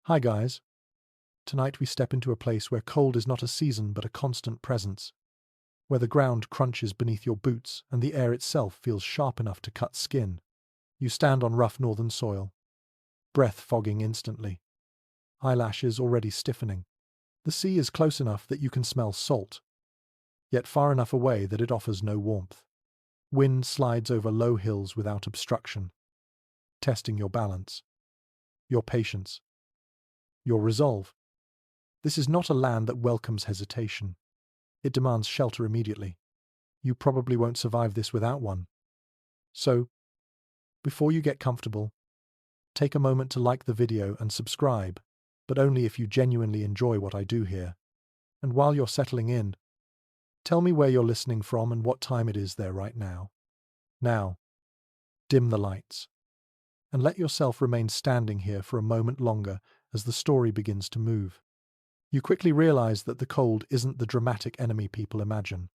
Hi guys. Tonight we step into a place where cold is not a season but a constant presence, where the ground crunches beneath your boots and the air itself feels sharp enough to cut skin. You stand on rough northern soil, breath fogging instantly, eyelashes already stiffening. The sea is close enough that you can smell salt, yet far enough away that it offers no warmth. Wind slides over low hills without obstruction, testing your balance, your patience, your resolve. This is not a land that welcomes hesitation. It demands shelter immediately. You probably won't survive this without one. So, before you get comfortable, take a moment to like the video and subscribe, but only if you genuinely enjoy what I do here. And while you're settling in, tell me where you're listening from and what time it is there right now. Now, dim the lights, and let yourself remain standing here for a moment longer as the story begins to move. You quickly realize that the cold isn't the dramatic enemy people imagine.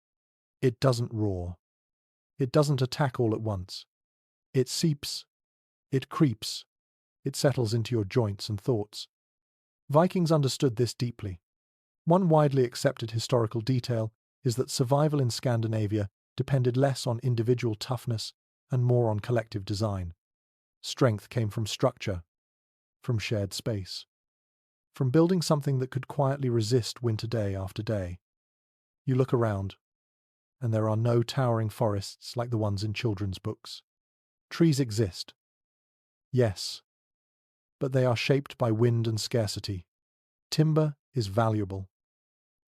It doesn't roar. It doesn't attack all at once. It seeps. It creeps. It settles into your joints and thoughts. Vikings understood this deeply. One widely accepted historical detail is that survival in Scandinavia depended less on individual toughness and more on collective design. Strength came from structure, from shared space, from building something that could quietly resist winter day after day. You look around, and there are no towering forests like the ones in children's books. Trees exist, yes, but they are shaped by wind and scarcity. Timber is valuable,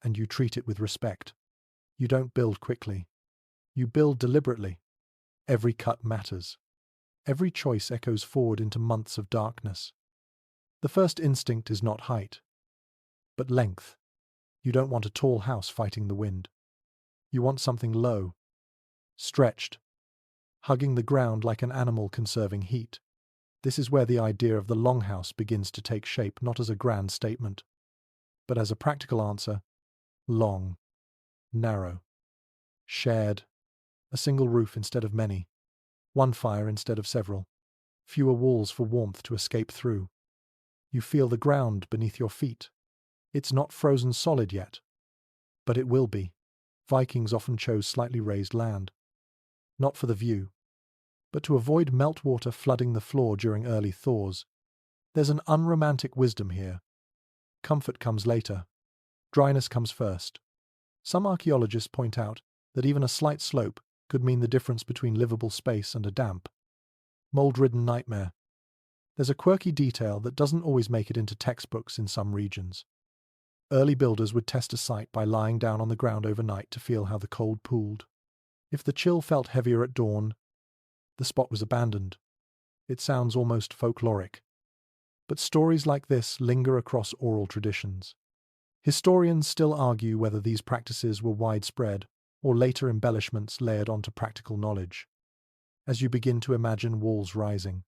and you treat it with respect. You don't build quickly. You build deliberately. Every cut matters. Every choice echoes forward into months of darkness. The first instinct is not height, but length. You don't want a tall house fighting the wind. You want something low, stretched, hugging the ground like an animal conserving heat. This is where the idea of the longhouse begins to take shape, not as a grand statement, but as a practical answer. Long, narrow, shared, a single roof instead of many, one fire instead of several, fewer walls for warmth to escape through. You feel the ground beneath your feet. It's not frozen solid yet, but it will be. Vikings often chose slightly raised land, not for the view, but to avoid meltwater flooding the floor during early thaws. There's an unromantic wisdom here. Comfort comes later. Dryness comes first. Some archaeologists point out that even a slight slope could mean the difference between livable space and a damp, mold-ridden nightmare. There's a quirky detail that doesn't always make it into textbooks in some regions. Early builders would test a site by lying down on the ground overnight to feel how the cold pooled. If the chill felt heavier at dawn, the spot was abandoned. It sounds almost folkloric. But stories like this linger across oral traditions. Historians still argue whether these practices were widespread or later embellishments layered onto practical knowledge. As you begin to imagine walls rising,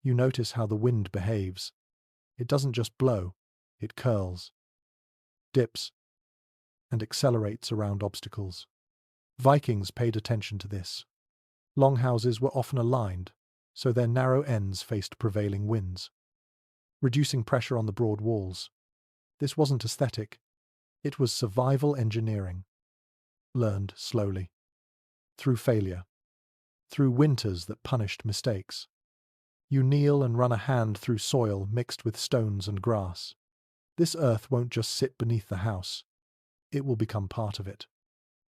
you notice how the wind behaves. It doesn't just blow, it curls, dips, and accelerates around obstacles. Vikings paid attention to this. Longhouses were often aligned, so their narrow ends faced prevailing winds, reducing pressure on the broad walls. This wasn't aesthetic, it was survival engineering, learned slowly, through failure, through winters that punished mistakes. You kneel and run a hand through soil mixed with stones and grass. This earth won't just sit beneath the house, it will become part of it.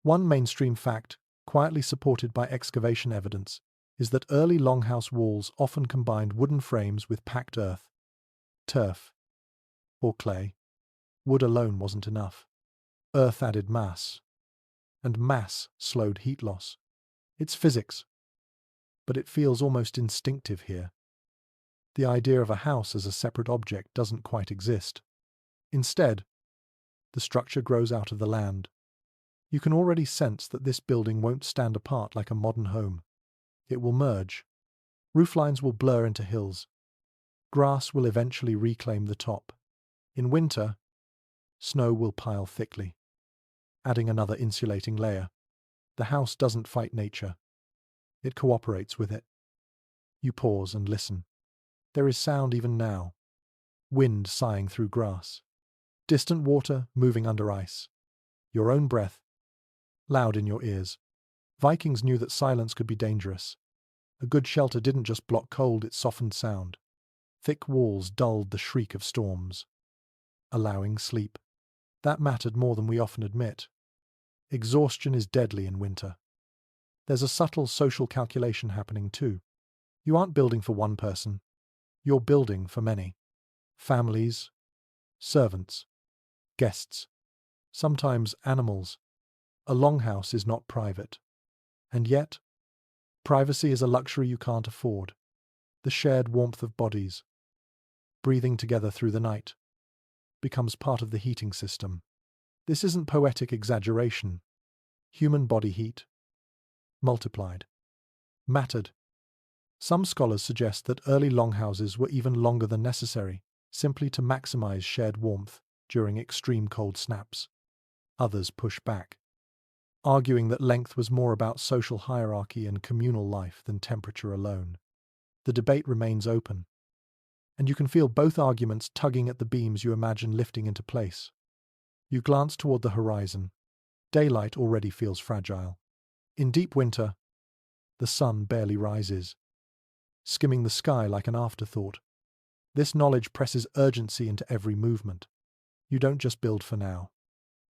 One mainstream fact, quietly supported by excavation evidence, is that early longhouse walls often combined wooden frames with packed earth, turf, or clay. Wood alone wasn't enough. Earth added mass, and mass slowed heat loss. It's physics, but it feels almost instinctive here. The idea of a house as a separate object doesn't quite exist. Instead, the structure grows out of the land. You can already sense that this building won't stand apart like a modern home. It will merge. Rooflines will blur into hills. Grass will eventually reclaim the top. In winter, snow will pile thickly, adding another insulating layer. The house doesn't fight nature. It cooperates with it. You pause and listen. There is sound even now. Wind sighing through grass. Distant water moving under ice. Your own breath, loud in your ears. Vikings knew that silence could be dangerous. A good shelter didn't just block cold, it softened sound. Thick walls dulled the shriek of storms, allowing sleep. That mattered more than we often admit. Exhaustion is deadly in winter. There's a subtle social calculation happening too. You aren't building for one person. You're building for many. Families, servants, guests, sometimes animals. A longhouse is not private. And yet, privacy is a luxury you can't afford. The shared warmth of bodies, breathing together through the night, becomes part of the heating system. This isn't poetic exaggeration. Human body heat, multiplied, mattered. Some scholars suggest that early longhouses were even longer than necessary, simply to maximize shared warmth during extreme cold snaps. Others push back, arguing that length was more about social hierarchy and communal life than temperature alone. The debate remains open, and you can feel both arguments tugging at the beams you imagine lifting into place. You glance toward the horizon. Daylight already feels fragile. In deep winter, the sun barely rises, skimming the sky like an afterthought. This knowledge presses urgency into every movement. You don't just build for now.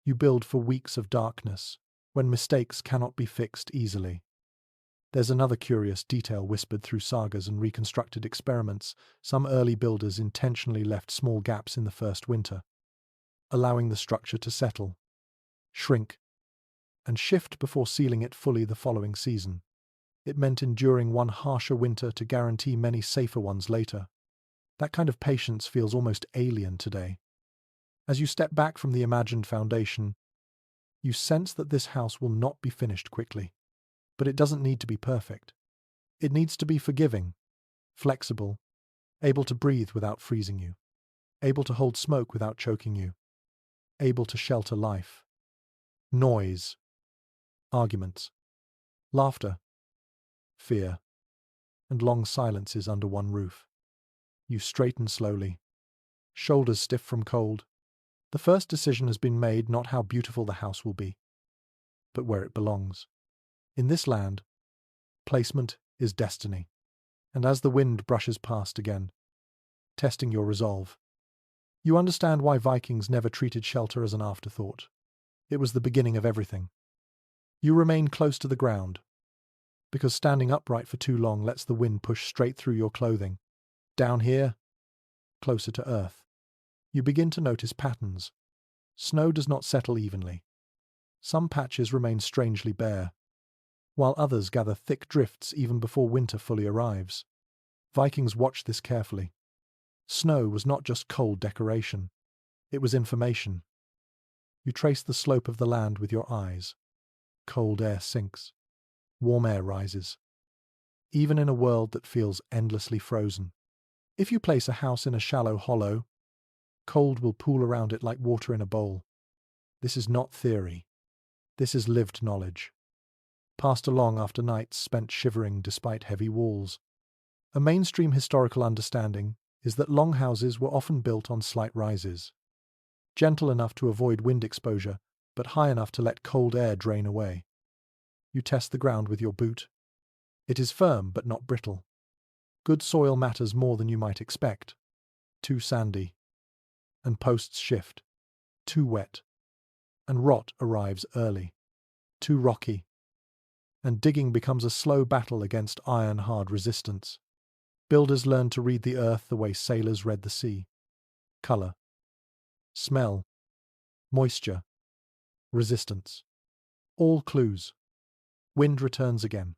You build for weeks of darkness, when mistakes cannot be fixed easily. There's another curious detail whispered through sagas and reconstructed experiments. Some early builders intentionally left small gaps in the first winter, allowing the structure to settle, shrink, and shift before sealing it fully the following season. It meant enduring one harsher winter to guarantee many safer ones later. That kind of patience feels almost alien today. As you step back from the imagined foundation, you sense that this house will not be finished quickly. But it doesn't need to be perfect. It needs to be forgiving, flexible, able to breathe without freezing you, able to hold smoke without choking you, able to shelter life. Noise, arguments, laughter, fear, and long silences under one roof. You straighten slowly, shoulders stiff from cold. The first decision has been made, not how beautiful the house will be, but where it belongs. In this land, placement is destiny. And as the wind brushes past again, testing your resolve, you understand why Vikings never treated shelter as an afterthought. It was the beginning of everything. You remain close to the ground, because standing upright for too long lets the wind push straight through your clothing. Down here, closer to earth, you begin to notice patterns. Snow does not settle evenly. Some patches remain strangely bare, while others gather thick drifts even before winter fully arrives. Vikings watched this carefully. Snow was not just cold decoration. It was information. You trace the slope of the land with your eyes. Cold air sinks. Warm air rises. Even in a world that feels endlessly frozen. If you place a house in a shallow hollow, cold will pool around it like water in a bowl. This is not theory. This is lived knowledge, passed along after nights spent shivering despite heavy walls. A mainstream historical understanding is that longhouses were often built on slight rises, gentle enough to avoid wind exposure, but high enough to let cold air drain away. You test the ground with your boot. It is firm but not brittle. Good soil matters more than you might expect. Too sandy, and posts shift. Too wet, and rot arrives early. Too rocky, and digging becomes a slow battle against iron-hard resistance. Builders learn to read the earth the way sailors read the sea. Color, smell, moisture, resistance. All clues. Wind returns again.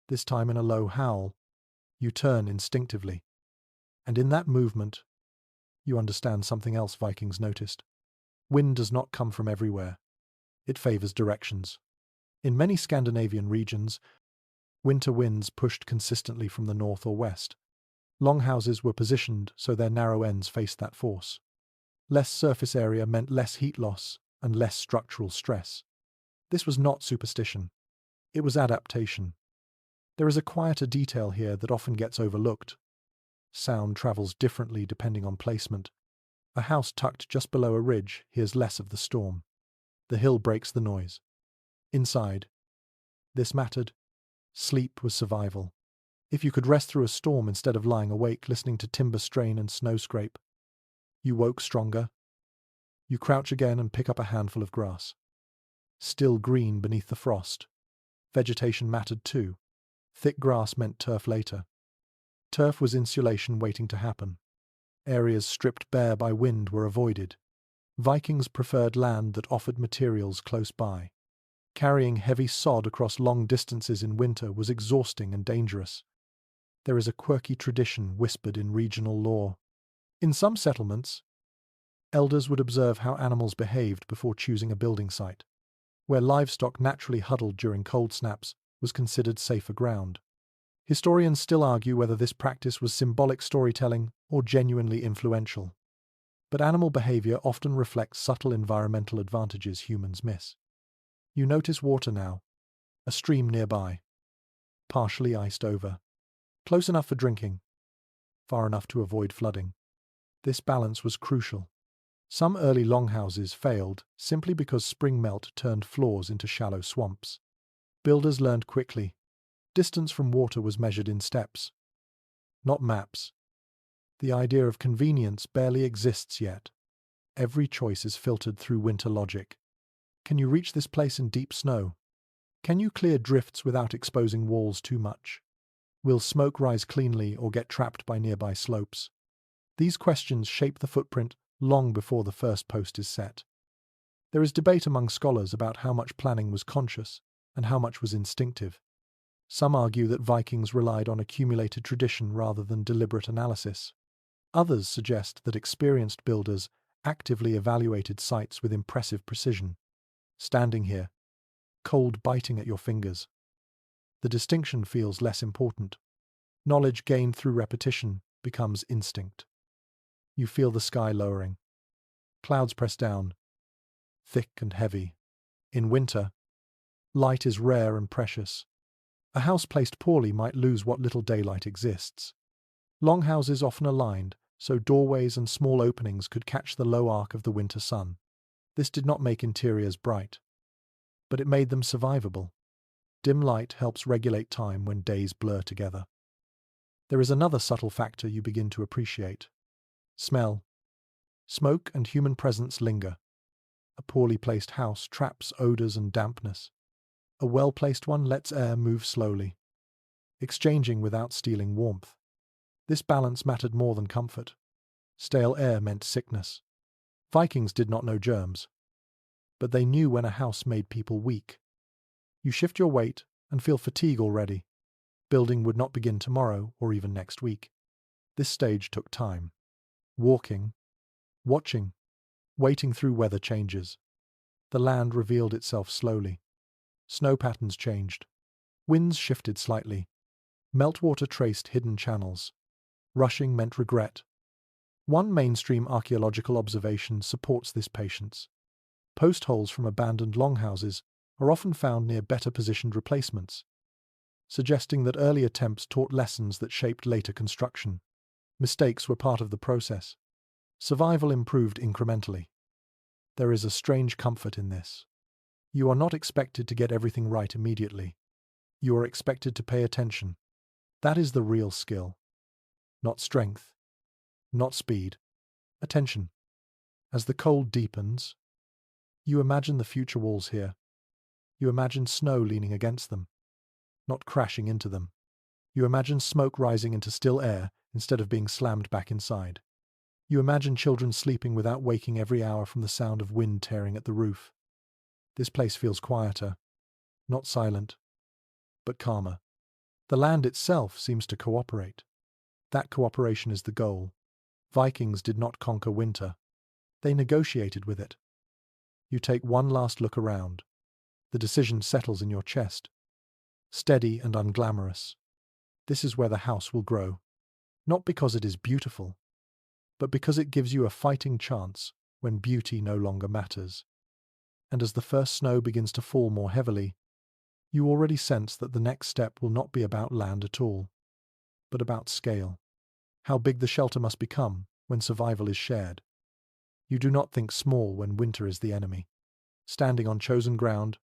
This time in a low howl. You turn instinctively. And in that movement, you understand something else Vikings noticed. Wind does not come from everywhere. It favors directions. In many Scandinavian regions, winter winds pushed consistently from the north or west. Longhouses were positioned so their narrow ends faced that force. Less surface area meant less heat loss and less structural stress. This was not superstition. It was adaptation. There is a quieter detail here that often gets overlooked. Sound travels differently depending on placement. A house tucked just below a ridge hears less of the storm. The hill breaks the noise. Inside, this mattered. Sleep was survival. If you could rest through a storm instead of lying awake listening to timber strain and snow scrape, you woke stronger. You crouch again and pick up a handful of grass. Still green beneath the frost. Vegetation mattered too. Thick grass meant turf later. Turf was insulation waiting to happen. Areas stripped bare by wind were avoided. Vikings preferred land that offered materials close by. Carrying heavy sod across long distances in winter was exhausting and dangerous. There is a quirky tradition whispered in regional lore. In some settlements, elders would observe how animals behaved before choosing a building site. Where livestock naturally huddled during cold snaps was considered safer ground. Historians still argue whether this practice was symbolic storytelling or genuinely influential. But animal behavior often reflects subtle environmental advantages humans miss. You notice water now, a stream nearby, partially iced over, close enough for drinking, far enough to avoid flooding. This balance was crucial. Some early longhouses failed simply because spring melt turned floors into shallow swamps. Builders learned quickly. Distance from water was measured in steps, not maps. The idea of convenience barely exists yet. Every choice is filtered through winter logic. Can you reach this place in deep snow? Can you clear drifts without exposing walls too much? Will smoke rise cleanly or get trapped by nearby slopes? These questions shape the footprint long before the first post is set. There is debate among scholars about how much planning was conscious and how much was instinctive. Some argue that Vikings relied on accumulated tradition rather than deliberate analysis. Others suggest that experienced builders actively evaluated sites with impressive precision. Standing here, cold biting at your fingers, the distinction feels less important. Knowledge gained through repetition becomes instinct. You feel the sky lowering. Clouds press down, thick and heavy. In winter, light is rare and precious. A house placed poorly might lose what little daylight exists. Longhouses often aligned, so doorways and small openings could catch the low arc of the winter sun. This did not make interiors bright, but it made them survivable. Dim light helps regulate time when days blur together. There is another subtle factor you begin to appreciate. Smell. Smoke and human presence linger. A poorly placed house traps odors and dampness. A well-placed one lets air move slowly, exchanging without stealing warmth. This balance mattered more than comfort. Stale air meant sickness. Vikings did not know germs, but they knew when a house made people weak. You shift your weight and feel fatigue already. Building would not begin tomorrow or even next week. This stage took time. Walking, watching, waiting through weather changes. The land revealed itself slowly. Snow patterns changed. Winds shifted slightly. Meltwater traced hidden channels. Rushing meant regret. One mainstream archaeological observation supports this patience. Post holes from abandoned longhouses are often found near better positioned replacements, suggesting that early attempts taught lessons that shaped later construction. Mistakes were part of the process. Survival improved incrementally. There is a strange comfort in this. You are not expected to get everything right immediately. You are expected to pay attention. That is the real skill. Not strength, not speed. Attention. As the cold deepens, you imagine the future walls here. You imagine snow leaning against them, not crashing into them. You imagine smoke rising into still air instead of being slammed back inside. You imagine children sleeping without waking every hour from the sound of wind tearing at the roof. This place feels quieter, not silent, but calmer. The land itself seems to cooperate. That cooperation is the goal. Vikings did not conquer winter. They negotiated with it. You take one last look around. The decision settles in your chest. Steady and unglamorous. This is where the house will grow. Not because it is beautiful, but because it gives you a fighting chance when beauty no longer matters. And as the first snow begins to fall more heavily, you already sense that the next step will not be about land at all, but about scale. how big the shelter must become when survival is shared. You do not think small when winter is the enemy. Standing on chosen ground,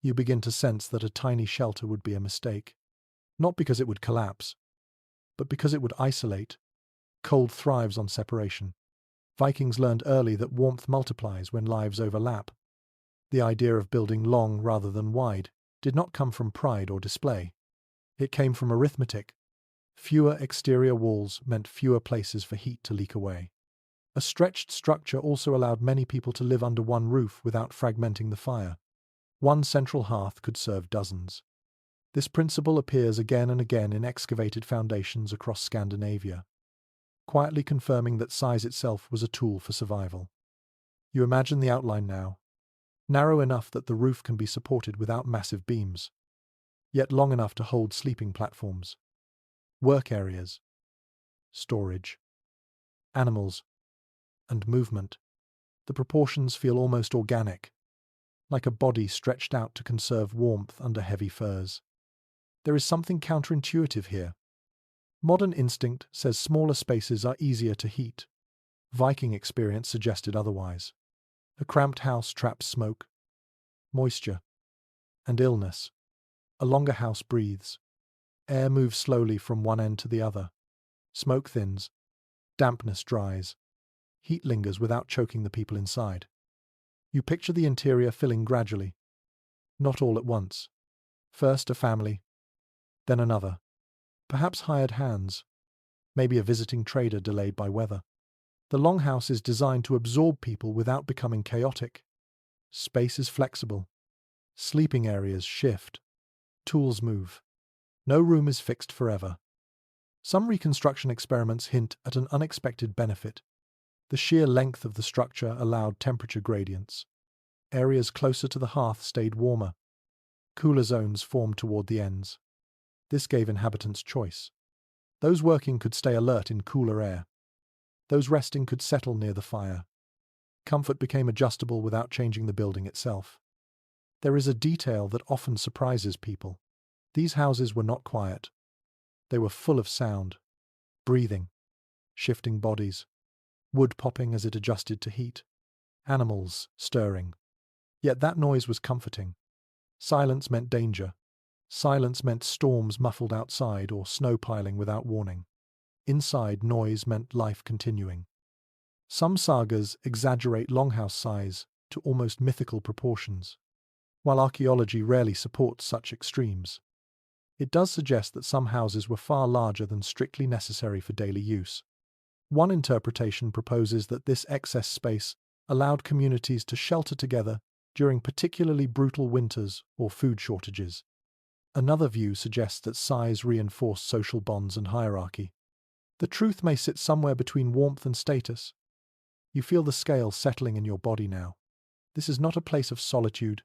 you begin to sense that a tiny shelter would be a mistake. Not because it would collapse, but because it would isolate. Cold thrives on separation. Vikings learned early that warmth multiplies when lives overlap. The idea of building long rather than wide did not come from pride or display. It came from arithmetic. Fewer exterior walls meant fewer places for heat to leak away. A stretched structure also allowed many people to live under one roof without fragmenting the fire. One central hearth could serve dozens. This principle appears again and again in excavated foundations across Scandinavia, quietly confirming that size itself was a tool for survival. You imagine the outline now, narrow enough that the roof can be supported without massive beams, yet long enough to hold sleeping platforms, work areas, storage, animals, and movement. The proportions feel almost organic, like a body stretched out to conserve warmth under heavy furs. There is something counterintuitive here. Modern instinct says smaller spaces are easier to heat. Viking experience suggested otherwise. A cramped house traps smoke, moisture, and illness. A longer house breathes. Air moves slowly from one end to the other. Smoke thins. Dampness dries. Heat lingers without choking the people inside. You picture the interior filling gradually. Not all at once. First a family, then another. Perhaps hired hands. Maybe a visiting trader delayed by weather. The longhouse is designed to absorb people without becoming chaotic. Space is flexible. Sleeping areas shift. Tools move. No room is fixed forever. Some reconstruction experiments hint at an unexpected benefit. The sheer length of the structure allowed temperature gradients. Areas closer to the hearth stayed warmer. Cooler zones formed toward the ends. This gave inhabitants choice. Those working could stay alert in cooler air. Those resting could settle near the fire. Comfort became adjustable without changing the building itself. There is a detail that often surprises people. These houses were not quiet. They were full of sound, breathing, shifting bodies, wood popping as it adjusted to heat, animals stirring. Yet that noise was comforting. Silence meant danger. Silence meant storms muffled outside or snow piling without warning. Inside, noise meant life continuing. Some sagas exaggerate longhouse size to almost mythical proportions, while archaeology rarely supports such extremes. It does suggest that some houses were far larger than strictly necessary for daily use. One interpretation proposes that this excess space allowed communities to shelter together during particularly brutal winters or food shortages. Another view suggests that size reinforced social bonds and hierarchy. The truth may sit somewhere between warmth and status. You feel the scale settling in your body now. This is not a place of solitude.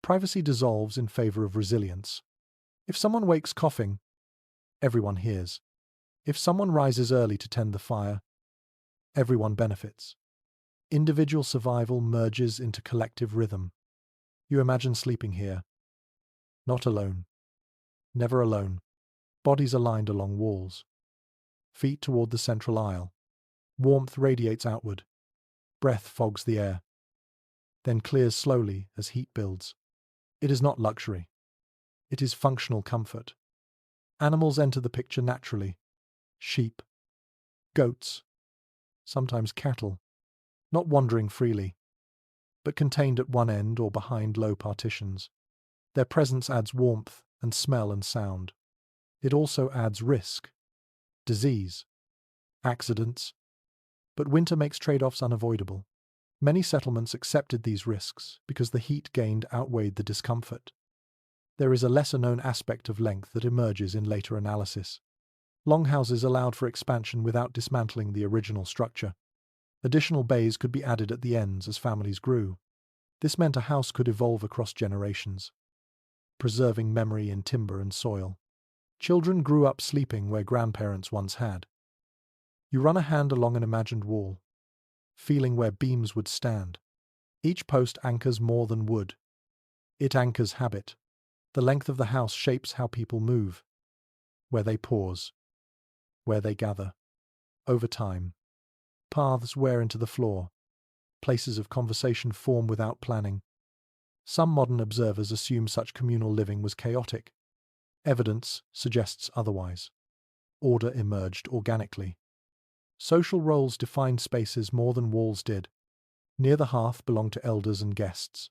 Privacy dissolves in favor of resilience. If someone wakes coughing, everyone hears. If someone rises early to tend the fire, everyone benefits. Individual survival merges into collective rhythm. You imagine sleeping here. Not alone. Never alone. Bodies aligned along walls. Feet toward the central aisle. Warmth radiates outward. Breath fogs the air. Then clears slowly as heat builds. It is not luxury. It is functional comfort. Animals enter the picture naturally. Sheep, goats, sometimes cattle, not wandering freely, but contained at one end or behind low partitions. Their presence adds warmth and smell and sound. It also adds risk, disease, accidents. But winter makes trade-offs unavoidable. Many settlements accepted these risks because the heat gained outweighed the discomfort. There is a lesser-known aspect of length that emerges in later analysis. Longhouses allowed for expansion without dismantling the original structure. Additional bays could be added at the ends as families grew. This meant a house could evolve across generations, preserving memory in timber and soil. Children grew up sleeping where grandparents once had. You run a hand along an imagined wall, feeling where beams would stand. Each post anchors more than wood. It anchors habit. The length of the house shapes how people move, where they pause, where they gather. Over time, paths wear into the floor, places of conversation form without planning. Some modern observers assume such communal living was chaotic. Evidence suggests otherwise. Order emerged organically. Social roles defined spaces more than walls did. Near the hearth belonged to elders and guests.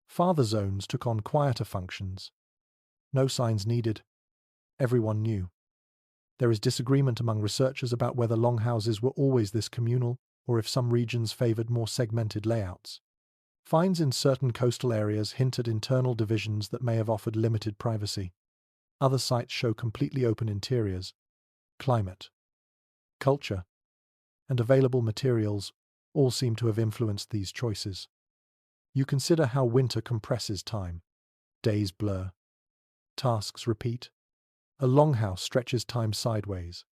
Farther zones took on quieter functions. No signs needed. Everyone knew. There is disagreement among researchers about whether longhouses were always this communal or if some regions favored more segmented layouts. Finds in certain coastal areas hint at internal divisions that may have offered limited privacy. Other sites show completely open interiors. Climate, culture, and available materials all seem to have influenced these choices. You consider how winter compresses time. Days blur. Tasks repeat. A longhouse stretches time sideways,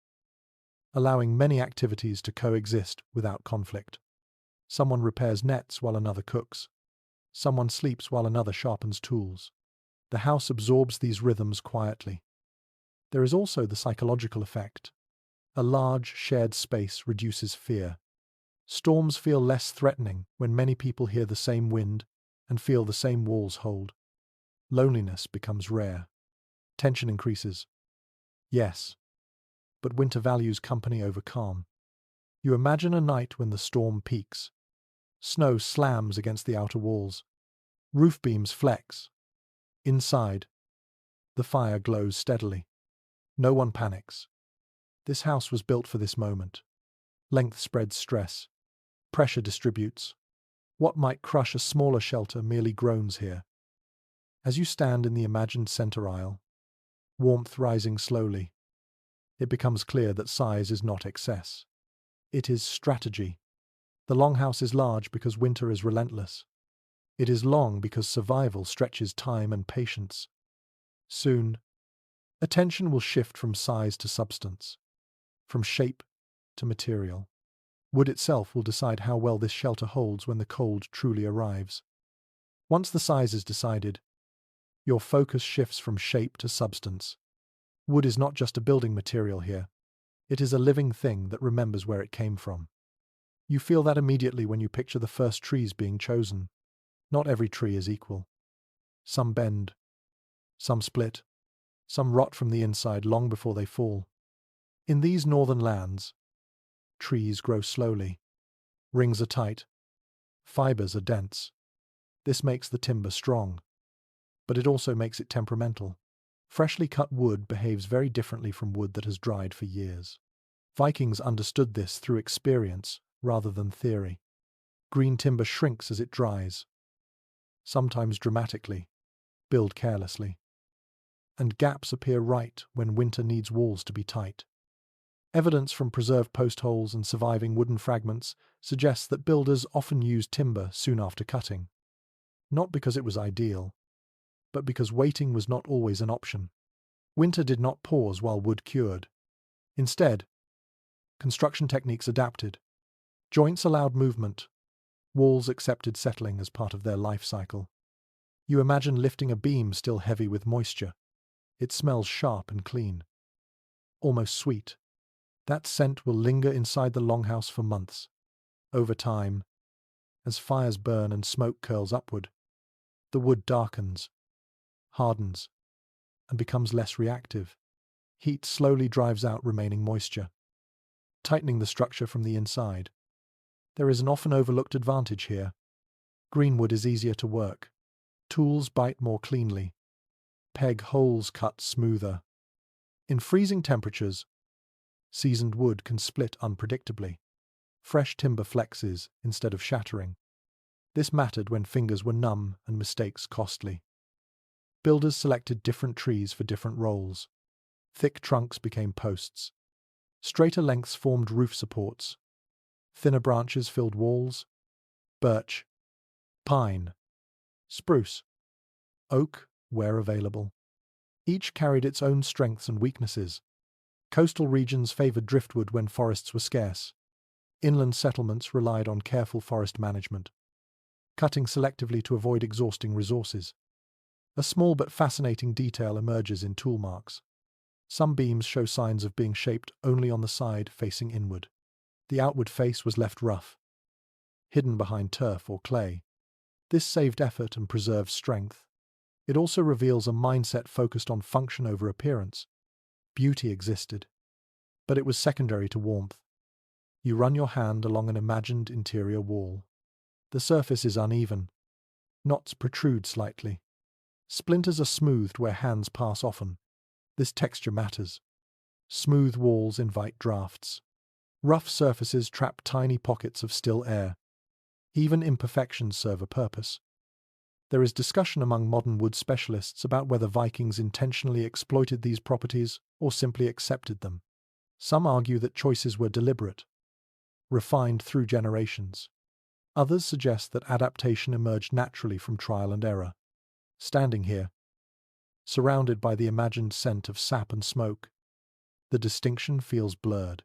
allowing many activities to coexist without conflict. Someone repairs nets while another cooks. Someone sleeps while another sharpens tools. The house absorbs these rhythms quietly. There is also the psychological effect. A large, shared space reduces fear. Storms feel less threatening when many people hear the same wind and feel the same walls hold. Loneliness becomes rare. Tension increases. Yes, but winter values company over calm. You imagine a night when the storm peaks. Snow slams against the outer walls. Roof beams flex. Inside, the fire glows steadily. No one panics. This house was built for this moment. Length spreads stress. Pressure distributes. What might crush a smaller shelter merely groans here. As you stand in the imagined center aisle, warmth rising slowly, it becomes clear that size is not excess. It is strategy. The longhouse is large because winter is relentless. It is long because survival stretches time and patience. Soon, attention will shift from size to substance, from shape to material. Wood itself will decide how well this shelter holds when the cold truly arrives. Once the size is decided, your focus shifts from shape to substance. Wood is not just a building material here. It is a living thing that remembers where it came from. You feel that immediately when you picture the first trees being chosen. Not every tree is equal. Some bend, some split, some rot from the inside long before they fall. In these northern lands, trees grow slowly. Rings are tight. Fibers are dense. This makes the timber strong, but it also makes it temperamental. Freshly cut wood behaves very differently from wood that has dried for years. Vikings understood this through experience rather than theory. Green timber shrinks as it dries, sometimes dramatically, build carelessly. And gaps appear right when winter needs walls to be tight. Evidence from preserved post holes and surviving wooden fragments suggests that builders often used timber soon after cutting. Not because it was ideal, but because waiting was not always an option. Winter did not pause while wood cured. Instead, construction techniques adapted. Joints allowed movement. Walls accepted settling as part of their life cycle. You imagine lifting a beam still heavy with moisture. It smells sharp and clean. Almost sweet. That scent will linger inside the longhouse for months. Over time, as fires burn and smoke curls upward, the wood darkens, hardens, and becomes less reactive. Heat slowly drives out remaining moisture, tightening the structure from the inside. There is an often overlooked advantage here. Greenwood is easier to work. Tools bite more cleanly. Peg holes cut smoother. In freezing temperatures, seasoned wood can split unpredictably. Fresh timber flexes instead of shattering. This mattered when fingers were numb and mistakes costly. Builders selected different trees for different roles. Thick trunks became posts. Straighter lengths formed roof supports. Thinner branches filled walls. Birch, pine, spruce, oak, where available. Each carried its own strengths and weaknesses. Coastal regions favored driftwood when forests were scarce. Inland settlements relied on careful forest management, cutting selectively to avoid exhausting resources. A small but fascinating detail emerges in tool marks. Some beams show signs of being shaped only on the side facing inward. The outward face was left rough, hidden behind turf or clay. This saved effort and preserved strength. It also reveals a mindset focused on function over appearance. Beauty existed, but it was secondary to warmth. You run your hand along an imagined interior wall. The surface is uneven. Knots protrude slightly. Splinters are smoothed where hands pass often. This texture matters. Smooth walls invite drafts. Rough surfaces trap tiny pockets of still air. Even imperfections serve a purpose. There is discussion among modern wood specialists about whether Vikings intentionally exploited these properties or simply accepted them. Some argue that choices were deliberate, refined through generations. Others suggest that adaptation emerged naturally from trial and error. Standing here, surrounded by the imagined scent of sap and smoke, the distinction feels blurred.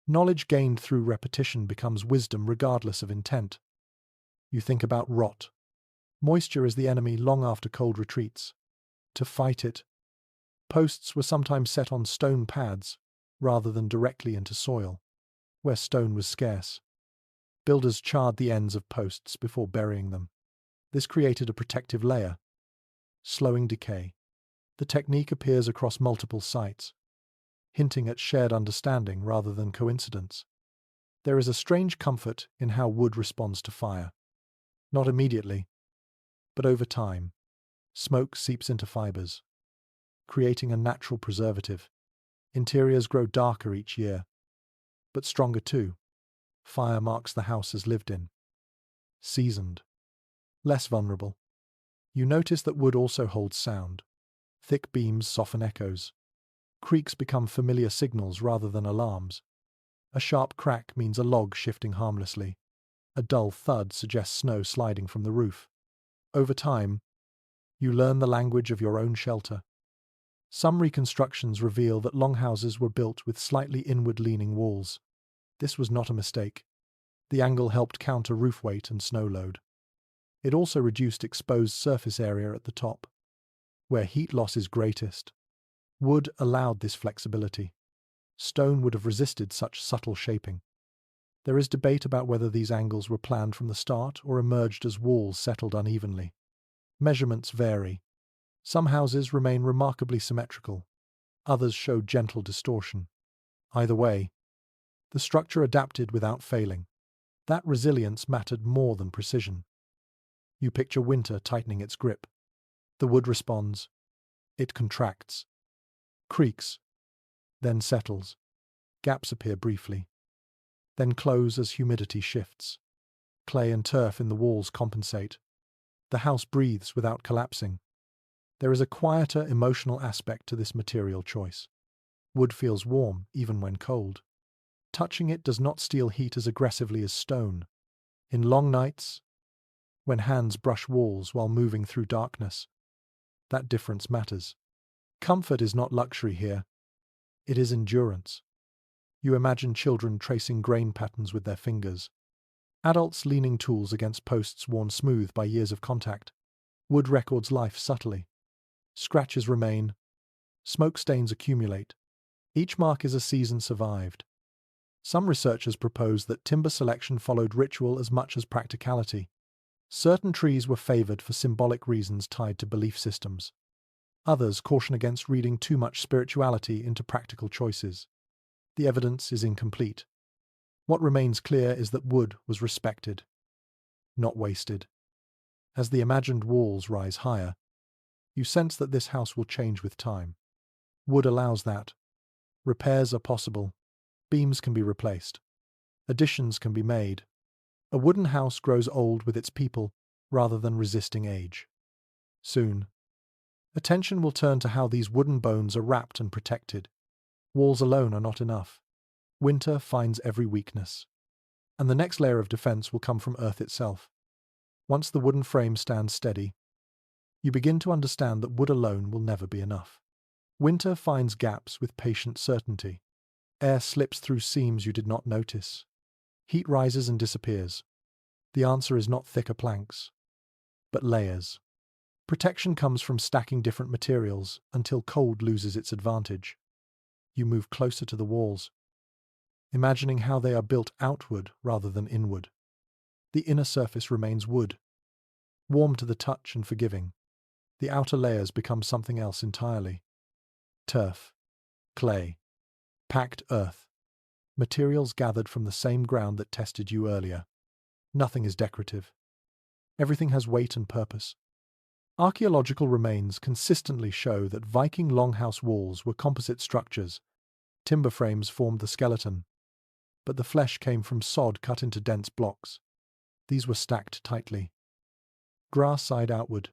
Knowledge gained through repetition becomes wisdom regardless of intent. You think about rot. Moisture is the enemy long after cold retreats. To fight it, posts were sometimes set on stone pads rather than directly into soil, where stone was scarce. Builders charred the ends of posts before burying them. This created a protective layer, slowing decay. The technique appears across multiple sites, hinting at shared understanding rather than coincidence. There is a strange comfort in how wood responds to fire. Not immediately, but over time. Smoke seeps into fibers, creating a natural preservative. Interiors grow darker each year, but stronger too. Fire marks the house as lived in. Seasoned. Less vulnerable. You notice that wood also holds sound. Thick beams soften echoes. Creaks become familiar signals rather than alarms. A sharp crack means a log shifting harmlessly. A dull thud suggests snow sliding from the roof. Over time, you learn the language of your own shelter. Some reconstructions reveal that longhouses were built with slightly inward-leaning walls. This was not a mistake. The angle helped counter roof weight and snow load. It also reduced exposed surface area at the top, where heat loss is greatest. Wood allowed this flexibility. Stone would have resisted such subtle shaping. There is debate about whether these angles were planned from the start or emerged as walls settled unevenly. Measurements vary. Some houses remain remarkably symmetrical. Others show gentle distortion. Either way, the structure adapted without failing. That resilience mattered more than precision. You picture winter tightening its grip. The wood responds. It contracts, creaks, then settles. Gaps appear briefly, then close as humidity shifts. Clay and turf in the walls compensate. The house breathes without collapsing. There is a quieter emotional aspect to this material choice. Wood feels warm even when cold. Touching it does not steal heat as aggressively as stone. In long nights, when hands brush walls while moving through darkness, that difference matters. Comfort is not luxury here. It is endurance. You imagine children tracing grain patterns with their fingers. Adults leaning tools against posts worn smooth by years of contact. Wood records life subtly. Scratches remain. Smoke stains accumulate. Each mark is a season survived. Some researchers propose that timber selection followed ritual as much as practicality. Certain trees were favored for symbolic reasons tied to belief systems. Others caution against reading too much spirituality into practical choices. The evidence is incomplete. What remains clear is that wood was respected, not wasted. As the imagined walls rise higher, you sense that this house will change with time. Wood allows that. Repairs are possible. Beams can be replaced. Additions can be made. A wooden house grows old with its people rather than resisting age. Soon, attention will turn to how these wooden bones are wrapped and protected. Walls alone are not enough. Winter finds every weakness. And the next layer of defense will come from earth itself. Once the wooden frame stands steady, you begin to understand that wood alone will never be enough. Winter finds gaps with patient certainty. Air slips through seams you did not notice. Heat rises and disappears. The answer is not thicker planks, but layers. Protection comes from stacking different materials until cold loses its advantage. You move closer to the walls, imagining how they are built outward rather than inward. The inner surface remains wood, warm to the touch and forgiving. The outer layers become something else entirely. Turf, clay, packed earth, materials gathered from the same ground that tested you earlier. Nothing is decorative. Everything has weight and purpose. Archaeological remains consistently show that Viking longhouse walls were composite structures. Timber frames formed the skeleton, but the flesh came from sod cut into dense blocks. These were stacked tightly. Grass side outward,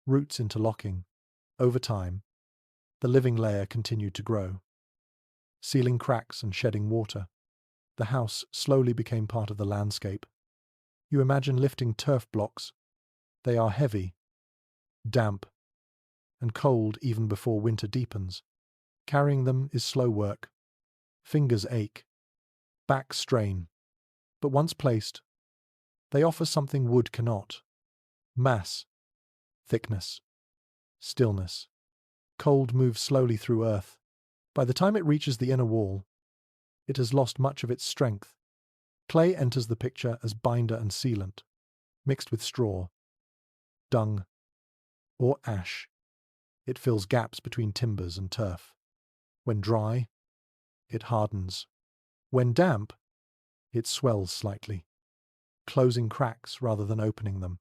roots interlocking. Over time, the living layer continued to grow, sealing cracks and shedding water. The house slowly became part of the landscape. You imagine lifting turf blocks. They are heavy, damp, and cold even before winter deepens. Carrying them is slow work. Fingers ache, back strain. But once placed, they offer something wood cannot. Mass, thickness, stillness. Cold moves slowly through earth. By the time it reaches the inner wall, it has lost much of its strength. Clay enters the picture as binder and sealant, mixed with straw, dung, or ash. It fills gaps between timbers and turf. When dry, it hardens. When damp, it swells slightly, closing cracks rather than opening them.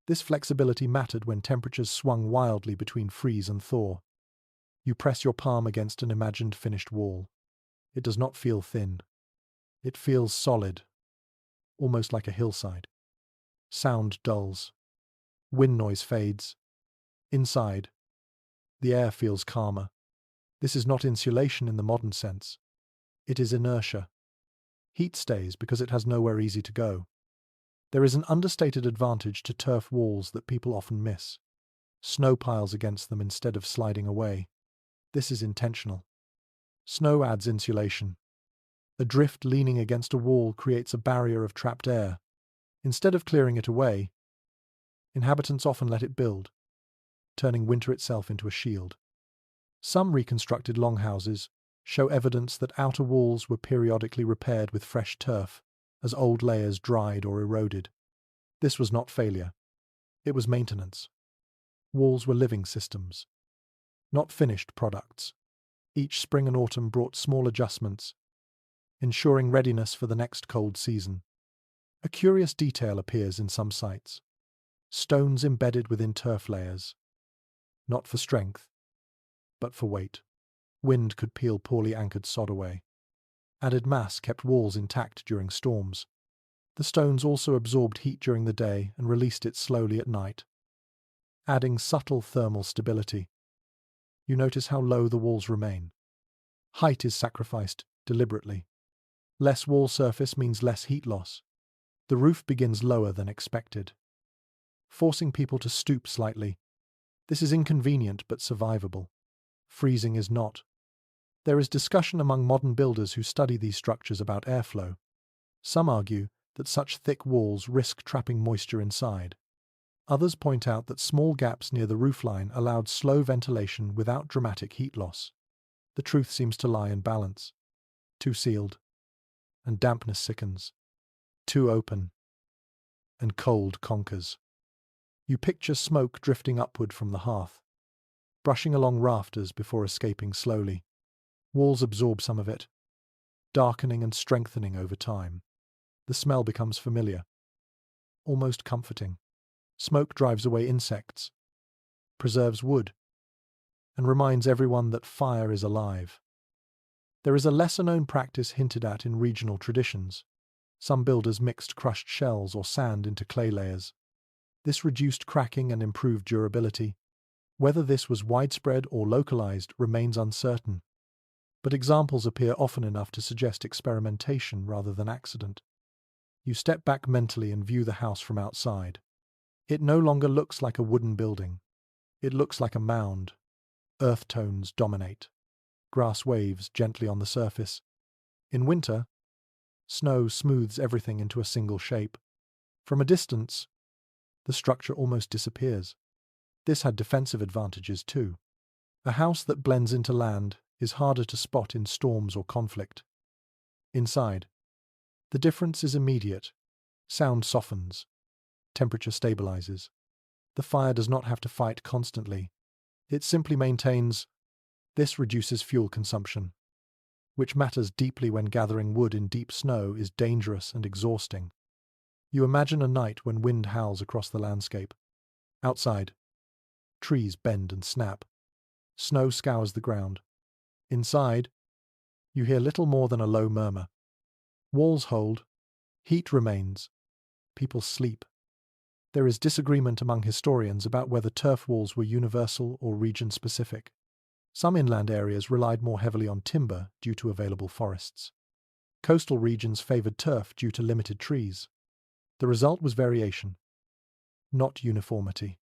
This flexibility mattered when temperatures swung wildly between freeze and thaw. You press your palm against an imagined finished wall. It does not feel thin. It feels solid, almost like a hillside. Sound dulls. Wind noise fades. Inside, the air feels calmer. This is not insulation in the modern sense. It is inertia. Heat stays because it has nowhere easy to go. There is an understated advantage to turf walls that people often miss. Snow piles against them instead of sliding away. This is intentional. Snow adds insulation. A drift leaning against a wall creates a barrier of trapped air. Instead of clearing it away, inhabitants often let it build, turning winter itself into a shield. Some reconstructed longhouses show evidence that outer walls were periodically repaired with fresh turf as old layers dried or eroded. This was not failure. It was maintenance. Walls were living systems, not finished products. Each spring and autumn brought small adjustments, ensuring readiness for the next cold season. A curious detail appears in some sites. Stones embedded within turf layers, not for strength, but for weight. Wind could peel poorly anchored sod away. Added mass kept walls intact during storms. The stones also absorbed heat during the day and released it slowly at night, adding subtle thermal stability. You notice how low the walls remain. Height is sacrificed deliberately. Less wall surface means less heat loss. The roof begins lower than expected, forcing people to stoop slightly. This is inconvenient but survivable. Freezing is not. There is discussion among modern builders who study these structures about airflow. Some argue that such thick walls risk trapping moisture inside. Others point out that small gaps near the roofline allowed slow ventilation without dramatic heat loss. The truth seems to lie in balance. Too sealed, and dampness sickens. Too open, and cold conquers. You picture smoke drifting upward from the hearth, brushing along rafters before escaping slowly. Walls absorb some of it, darkening and strengthening over time. The smell becomes familiar, almost comforting. Smoke drives away insects, preserves wood, and reminds everyone that fire is alive. There is a lesser-known practice hinted at in regional traditions. Some builders mixed crushed shells or sand into clay layers. This reduced cracking and improved durability. Whether this was widespread or localized remains uncertain, but examples appear often enough to suggest experimentation rather than accident. You step back mentally and view the house from outside. It no longer looks like a wooden building. It looks like a mound. Earth tones dominate. Grass waves gently on the surface. In winter, snow smooths everything into a single shape. From a distance, the structure almost disappears. This had defensive advantages too. A house that blends into land is harder to spot in storms or conflict. Inside, the difference is immediate. Sound softens. Temperature stabilizes. The fire does not have to fight constantly. It simply maintains. This reduces fuel consumption, which matters deeply when gathering wood in deep snow is dangerous and exhausting. You imagine a night when wind howls across the landscape. Outside, trees bend and snap. Snow scours the ground. Inside, you hear little more than a low murmur. Walls hold. Heat remains. People sleep. There is disagreement among historians about whether turf walls were universal or region-specific. Some inland areas relied more heavily on timber due to available forests. Coastal regions favored turf due to limited trees. The result was variation, not uniformity.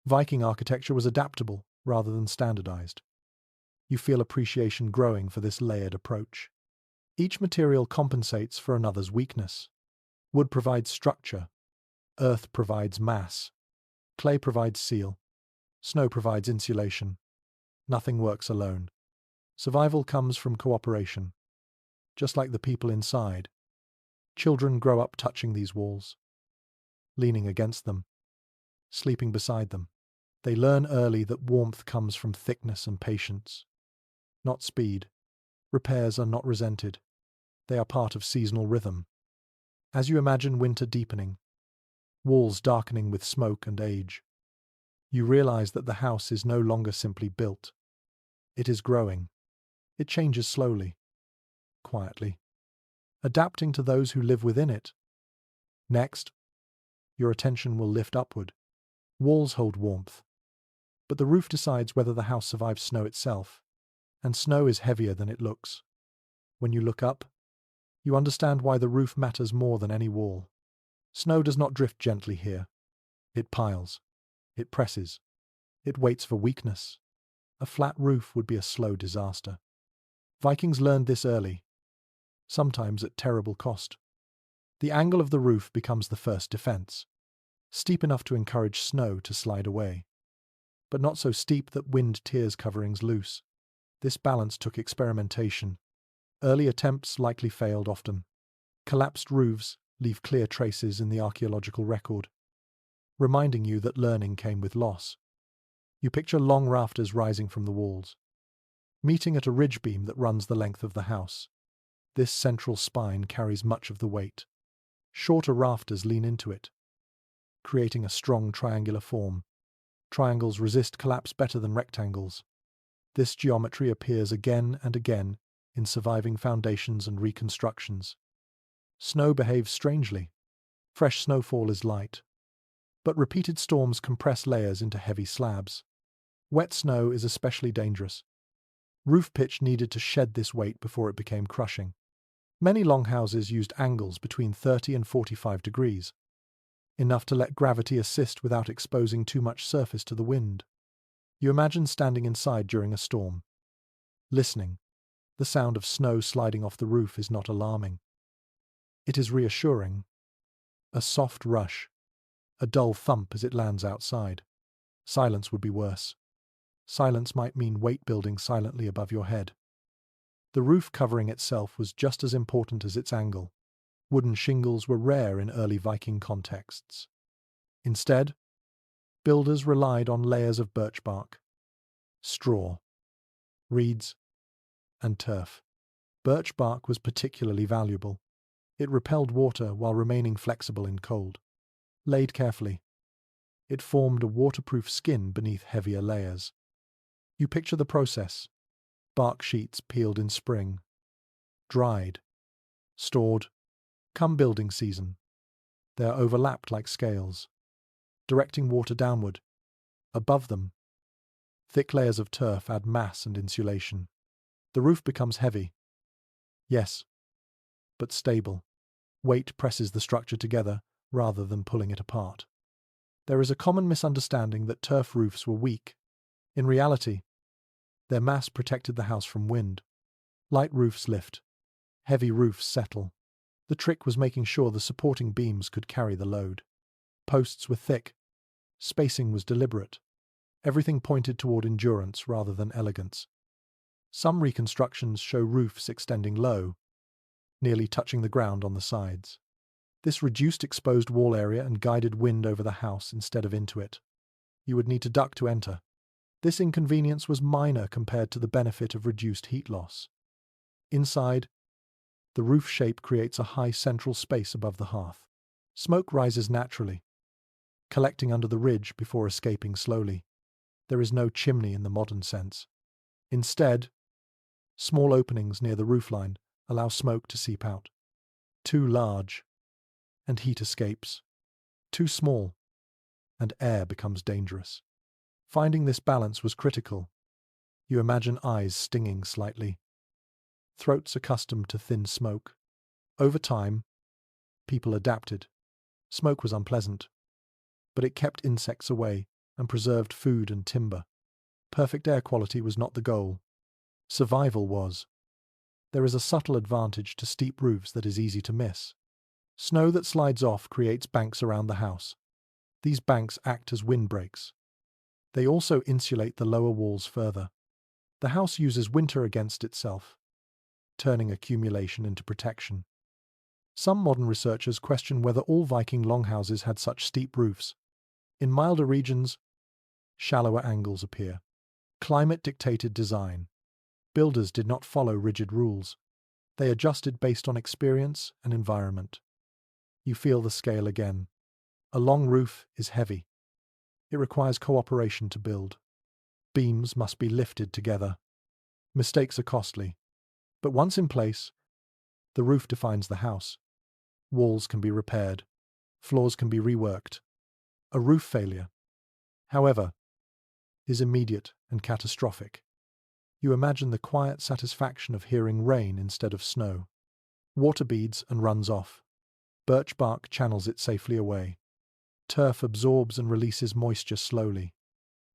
Viking architecture was adaptable rather than standardized. You feel appreciation growing for this layered approach. Each material compensates for another's weakness. Wood provides structure. Earth provides mass. Clay provides seal. Snow provides insulation. Nothing works alone. Survival comes from cooperation. Just like the people inside, children grow up touching these walls, leaning against them, sleeping beside them. They learn early that warmth comes from thickness and patience, not speed. Repairs are not resented. They are part of seasonal rhythm. As you imagine winter deepening, walls darkening with smoke and age, you realize that the house is no longer simply built. It is growing. It changes slowly, quietly, adapting to those who live within it. Next, your attention will lift upward. Walls hold warmth, but the roof decides whether the house survives snow itself, and snow is heavier than it looks. When you look up, you understand why the roof matters more than any wall. Snow does not drift gently here. It piles. It presses. It waits for weakness. A flat roof would be a slow disaster. Vikings learned this early, sometimes at terrible cost. The angle of the roof becomes the first defense, steep enough to encourage snow to slide away, but not so steep that wind tears coverings loose. This balance took experimentation. Early attempts likely failed often. Collapsed roofs leave clear traces in the archaeological record, reminding you that learning came with loss. You picture long rafters rising from the walls, meeting at a ridge beam that runs the length of the house. This central spine carries much of the weight. Shorter rafters lean into it, creating a strong triangular form. Triangles resist collapse better than rectangles. This geometry appears again and again in surviving foundations and reconstructions. Snow behaves strangely. Fresh snowfall is light, but repeated storms compress layers into heavy slabs. Wet snow is especially dangerous. Roof pitch needed to shed this weight before it became crushing. Many longhouses used angles between 30 and 45 degrees, enough to let gravity assist without exposing too much surface to the wind. You imagine standing inside during a storm, listening. The sound of snow sliding off the roof is not alarming. It is reassuring. A soft rush, a dull thump as it lands outside. Silence would be worse. Silence might mean weight building silently above your head. The roof covering itself was just as important as its angle. Wooden shingles were rare in early Viking contexts. Instead, builders relied on layers of birch bark, straw, reeds, and turf. Birch bark was particularly valuable. It repelled water while remaining flexible in cold. Laid carefully, it formed a waterproof skin beneath heavier layers. You picture the process. Bark sheets peeled in spring, dried, stored. Come building season, they are overlapped like scales, directing water downward. Above them, thick layers of turf add mass and insulation. The roof becomes heavy. Yes, but stable. Weight presses the structure together rather than pulling it apart. There is a common misunderstanding that turf roofs were weak. In reality, their mass protected the house from wind. Light roofs lift. Heavy roofs settle. The trick was making sure the supporting beams could carry the load. Posts were thick. Spacing was deliberate. Everything pointed toward endurance rather than elegance. Some reconstructions show roofs extending low, nearly touching the ground on the sides. This reduced exposed wall area and guided wind over the house instead of into it. You would need to duck to enter. This inconvenience was minor compared to the benefit of reduced heat loss. Inside, the roof shape creates a high central space above the hearth. Smoke rises naturally, collecting under the ridge before escaping slowly. There is no chimney in the modern sense. Instead, small openings near the roofline allow smoke to seep out. Too large, and heat escapes. Too small, and air becomes dangerous. Finding this balance was critical. You imagine eyes stinging slightly, throats accustomed to thin smoke. Over time, people adapted. Smoke was unpleasant, but it kept insects away and preserved food and timber. Perfect air quality was not the goal. Survival was. There is a subtle advantage to steep roofs that is easy to miss. Snow that slides off creates banks around the house. These banks act as windbreaks. They also insulate the lower walls further. The house uses winter against itself, turning accumulation into protection. Some modern researchers question whether all Viking longhouses had such steep roofs. In milder regions, shallower angles appear. Climate dictated design. Builders did not follow rigid rules. They adjusted based on experience and environment. You feel the scale again. A long roof is heavy. It requires cooperation to build. Beams must be lifted together. Mistakes are costly. But once in place, the roof defines the house. Walls can be repaired. Floors can be reworked. A roof failure, however, is immediate and catastrophic. You imagine the quiet satisfaction of hearing rain instead of snow. Water beads and runs off. Birch bark channels it safely away. Turf absorbs and releases moisture slowly.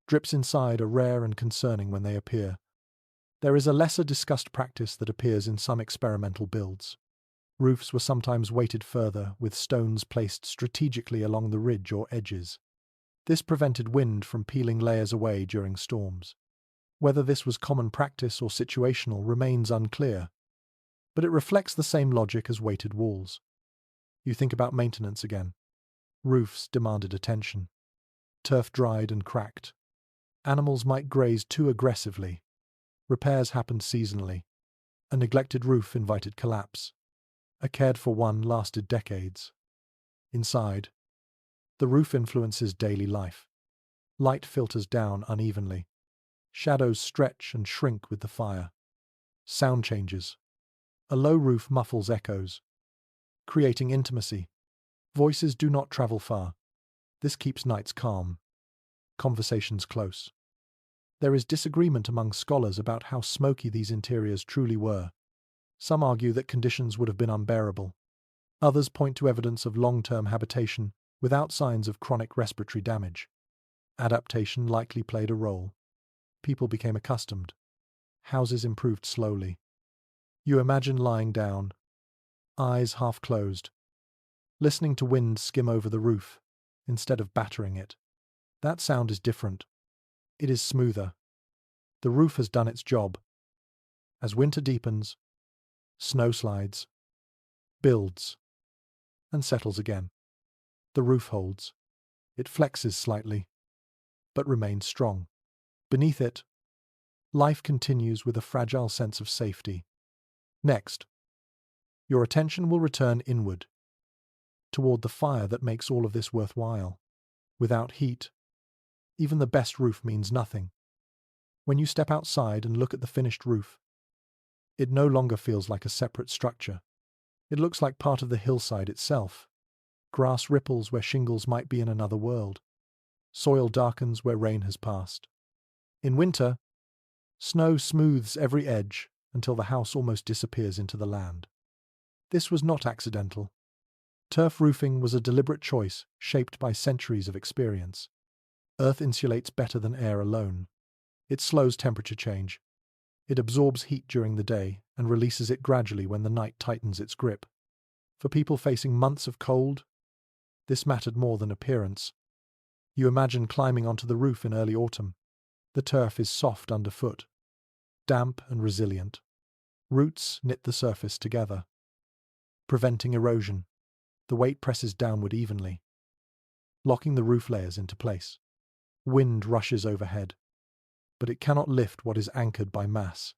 Drips inside are rare and concerning when they appear. There is a lesser discussed practice that appears in some experimental builds. Roofs were sometimes weighted further, with stones placed strategically along the ridge or edges. This prevented wind from peeling layers away during storms. Whether this was common practice or situational remains unclear, but it reflects the same logic as weighted walls. You think about maintenance again. Roofs demanded attention. Turf dried and cracked. Animals might graze too aggressively. Repairs happened seasonally. A neglected roof invited collapse. A cared-for one lasted decades. Inside, the roof influences daily life. Light filters down unevenly. Shadows stretch and shrink with the fire. Sound changes. A low roof muffles echoes, creating intimacy. Voices do not travel far. This keeps nights calm. Conversations close. There is disagreement among scholars about how smoky these interiors truly were. Some argue that conditions would have been unbearable. Others point to evidence of long-term habitation without signs of chronic respiratory damage. Adaptation likely played a role. People became accustomed. Houses improved slowly. You imagine lying down, eyes half closed, listening to wind skim over the roof instead of battering it. That sound is different. It is smoother. The roof has done its job. As winter deepens, snow slides, builds, and settles again. The roof holds. It flexes slightly, but remains strong. Beneath it, life continues with a fragile sense of safety. Next, your attention will return inward, toward the fire that makes all of this worthwhile. Without heat, even the best roof means nothing. When you step outside and look at the finished roof, it no longer feels like a separate structure. It looks like part of the hillside itself. Grass ripples where shingles might be in another world. Soil darkens where rain has passed. In winter, snow smooths every edge until the house almost disappears into the land. This was not accidental. Turf roofing was a deliberate choice shaped by centuries of experience. Earth insulates better than air alone. It slows temperature change. It absorbs heat during the day and releases it gradually when the night tightens its grip. For people facing months of cold, this mattered more than appearance. You imagine climbing onto the roof in early autumn. The turf is soft underfoot. damp and resilient. Roots knit the surface together, preventing erosion. The weight presses downward evenly, locking the roof layers into place. Wind rushes overhead, but it cannot lift what is anchored by mass.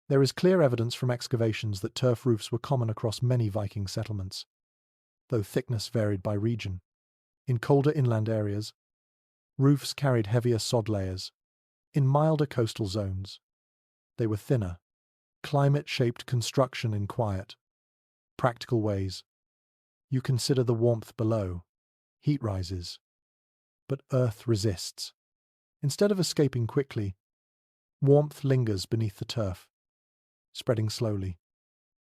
There is clear evidence from excavations that turf roofs were common across many Viking settlements, though thickness varied by region. In colder inland areas, roofs carried heavier sod layers. In milder coastal zones, they were thinner. Climate shaped construction in quiet, practical ways. You consider the warmth below. Heat rises, but earth resists. Instead of escaping quickly, warmth lingers beneath the turf, spreading slowly.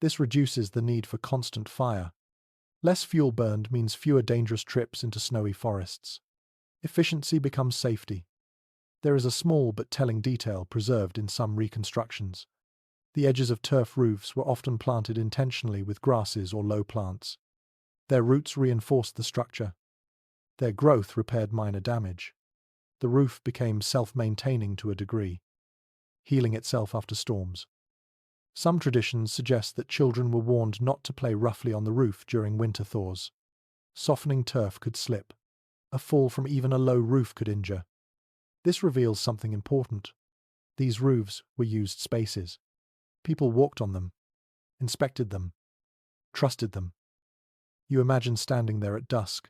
This reduces the need for constant fire. Less fuel burned means fewer dangerous trips into snowy forests. Efficiency becomes safety. There is a small but telling detail preserved in some reconstructions. The edges of turf roofs were often planted intentionally with grasses or low plants. Their roots reinforced the structure. Their growth repaired minor damage. The roof became self-maintaining to a degree, healing itself after storms. Some traditions suggest that children were warned not to play roughly on the roof during winter thaws. Softening turf could slip. A fall from even a low roof could injure. This reveals something important. These roofs were used spaces. People walked on them, inspected them, trusted them. You imagine standing there at dusk,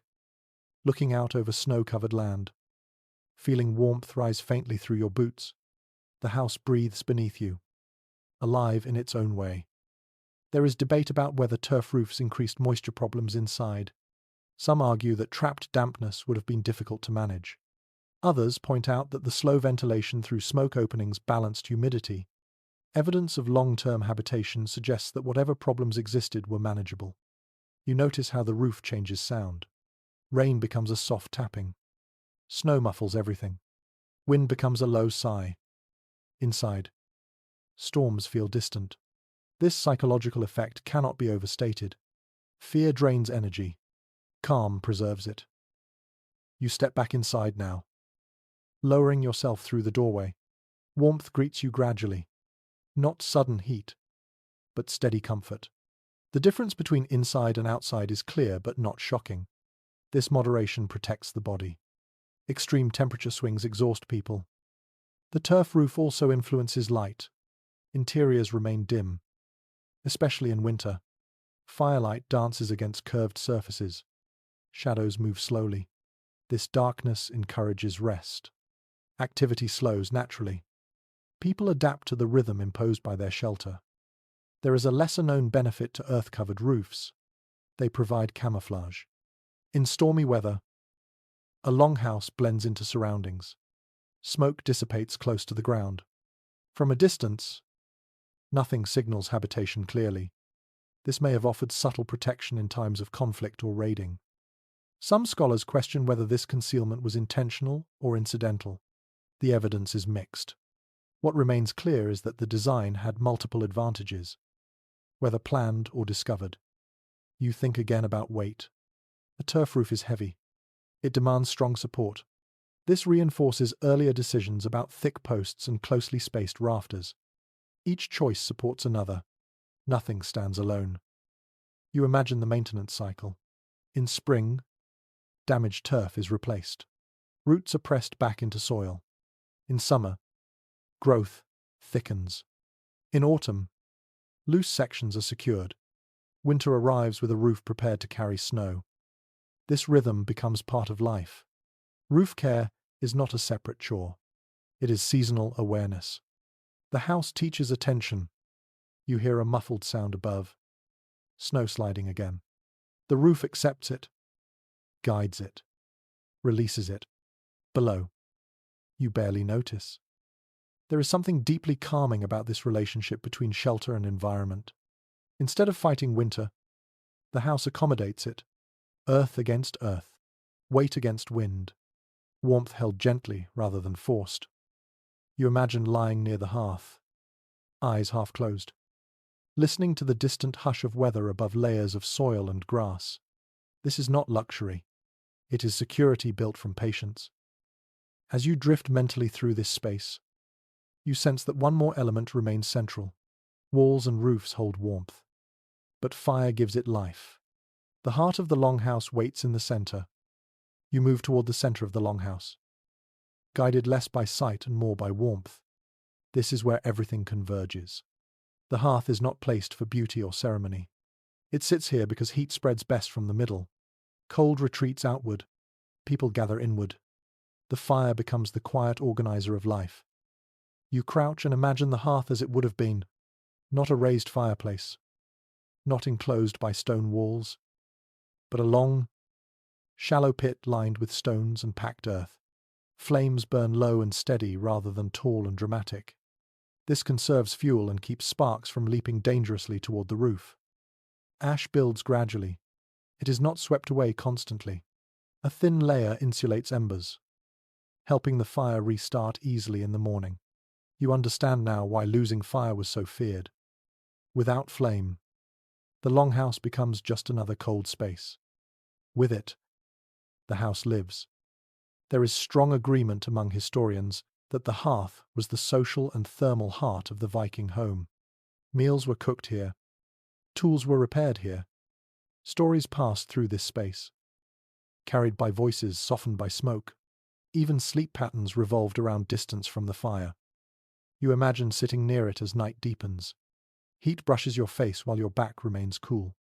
looking out over snow-covered land, feeling warmth rise faintly through your boots. The house breathes beneath you, alive in its own way. There is debate about whether turf roofs increased moisture problems inside. Some argue that trapped dampness would have been difficult to manage. Others point out that the slow ventilation through smoke openings balanced humidity. Evidence of long-term habitation suggests that whatever problems existed were manageable. You notice how the roof changes sound. Rain becomes a soft tapping. Snow muffles everything. Wind becomes a low sigh. Inside, storms feel distant. This psychological effect cannot be overstated. Fear drains energy. Calm preserves it. You step back inside now, lowering yourself through the doorway. Warmth greets you gradually. Not sudden heat, but steady comfort. The difference between inside and outside is clear but not shocking. This moderation protects the body. Extreme temperature swings exhaust people. The turf roof also influences light. Interiors remain dim, especially in winter. Firelight dances against curved surfaces. Shadows move slowly. This darkness encourages rest. Activity slows naturally. People adapt to the rhythm imposed by their shelter. There is a lesser-known benefit to earth-covered roofs. They provide camouflage. In stormy weather, a longhouse blends into surroundings. Smoke dissipates close to the ground. From a distance, nothing signals habitation clearly. This may have offered subtle protection in times of conflict or raiding. Some scholars question whether this concealment was intentional or incidental. The evidence is mixed. What remains clear is that the design had multiple advantages, whether planned or discovered. You think again about weight. A turf roof is heavy. It demands strong support. This reinforces earlier decisions about thick posts and closely spaced rafters. Each choice supports another. Nothing stands alone. You imagine the maintenance cycle. In spring, damaged turf is replaced. Roots are pressed back into soil. In summer, growth thickens. In autumn, loose sections are secured. Winter arrives with a roof prepared to carry snow. This rhythm becomes part of life. Roof care is not a separate chore. It is seasonal awareness. The house teaches attention. You hear a muffled sound above. Snow sliding again. The roof accepts it, guides it, releases it. Below, you barely notice. There is something deeply calming about this relationship between shelter and environment. Instead of fighting winter, the house accommodates it. Earth against earth, weight against wind, warmth held gently rather than forced. You imagine lying near the hearth, eyes half closed, listening to the distant hush of weather above layers of soil and grass. This is not luxury. It is security built from patience. As you drift mentally through this space, You sense that one more element remains central. Walls and roofs hold warmth, but fire gives it life. The heart of the longhouse waits in the center. You move toward the center of the longhouse, guided less by sight and more by warmth. This is where everything converges. The hearth is not placed for beauty or ceremony. It sits here because heat spreads best from the middle. Cold retreats outward. People gather inward. The fire becomes the quiet organizer of life. You crouch and imagine the hearth as it would have been. Not a raised fireplace, not enclosed by stone walls, but a long, shallow pit lined with stones and packed earth. Flames burn low and steady rather than tall and dramatic. This conserves fuel and keeps sparks from leaping dangerously toward the roof. Ash builds gradually. It is not swept away constantly. A thin layer insulates embers, helping the fire restart easily in the morning. You understand now why losing fire was so feared. Without flame, the longhouse becomes just another cold space. With it, the house lives. There is strong agreement among historians that the hearth was the social and thermal heart of the Viking home. Meals were cooked here. Tools were repaired here. Stories passed through this space, carried by voices softened by smoke. Even sleep patterns revolved around distance from the fire. You imagine sitting near it as night deepens. Heat brushes your face while your back remains cool.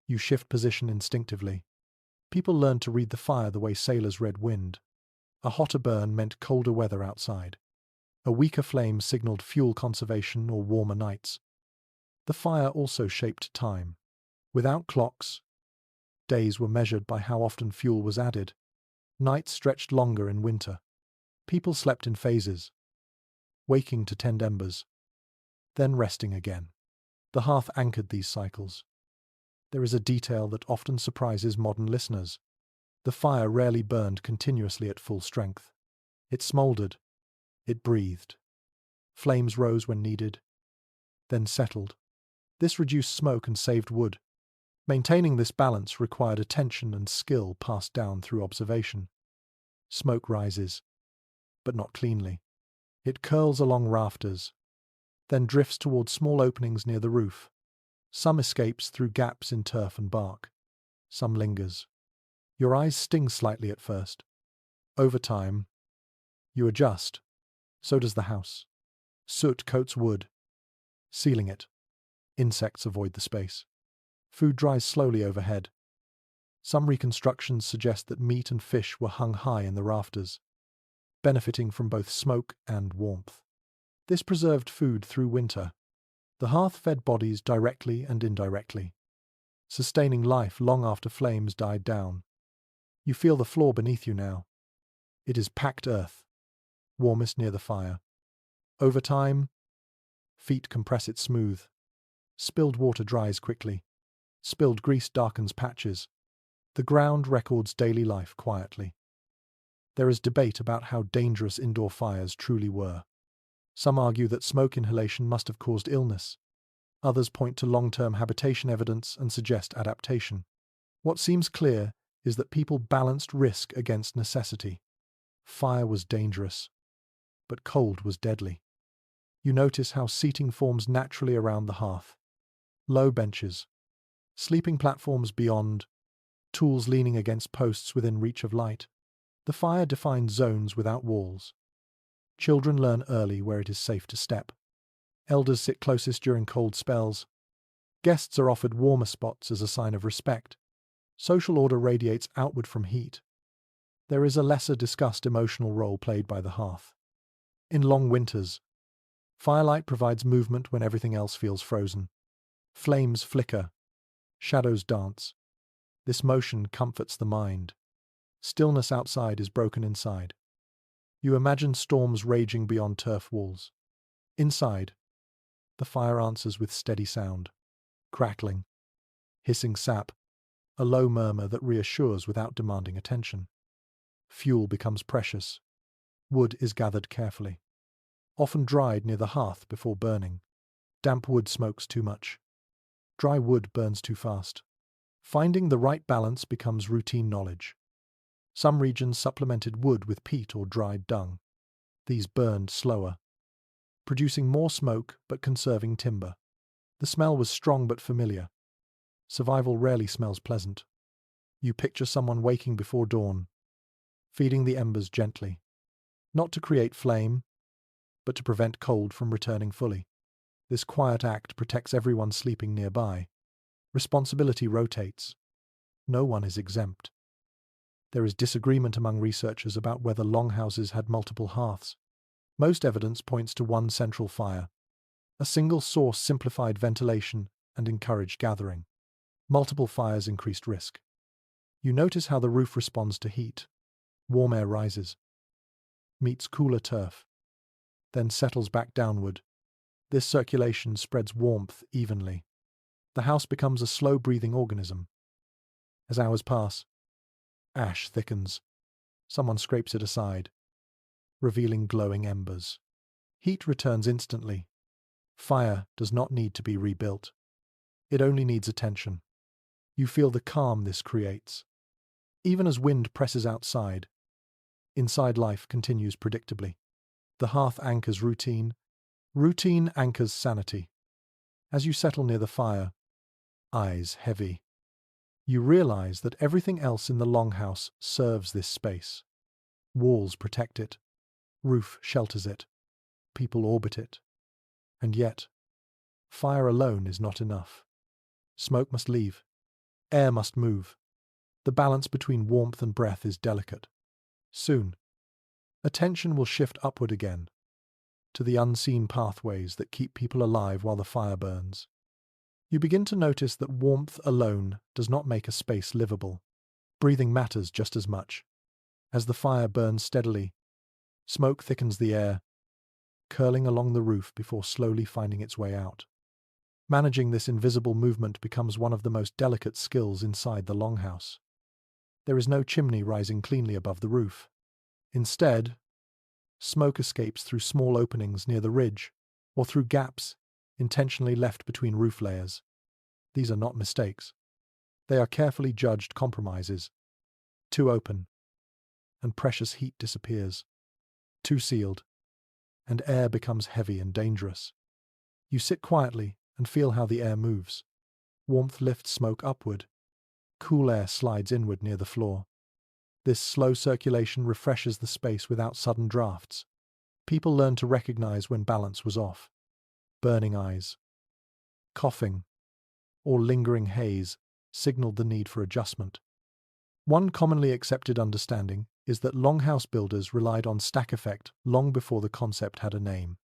You shift position instinctively. People learned to read the fire the way sailors read wind. A hotter burn meant colder weather outside. A weaker flame signaled fuel conservation or warmer nights. The fire also shaped time. Without clocks, days were measured by how often fuel was added. Nights stretched longer in winter. People slept in phases, waking to tend embers, then resting again. The hearth anchored these cycles. There is a detail that often surprises modern listeners. The fire rarely burned continuously at full strength. It smoldered. It breathed. Flames rose when needed, then settled. This reduced smoke and saved wood. Maintaining this balance required attention and skill passed down through observation. Smoke rises, but not cleanly. It curls along rafters, then drifts toward small openings near the roof. Some escapes through gaps in turf and bark. Some lingers. Your eyes sting slightly at first. Over time, you adjust. So does the house. Soot coats wood, sealing it. Insects avoid the space. Food dries slowly overhead. Some reconstructions suggest that meat and fish were hung high in the rafters, benefiting from both smoke and warmth. This preserved food through winter. The hearth fed bodies directly and indirectly, sustaining life long after flames died down. You feel the floor beneath you now. It is packed earth, warmest near the fire. Over time, feet compress it smooth. Spilled water dries quickly. Spilled grease darkens patches. The ground records daily life quietly. There is debate about how dangerous indoor fires truly were. Some argue that smoke inhalation must have caused illness. Others point to long-term habitation evidence and suggest adaptation. What seems clear is that people balanced risk against necessity. Fire was dangerous, but cold was deadly. You notice how seating forms naturally around the hearth. Low benches, sleeping platforms beyond, tools leaning against posts within reach of light. The fire defines zones without walls. Children learn early where it is safe to step. Elders sit closest during cold spells. Guests are offered warmer spots as a sign of respect. Social order radiates outward from heat. There is a lesser discussed emotional role played by the hearth. In long winters, firelight provides movement when everything else feels frozen. Flames flicker. Shadows dance. This motion comforts the mind. Stillness outside is broken inside. You imagine storms raging beyond turf walls. Inside, the fire answers with steady sound. Crackling, hissing sap, a low murmur that reassures without demanding attention. Fuel becomes precious. Wood is gathered carefully, often dried near the hearth before burning. Damp wood smokes too much. Dry wood burns too fast. Finding the right balance becomes routine knowledge. Some regions supplemented wood with peat or dried dung. These burned slower, producing more smoke but conserving timber. The smell was strong but familiar. Survival rarely smells pleasant. You picture someone waking before dawn, feeding the embers gently, not to create flame, but to prevent cold from returning fully. This quiet act protects everyone sleeping nearby. Responsibility rotates. No one is exempt. There is disagreement among researchers about whether longhouses had multiple hearths. Most evidence points to one central fire. A single source simplified ventilation and encouraged gathering. Multiple fires increased risk. You notice how the roof responds to heat. Warm air rises, meets cooler turf, then settles back downward. This circulation spreads warmth evenly. The house becomes a slow-breathing organism. As hours pass, ash thickens. Someone scrapes it aside, revealing glowing embers. Heat returns instantly. Fire does not need to be rebuilt. It only needs attention. You feel the calm this creates. Even as wind presses outside, inside life continues predictably. The hearth anchors routine. Routine anchors sanity. As you settle near the fire, eyes heavy, you realize that everything else in the longhouse serves this space. Walls protect it. Roof shelters it. People orbit it. And yet, fire alone is not enough. Smoke must leave. Air must move. The balance between warmth and breath is delicate. Soon, attention will shift upward again, to the unseen pathways that keep people alive while the fire burns. You begin to notice that warmth alone does not make a space livable. Breathing matters just as much. As the fire burns steadily, smoke thickens the air, curling along the roof before slowly finding its way out. Managing this invisible movement becomes one of the most delicate skills inside the longhouse. There is no chimney rising cleanly above the roof. Instead, smoke escapes through small openings near the ridge or through gaps intentionally left between roof layers. These are not mistakes. They are carefully judged compromises. Too open, and precious heat disappears. Too sealed, and air becomes heavy and dangerous. You sit quietly and feel how the air moves. Warmth lifts smoke upward. Cool air slides inward near the floor. This slow circulation refreshes the space without sudden drafts. People learn to recognize when balance was off. Burning eyes, coughing, or lingering haze signaled the need for adjustment. One commonly accepted understanding is that longhouse builders relied on stack effect long before the concept had a name.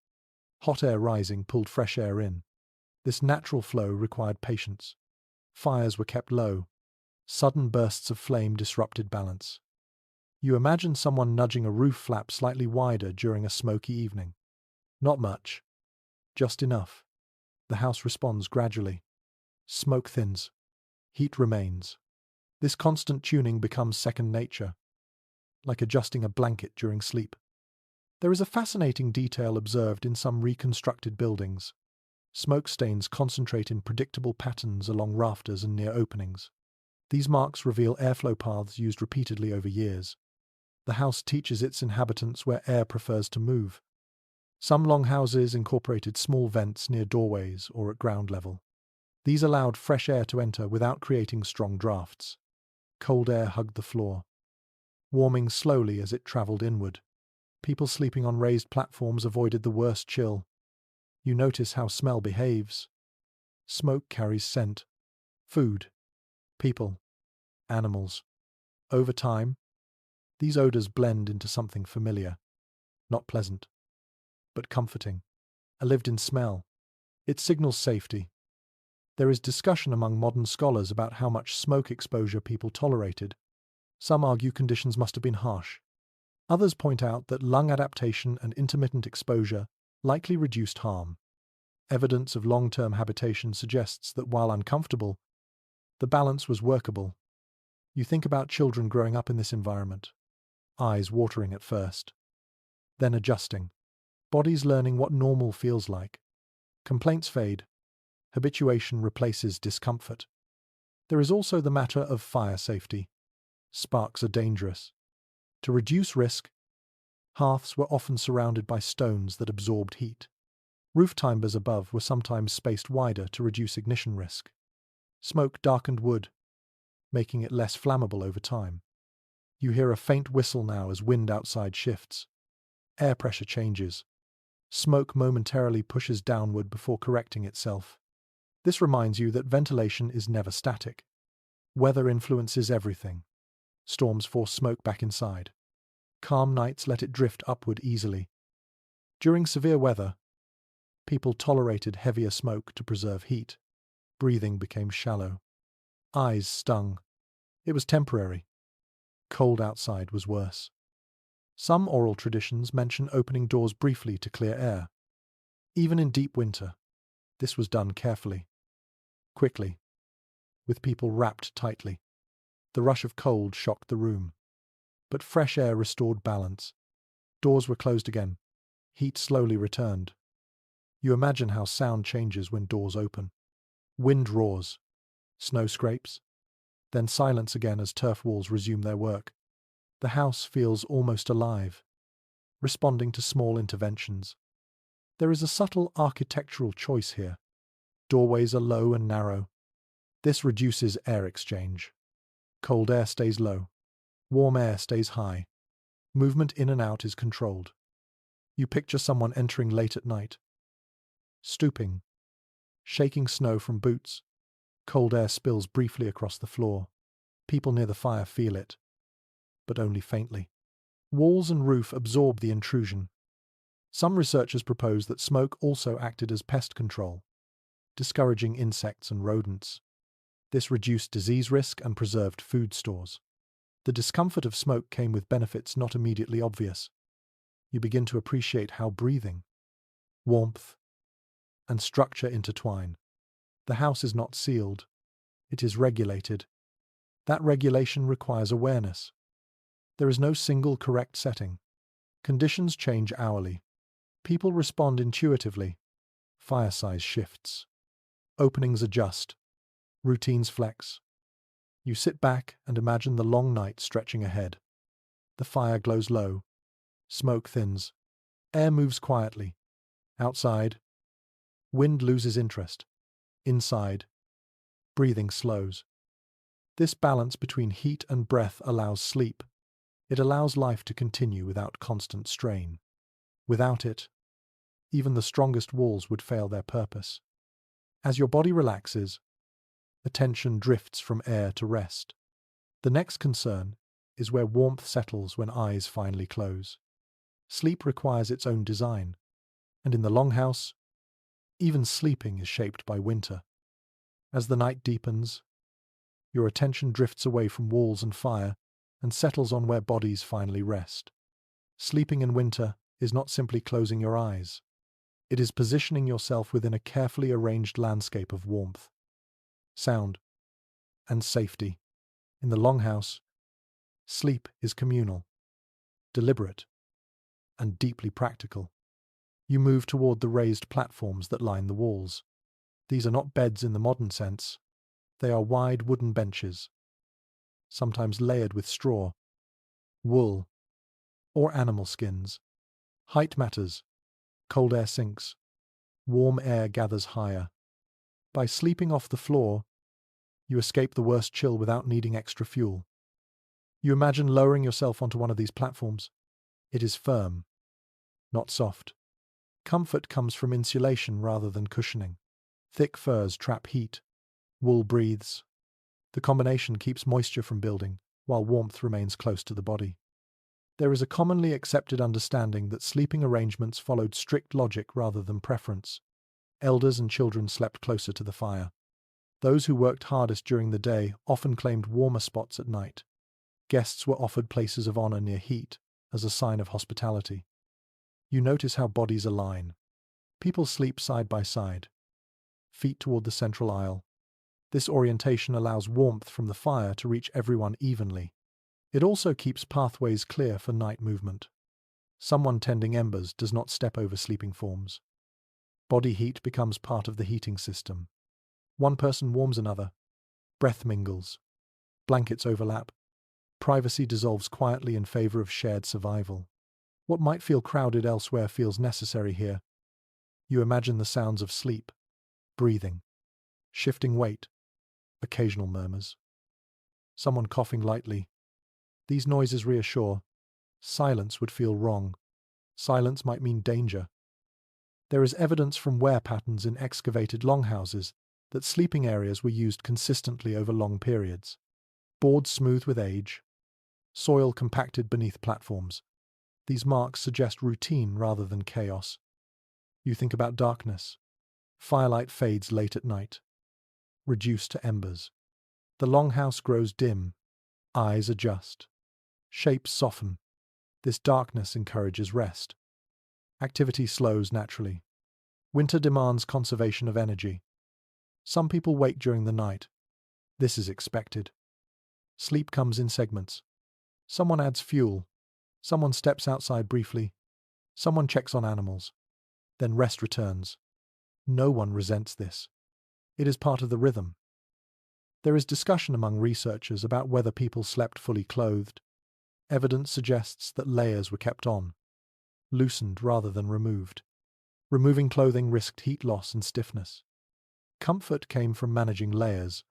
Hot air rising pulled fresh air in. This natural flow required patience. Fires were kept low. Sudden bursts of flame disrupted balance. You imagine someone nudging a roof flap slightly wider during a smoky evening. Not much. Just enough. The house responds gradually. Smoke thins. Heat remains. This constant tuning becomes second nature, like adjusting a blanket during sleep. There is a fascinating detail observed in some reconstructed buildings. Smoke stains concentrate in predictable patterns along rafters and near openings. These marks reveal airflow paths used repeatedly over years. The house teaches its inhabitants where air prefers to move. Some longhouses incorporated small vents near doorways or at ground level. These allowed fresh air to enter without creating strong drafts. Cold air hugged the floor, warming slowly as it traveled inward. People sleeping on raised platforms avoided the worst chill. You notice how smell behaves. Smoke carries scent, food, people, animals. Over time, these odors blend into something familiar, not pleasant, but comforting. A lived-in smell. It signals safety. There is discussion among modern scholars about how much smoke exposure people tolerated. Some argue conditions must have been harsh. Others point out that lung adaptation and intermittent exposure likely reduced harm. Evidence of long-term habitation suggests that while uncomfortable, the balance was workable. You think about children growing up in this environment, eyes watering at first, then adjusting, bodies learning what normal feels like. Complaints fade. Habituation replaces discomfort. There is also the matter of fire safety. Sparks are dangerous. To reduce risk, hearths were often surrounded by stones that absorbed heat. Roof timbers above were sometimes spaced wider to reduce ignition risk. Smoke darkened wood, making it less flammable over time. You hear a faint whistle now as wind outside shifts. Air pressure changes. Smoke momentarily pushes downward before correcting itself. This reminds you that ventilation is never static. Weather influences everything. Storms force smoke back inside. Calm nights let it drift upward easily. During severe weather, people tolerated heavier smoke to preserve heat. Breathing became shallow. Eyes stung. It was temporary. Cold outside was worse. Some oral traditions mention opening doors briefly to clear air. Even in deep winter, this was done carefully, quickly, with people wrapped tightly. The rush of cold shocked the room, but fresh air restored balance. Doors were closed again. Heat slowly returned. You imagine how sound changes when doors open. Wind roars, snow scrapes, then silence again as turf walls resume their work. The house feels almost alive, responding to small interventions. There is a subtle architectural choice here. Doorways are low and narrow. This reduces air exchange. Cold air stays low. Warm air stays high. Movement in and out is controlled. You picture someone entering late at night, stooping, shaking snow from boots. Cold air spills briefly across the floor. People near the fire feel it, but only faintly. Walls and roof absorb the intrusion. Some researchers propose that smoke also acted as pest control, discouraging insects and rodents. This reduced disease risk and preserved food stores. The discomfort of smoke came with benefits not immediately obvious. You begin to appreciate how breathing, warmth, and structure intertwine. The house is not sealed. It is regulated. That regulation requires awareness. There is no single correct setting. Conditions change hourly. People respond intuitively. Fire size shifts. Openings adjust. Routines flex. You sit back and imagine the long night stretching ahead. The fire glows low. Smoke thins. Air moves quietly. Outside, wind loses interest. Inside, breathing slows. This balance between heat and breath allows sleep. It allows life to continue without constant strain. Without it, even the strongest walls would fail their purpose. As your body relaxes, attention drifts from air to rest. The next concern is where warmth settles when eyes finally close. Sleep requires its own design, and in the longhouse, even sleeping is shaped by winter. As the night deepens, your attention drifts away from walls and fire and settles on where bodies finally rest. Sleeping in winter is not simply closing your eyes. It is positioning yourself within a carefully arranged landscape of warmth, sound, and safety. In the longhouse, sleep is communal, deliberate, and deeply practical. You move toward the raised platforms that line the walls. These are not beds in the modern sense. They are wide wooden benches, sometimes layered with straw, wool, or animal skins. Height matters. Cold air sinks. Warm air gathers higher. By sleeping off the floor, you escape the worst chill without needing extra fuel. You imagine lowering yourself onto one of these platforms. It is firm, not soft. Comfort comes from insulation rather than cushioning. Thick furs trap heat. Wool breathes. The combination keeps moisture from building, while warmth remains close to the body. There is a commonly accepted understanding that sleeping arrangements followed strict logic rather than preference. Elders and children slept closer to the fire. Those who worked hardest during the day often claimed warmer spots at night. Guests were offered places of honor near heat as a sign of hospitality. You notice how bodies align. People sleep side by side, feet toward the central aisle. This orientation allows warmth from the fire to reach everyone evenly. It also keeps pathways clear for night movement. Someone tending embers does not step over sleeping forms. Body heat becomes part of the heating system. One person warms another. Breath mingles. Blankets overlap. Privacy dissolves quietly in favor of shared survival. What might feel crowded elsewhere feels necessary here. You imagine the sounds of sleep, breathing, shifting weight, occasional murmurs. Someone coughing lightly. These noises reassure. Silence would feel wrong. Silence might mean danger. There is evidence from wear patterns in excavated longhouses that sleeping areas were used consistently over long periods. Boards smooth with age, soil compacted beneath platforms. These marks suggest routine rather than chaos. You think about darkness. Firelight fades late at night, reduced to embers. The longhouse grows dim. Eyes adjust. Shapes soften. This darkness encourages rest. Activity slows naturally. Winter demands conservation of energy. Some people wake during the night. This is expected. Sleep comes in segments. Someone adds fuel. Someone steps outside briefly. Someone checks on animals. Then rest returns. No one resents this. It is part of the rhythm. There is discussion among researchers about whether people slept fully clothed. Evidence suggests that layers were kept on, loosened rather than removed. Removing clothing risked heat loss and stiffness. Comfort came from managing layers,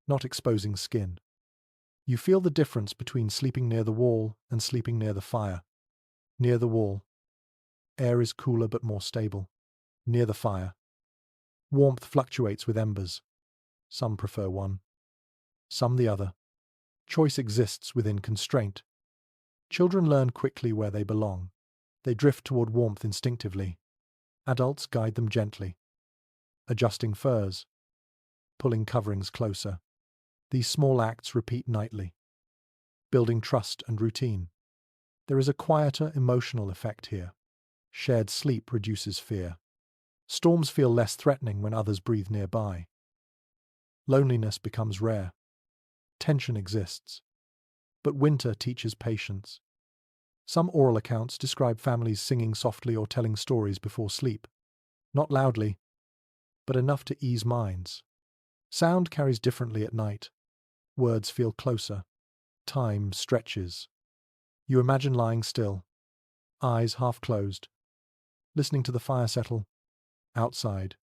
not exposing skin. You feel the difference between sleeping near the wall and sleeping near the fire. Near the wall, air is cooler but more stable. Near the fire, warmth fluctuates with embers. Some prefer one, some the other. Choice exists within constraint. Children learn quickly where they belong. They drift toward warmth instinctively. Adults guide them gently, adjusting furs, pulling coverings closer. These small acts repeat nightly, building trust and routine. There is a quieter emotional effect here. Shared sleep reduces fear. Storms feel less threatening when others breathe nearby. Loneliness becomes rare. Tension exists. But winter teaches patience. Some oral accounts describe families singing softly or telling stories before sleep. Not loudly, but enough to ease minds. Sound carries differently at night. Words feel closer. Time stretches. You imagine lying still, eyes half closed, listening to the fire settle. Outside,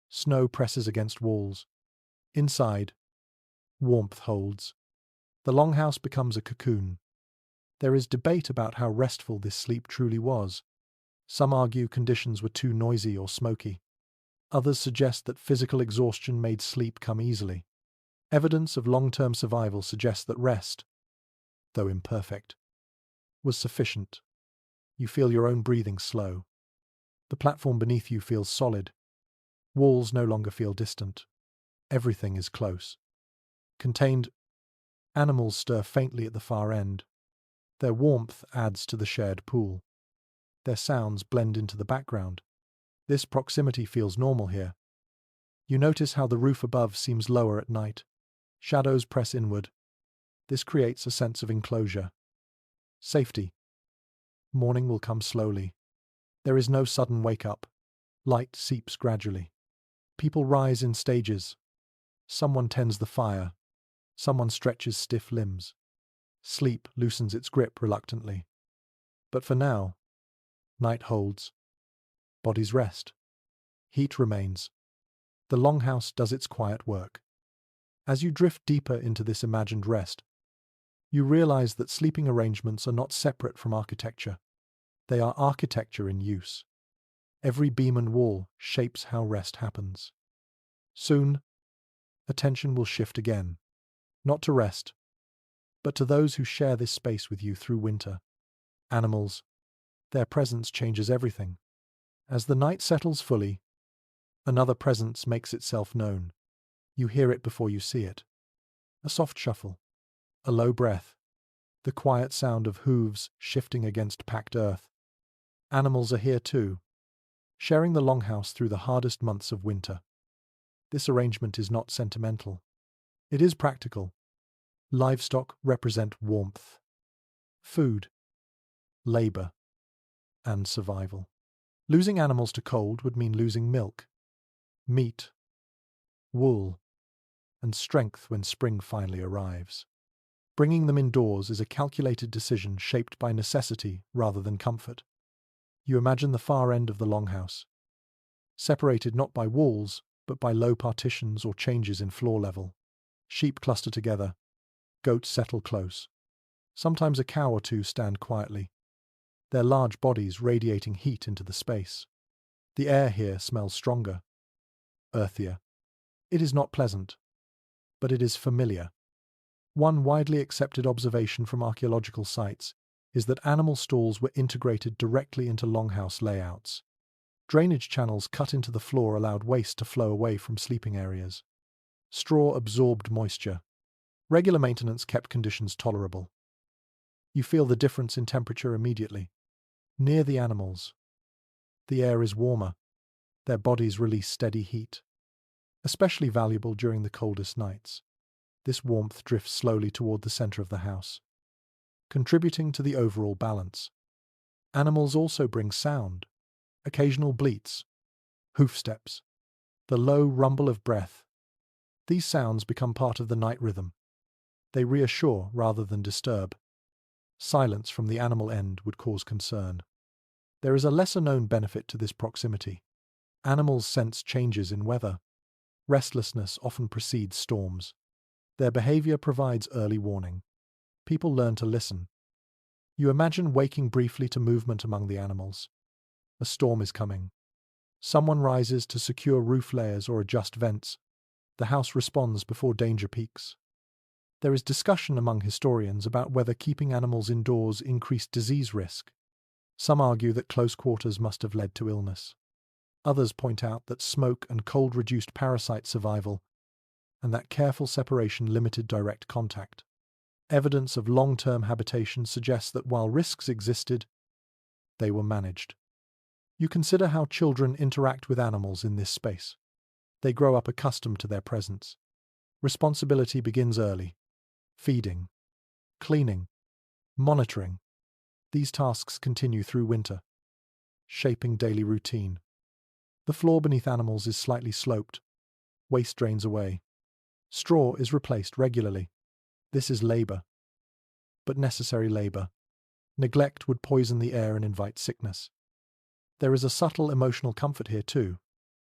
snow presses against walls. Inside, warmth holds. The longhouse becomes a cocoon. There is debate about how restful this sleep truly was. Some argue conditions were too noisy or smoky. Others suggest that physical exhaustion made sleep come easily. Evidence of long-term survival suggests that rest, though imperfect, was sufficient. You feel your own breathing slow. The platform beneath you feels solid. Walls no longer feel distant. Everything is close. Contained. Animals stir faintly at the far end. Their warmth adds to the shared pool. Their sounds blend into the background. This proximity feels normal here. You notice how the roof above seems lower at night. Shadows press inward. This creates a sense of enclosure. Safety. Morning will come slowly. There is no sudden wake-up. Light seeps gradually. People rise in stages. Someone tends the fire. Someone stretches stiff limbs. Sleep loosens its grip reluctantly. But for now, night holds. Bodies rest. Heat remains. The longhouse does its quiet work. As you drift deeper into this imagined rest, you realize that sleeping arrangements are not separate from architecture. They are architecture in use. Every beam and wall shapes how rest happens. Soon, attention will shift again, not to rest, but to those who share this space with you through winter. Animals. Their presence changes everything. As the night settles fully, another presence makes itself known. You hear it before you see it. A soft shuffle, a low breath, the quiet sound of hooves shifting against packed earth. Animals are here too, sharing the longhouse through the hardest months of winter. This arrangement is not sentimental. It is practical. Livestock represent warmth, food, labor, and survival. Losing animals to cold would mean losing milk, meat, wool, and strength when spring finally arrives. Bringing them indoors is a calculated decision shaped by necessity rather than comfort. You imagine the far end of the longhouse, separated not by walls, but by low partitions or changes in floor level. Sheep cluster together, goats settle close. Sometimes a cow or two stand quietly, their large bodies radiating heat into the space. The air here smells stronger, earthier. It is not pleasant, but it is familiar. One widely accepted observation from archaeological sites is that animal stalls were integrated directly into longhouse layouts. Drainage channels cut into the floor allowed waste to flow away from sleeping areas. Straw absorbed moisture. Regular maintenance kept conditions tolerable. You feel the difference in temperature immediately. Near the animals, the air is warmer. Their bodies release steady heat, especially valuable during the coldest nights. This warmth drifts slowly toward the center of the house, contributing to the overall balance. Animals also bring sound, occasional bleats, hoof steps, the low rumble of breath. These sounds become part of the night rhythm. They reassure rather than disturb. Silence from the animal end would cause concern. There is a lesser-known benefit to this proximity. Animals sense changes in weather. Restlessness often precedes storms. Their behavior provides early warning. People learn to listen. You imagine waking briefly to movement among the animals. A storm is coming. Someone rises to secure roof layers or adjust vents. The house responds before danger peaks. There is discussion among historians about whether keeping animals indoors increased disease risk. Some argue that close quarters must have led to illness. Others point out that smoke and cold reduced parasite survival, and that careful separation limited direct contact. Evidence of long-term habitation suggests that while risks existed, they were managed. You consider how children interact with animals in this space. They grow up accustomed to their presence. Responsibility begins early. Feeding, cleaning, monitoring. These tasks continue through winter, shaping daily routine. The floor beneath animals is slightly sloped. Waste drains away. Straw is replaced regularly. This is labor, but necessary labor. Neglect would poison the air and invite sickness. There is a subtle emotional comfort here too.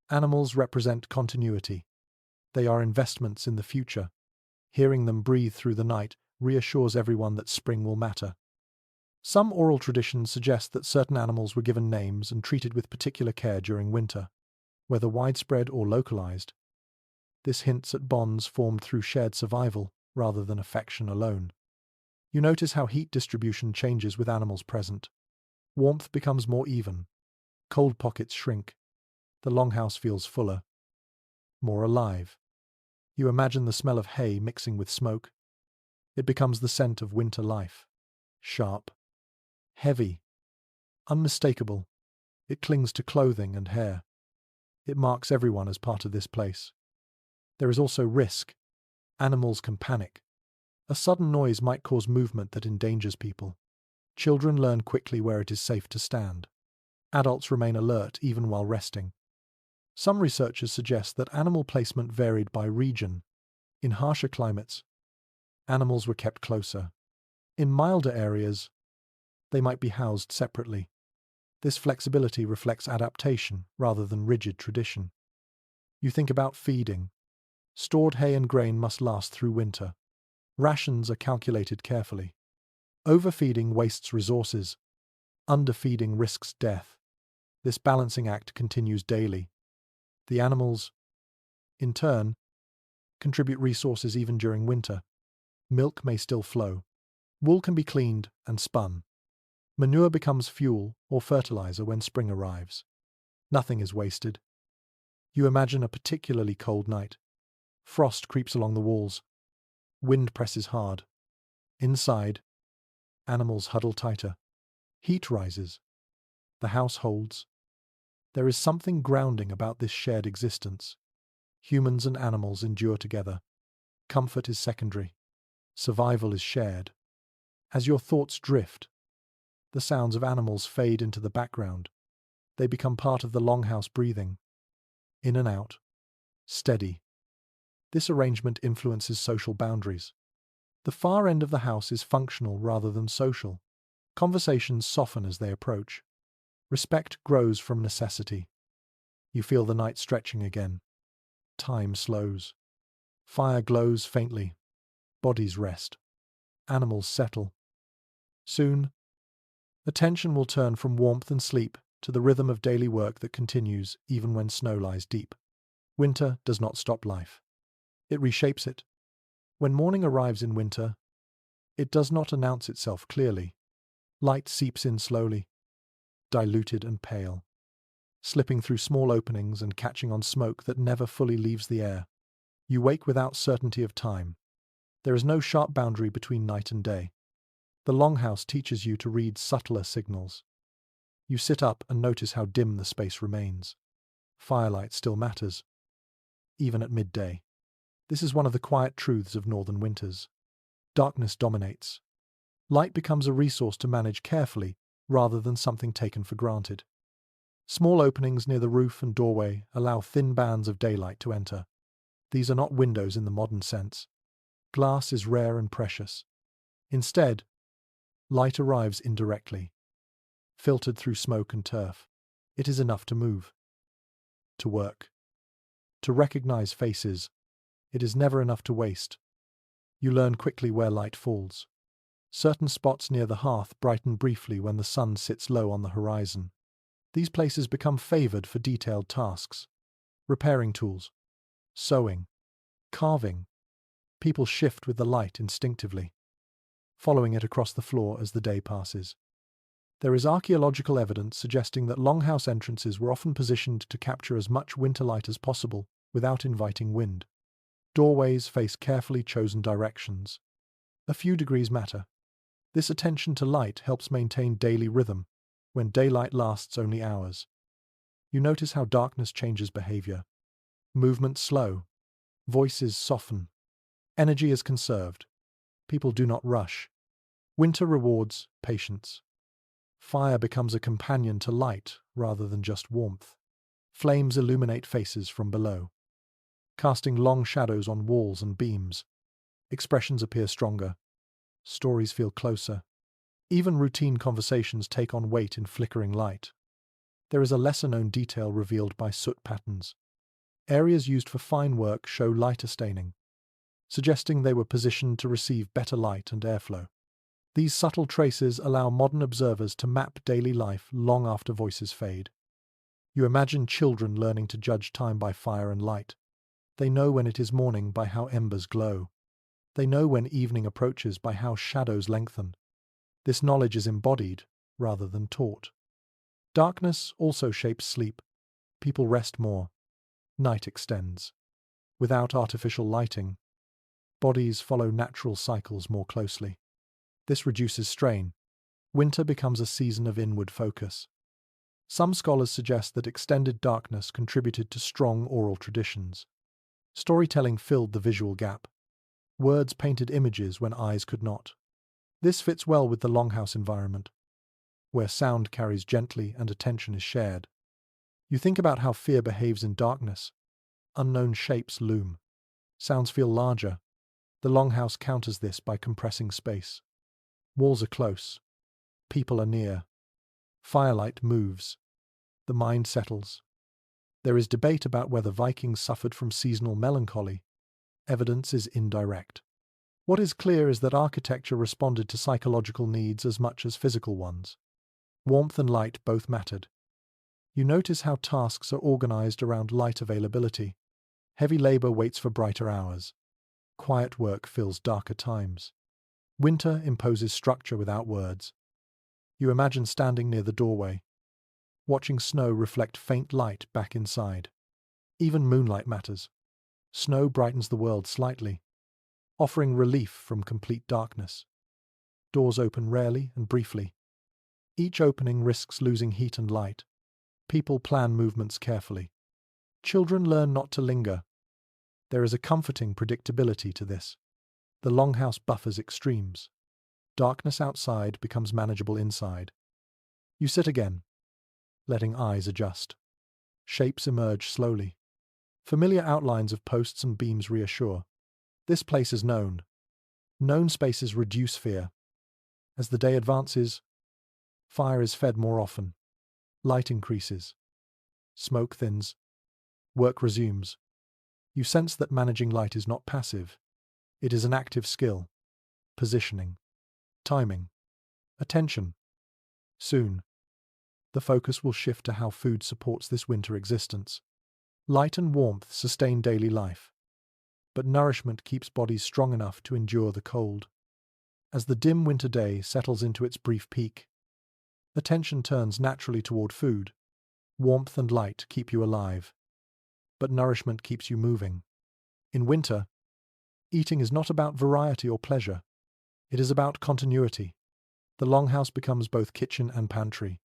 Animals represent continuity. They are investments in the future. Hearing them breathe through the night reassures everyone that spring will matter. Some oral traditions suggest that certain animals were given names and treated with particular care during winter, whether widespread or localized. This hints at bonds formed through shared survival rather than affection alone. You notice how heat distribution changes with animals present. Warmth becomes more even. Cold pockets shrink. The longhouse feels fuller, more alive. You imagine the smell of hay mixing with smoke. It becomes the scent of winter life. Sharp, heavy, unmistakable. It clings to clothing and hair. It marks everyone as part of this place. There is also risk. Animals can panic. A sudden noise might cause movement that endangers people. Children learn quickly where it is safe to stand. Adults remain alert even while resting. Some researchers suggest that animal placement varied by region. In harsher climates, animals were kept closer. In milder areas, they might be housed separately. This flexibility reflects adaptation rather than rigid tradition. You think about feeding. Stored hay and grain must last through winter. Rations are calculated carefully. Overfeeding wastes resources. Underfeeding risks death. This balancing act continues daily. The animals, in turn, contribute resources even during winter. Milk may still flow. Wool can be cleaned and spun. Manure becomes fuel or fertilizer when spring arrives. Nothing is wasted. You imagine a particularly cold night. Frost creeps along the walls. Wind presses hard. Inside, animals huddle tighter. Heat rises. The house holds. There is something grounding about this shared existence. Humans and animals endure together. Comfort is secondary. Survival is shared. As your thoughts drift, the sounds of animals fade into the background. They become part of the longhouse breathing. In and out. Steady. This arrangement influences social boundaries. The far end of the house is functional rather than social. Conversations soften as they approach. Respect grows from necessity. You feel the night stretching again. Time slows. Fire glows faintly. Bodies rest. Animals settle. Soon, attention will turn from warmth and sleep to the rhythm of daily work that continues even when snow lies deep. Winter does not stop life. It reshapes it. When morning arrives in winter, it does not announce itself clearly. Light seeps in slowly, diluted and pale, slipping through small openings and catching on smoke that never fully leaves the air. You wake without certainty of time. There is no sharp boundary between night and day. The Longhouse teaches you to read subtler signals. You sit up and notice how dim the space remains. Firelight still matters, even at midday. This is one of the quiet truths of northern winters. Darkness dominates. Light becomes a resource to manage carefully rather than something taken for granted. Small openings near the roof and doorway allow thin bands of daylight to enter. These are not windows in the modern sense. Glass is rare and precious. Instead, light arrives indirectly, filtered through smoke and turf. It is enough to move, to work, to recognize faces. It is never enough to waste. You learn quickly where light falls. Certain spots near the hearth brighten briefly when the sun sits low on the horizon. These places become favored for detailed tasks. Repairing tools, sewing, carving. People shift with the light instinctively, following it across the floor as the day passes. There is archaeological evidence suggesting that longhouse entrances were often positioned to capture as much winter light as possible without inviting wind. Doorways face carefully chosen directions. A few degrees matter. This attention to light helps maintain daily rhythm when daylight lasts only hours. You notice how darkness changes behavior. Movement slow. Voices soften. Energy is conserved. People do not rush. Winter rewards patience. Fire becomes a companion to light rather than just warmth. Flames illuminate faces from below, casting long shadows on walls and beams. Expressions appear stronger. Stories feel closer. Even routine conversations take on weight in flickering light. There is a lesser-known detail revealed by soot patterns. Areas used for fine work show lighter staining, suggesting they were positioned to receive better light and airflow. These subtle traces allow modern observers to map daily life long after voices fade. You imagine children learning to judge time by fire and light. They know when it is morning by how embers glow. They know when evening approaches by how shadows lengthen. This knowledge is embodied rather than taught. Darkness also shapes sleep. People rest more. Night extends. Without artificial lighting, bodies follow natural cycles more closely. This reduces strain. Winter becomes a season of inward focus. Some scholars suggest that extended darkness contributed to strong oral traditions. Storytelling filled the visual gap. Words painted images when eyes could not. This fits well with the longhouse environment, where sound carries gently and attention is shared. You think about how fear behaves in darkness. Unknown shapes loom. Sounds feel larger. The longhouse counters this by compressing space. Walls are close. People are near. Firelight moves. The mind settles. There is debate about whether Vikings suffered from seasonal melancholy. Evidence is indirect. What is clear is that architecture responded to psychological needs as much as physical ones. Warmth and light both mattered. You notice how tasks are organized around light availability. Heavy labor waits for brighter hours. Quiet work fills darker times. Winter imposes structure without words. You imagine standing near the doorway, watching snow reflect faint light back inside. Even moonlight matters. Snow brightens the world slightly, offering relief from complete darkness. Doors open rarely and briefly. Each opening risks losing heat and light. People plan movements carefully. Children learn not to linger. There is a comforting predictability to this. The longhouse buffers extremes. Darkness outside becomes manageable inside. You sit again, letting eyes adjust. Shapes emerge slowly. Familiar outlines of posts and beams reassure. This place is known. Known spaces reduce fear. As the day advances, fire is fed more often. Light increases. Smoke thins. Work resumes. You sense that managing light is not passive. It is an active skill. Positioning. Timing. Attention. Soon, the focus will shift to how food supports this winter existence. Light and warmth sustain daily life, but nourishment keeps bodies strong enough to endure the cold. As the dim winter day settles into its brief peak, attention turns naturally toward food. Warmth and light keep you alive, but nourishment keeps you moving. In winter, eating is not about variety or pleasure. It is about continuity. The longhouse becomes both kitchen and pantry,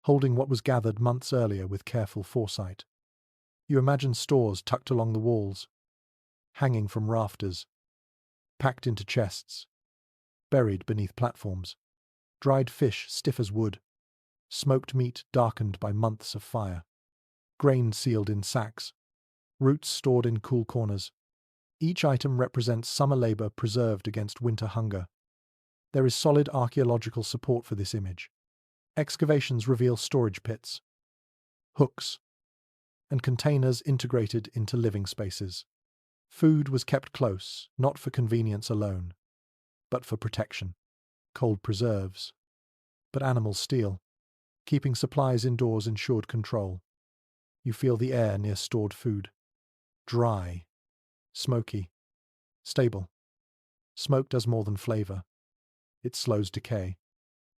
holding what was gathered months earlier with careful foresight. You imagine stores tucked along the walls, hanging from rafters, packed into chests, buried beneath platforms, dried fish stiff as wood, smoked meat darkened by months of fire, grain sealed in sacks, roots stored in cool corners. Each item represents summer labor preserved against winter hunger. There is solid archaeological support for this image. Excavations reveal storage pits, hooks, and containers integrated into living spaces. Food was kept close, not for convenience alone, but for protection. Cold preserves, but animals steal. Keeping supplies indoors ensured control. You feel the air near stored food. Dry, smoky, stable. Smoke does more than flavor. It slows decay.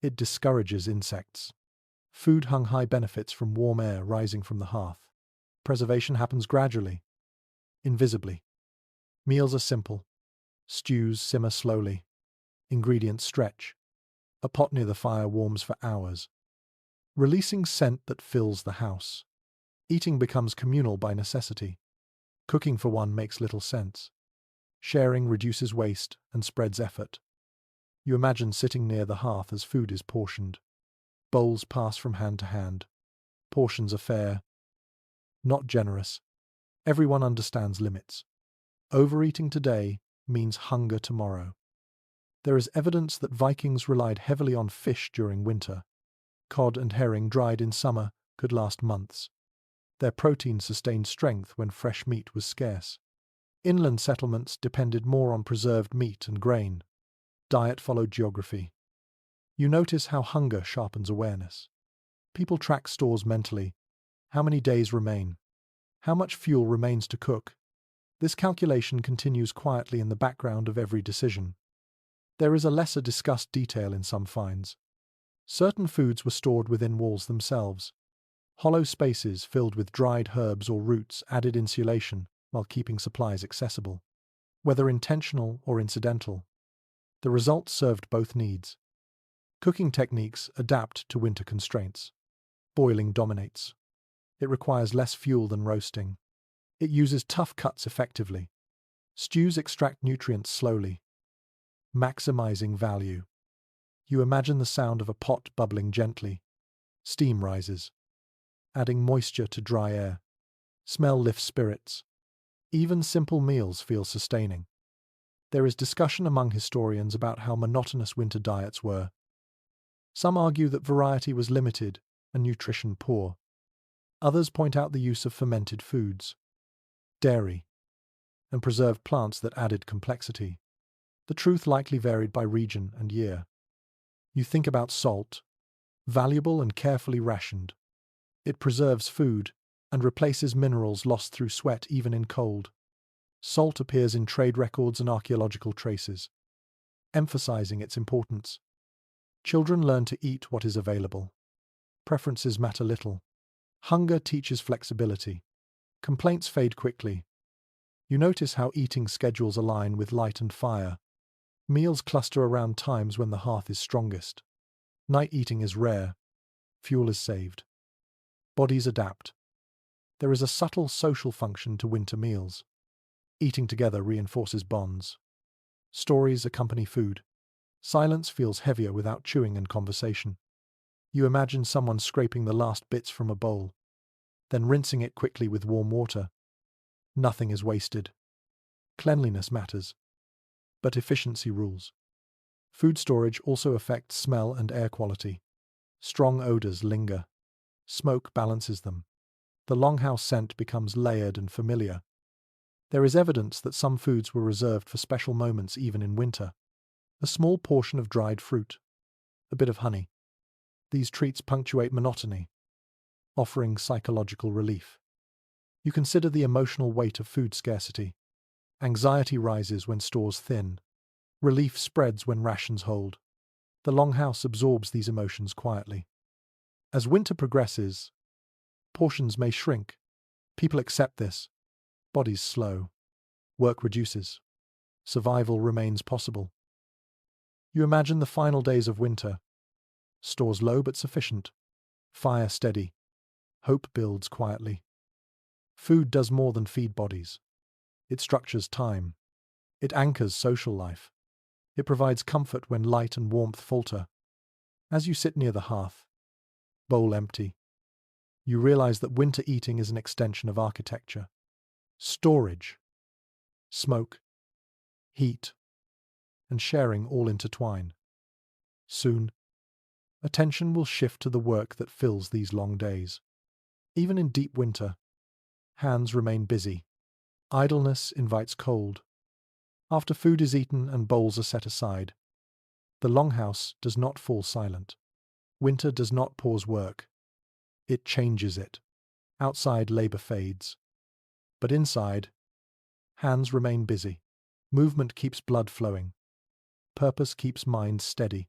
It discourages insects. Food hung high benefits from warm air rising from the hearth. Preservation happens gradually, invisibly. Meals are simple. Stews simmer slowly. Ingredients stretch. A pot near the fire warms for hours, releasing scent that fills the house. Eating becomes communal by necessity. Cooking for one makes little sense. Sharing reduces waste and spreads effort. You imagine sitting near the hearth as food is portioned. Bowls pass from hand to hand. Portions are fair, not generous. Everyone understands limits. Overeating today means hunger tomorrow. There is evidence that Vikings relied heavily on fish during winter. Cod and herring dried in summer could last months. Their protein sustained strength when fresh meat was scarce. Inland settlements depended more on preserved meat and grain. Diet followed geography. You notice how hunger sharpens awareness. People track stores mentally. How many days remain? How much fuel remains to cook? This calculation continues quietly in the background of every decision. There is a lesser discussed detail in some finds. Certain foods were stored within walls themselves. Hollow spaces filled with dried herbs or roots added insulation while keeping supplies accessible. Whether intentional or incidental, the result served both needs. Cooking techniques adapt to winter constraints. Boiling dominates. It requires less fuel than roasting. It uses tough cuts effectively. Stews extract nutrients slowly, maximizing value. You imagine the sound of a pot bubbling gently. Steam rises, adding moisture to dry air. Smell lifts spirits. Even simple meals feel sustaining. There is discussion among historians about how monotonous winter diets were. Some argue that variety was limited and nutrition poor. Others point out the use of fermented foods, dairy, and preserved plants that added complexity. The truth likely varied by region and year. You think about salt, valuable and carefully rationed. It preserves food and replaces minerals lost through sweat even in cold. Salt appears in trade records and archaeological traces, emphasizing its importance. Children learn to eat what is available. Preferences matter little. Hunger teaches flexibility. Complaints fade quickly. You notice how eating schedules align with light and fire. Meals cluster around times when the hearth is strongest. Night eating is rare. Fuel is saved. Bodies adapt. There is a subtle social function to winter meals. Eating together reinforces bonds. Stories accompany food. Silence feels heavier without chewing and conversation. You imagine someone scraping the last bits from a bowl, then rinsing it quickly with warm water. Nothing is wasted. Cleanliness matters, but efficiency rules. Food storage also affects smell and air quality. Strong odors linger. Smoke balances them. The longhouse scent becomes layered and familiar. There is evidence that some foods were reserved for special moments even in winter. A small portion of dried fruit, a bit of honey. These treats punctuate monotony, offering psychological relief. You consider the emotional weight of food scarcity. Anxiety rises when stores thin. Relief spreads when rations hold. The longhouse absorbs these emotions quietly. As winter progresses, portions may shrink. People accept this. Bodies slow. Work reduces. Survival remains possible. You imagine the final days of winter. Stores low but sufficient. Fire steady. Hope builds quietly. Food does more than feed bodies. It structures time. It anchors social life. It provides comfort when light and warmth falter. As you sit near the hearth, bowl empty, you realize that winter eating is an extension of architecture. Storage, smoke, heat, and sharing all intertwine. Soon, attention will shift to the work that fills these long days. Even in deep winter, hands remain busy. Idleness invites cold. After food is eaten and bowls are set aside, the longhouse does not fall silent. Winter does not pause work. It changes it. Outside labor fades. But inside, hands remain busy. Movement keeps blood flowing. Purpose keeps mind steady.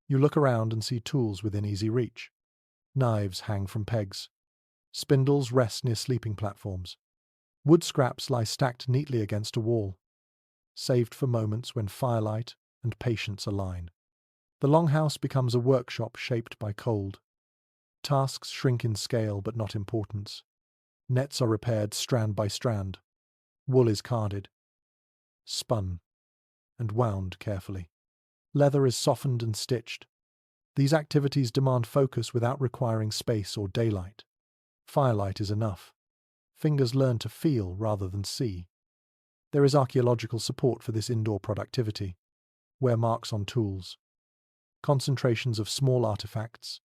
You look around and see tools within easy reach. Knives hang from pegs. Spindles rest near sleeping platforms. Wood scraps lie stacked neatly against a wall, saved for moments when firelight and patience align. The longhouse becomes a workshop shaped by cold. Tasks shrink in scale but not importance. Nets are repaired strand by strand. Wool is carded, spun, and wound carefully. Leather is softened and stitched. These activities demand focus without requiring space or daylight. Firelight is enough. Fingers learn to feel rather than see. There is archaeological support for this indoor productivity. Wear marks on tools, concentrations of small artifacts,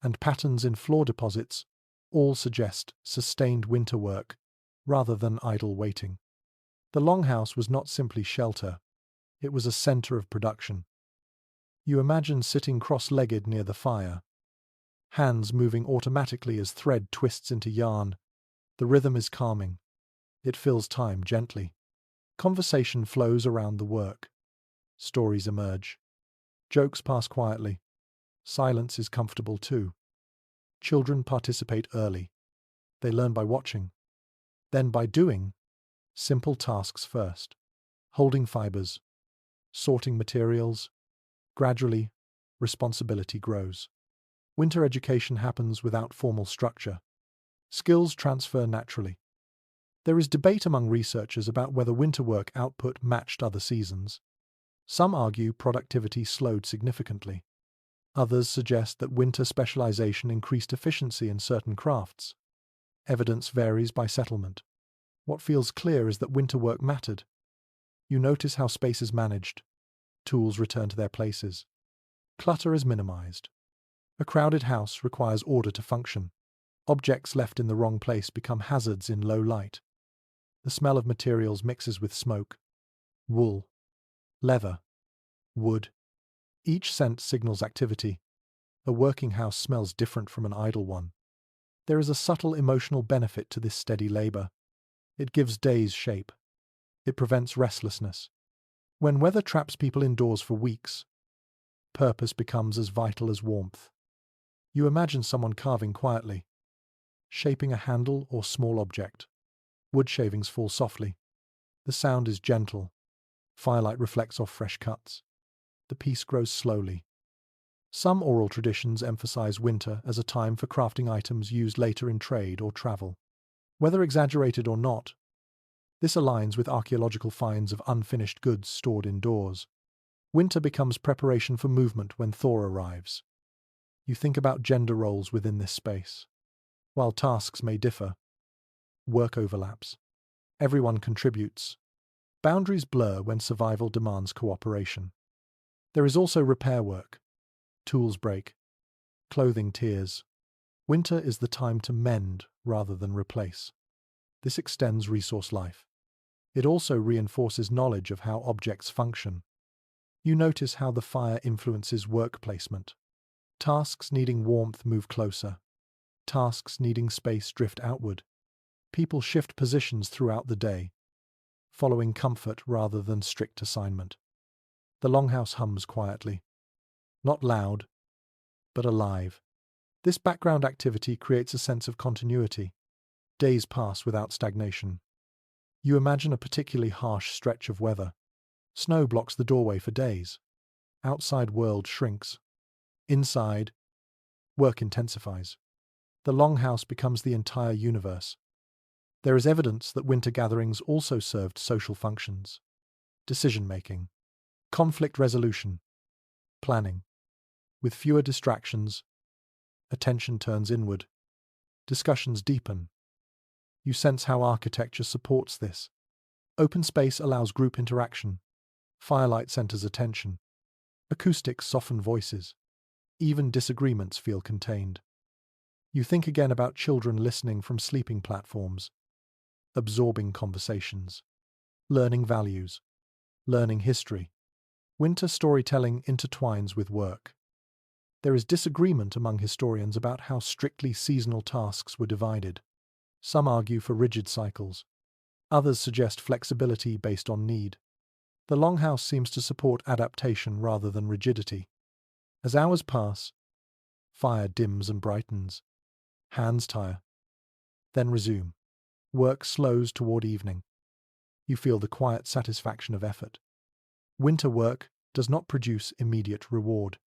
and patterns in floor deposits all suggest sustained winter work rather than idle waiting. The longhouse was not simply shelter, it was a center of production. You imagine sitting cross-legged near the fire, hands moving automatically as thread twists into yarn. The rhythm is calming. It fills time gently. Conversation flows around the work. Stories emerge. Jokes pass quietly. Silence is comfortable too. Children participate early. They learn by watching. Then by doing. Simple tasks first. Holding fibers. Sorting materials. Gradually, responsibility grows. Winter education happens without formal structure. Skills transfer naturally. There is debate among researchers about whether winter work output matched other seasons. Some argue productivity slowed significantly. Others suggest that winter specialization increased efficiency in certain crafts. Evidence varies by settlement. What feels clear is that winter work mattered. You notice how space is managed. Tools return to their places. Clutter is minimized. A crowded house requires order to function. Objects left in the wrong place become hazards in low light. The smell of materials mixes with smoke. Wool, leather, wood. Each scent signals activity. A working house smells different from an idle one. There is a subtle emotional benefit to this steady labor. It gives days shape. It prevents restlessness. When weather traps people indoors for weeks, purpose becomes as vital as warmth. You imagine someone carving quietly, shaping a handle or small object. Wood shavings fall softly. The sound is gentle. Firelight reflects off fresh cuts. The piece grows slowly. Some oral traditions emphasize winter as a time for crafting items used later in trade or travel. Whether exaggerated or not, this aligns with archaeological finds of unfinished goods stored indoors. Winter becomes preparation for movement when thaw arrives. You think about gender roles within this space. While tasks may differ, work overlaps. Everyone contributes. Boundaries blur when survival demands cooperation. There is also repair work. Tools break. Clothing tears. Winter is the time to mend rather than replace. This extends resource life. It also reinforces knowledge of how objects function. You notice how the fire influences work placement. Tasks needing warmth move closer. Tasks needing space drift outward. People shift positions throughout the day, following comfort rather than strict assignment. The longhouse hums quietly. Not loud, but alive. This background activity creates a sense of continuity. Days pass without stagnation. You imagine a particularly harsh stretch of weather. Snow blocks the doorway for days. Outside world shrinks. Inside, work intensifies. The longhouse becomes the entire universe. There is evidence that winter gatherings also served social functions. Decision-making, conflict resolution, planning. With fewer distractions, attention turns inward. Discussions deepen. You sense how architecture supports this. Open space allows group interaction. Firelight centers attention. Acoustics soften voices. Even disagreements feel contained. You think again about children listening from sleeping platforms, absorbing conversations, learning values, learning history. Winter storytelling intertwines with work. There is disagreement among historians about how strictly seasonal tasks were divided. Some argue for rigid cycles. Others suggest flexibility based on need. The longhouse seems to support adaptation rather than rigidity. As hours pass, fire dims and brightens. Hands tire. Then resume. Work slows toward evening. You feel the quiet satisfaction of effort. Winter work does not produce immediate reward,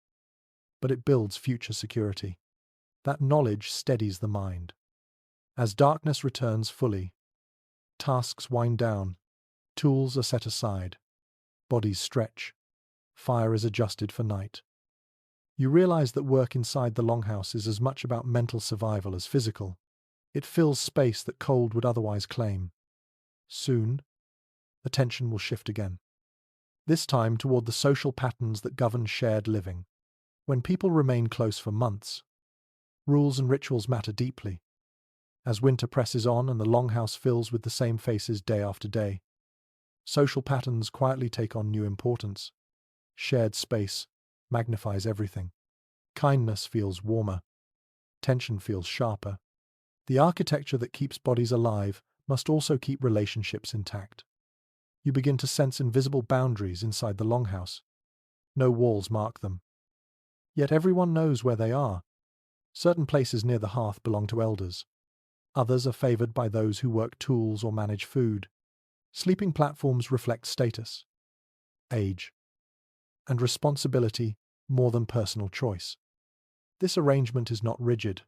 but it builds future security. That knowledge steadies the mind. As darkness returns fully, tasks wind down, tools are set aside, bodies stretch, fire is adjusted for night. You realize that work inside the longhouse is as much about mental survival as physical. It fills space that cold would otherwise claim. Soon, attention will shift again. This time toward the social patterns that govern shared living. When people remain close for months, rules and rituals matter deeply. As winter presses on and the longhouse fills with the same faces day after day, social patterns quietly take on new importance. Shared space magnifies everything. Kindness feels warmer. Tension feels sharper. The architecture that keeps bodies alive must also keep relationships intact. You begin to sense invisible boundaries inside the longhouse. No walls mark them. Yet everyone knows where they are. Certain places near the hearth belong to elders. Others are favored by those who work tools or manage food. Sleeping platforms reflect status, age, and responsibility more than personal choice. This arrangement is not rigid,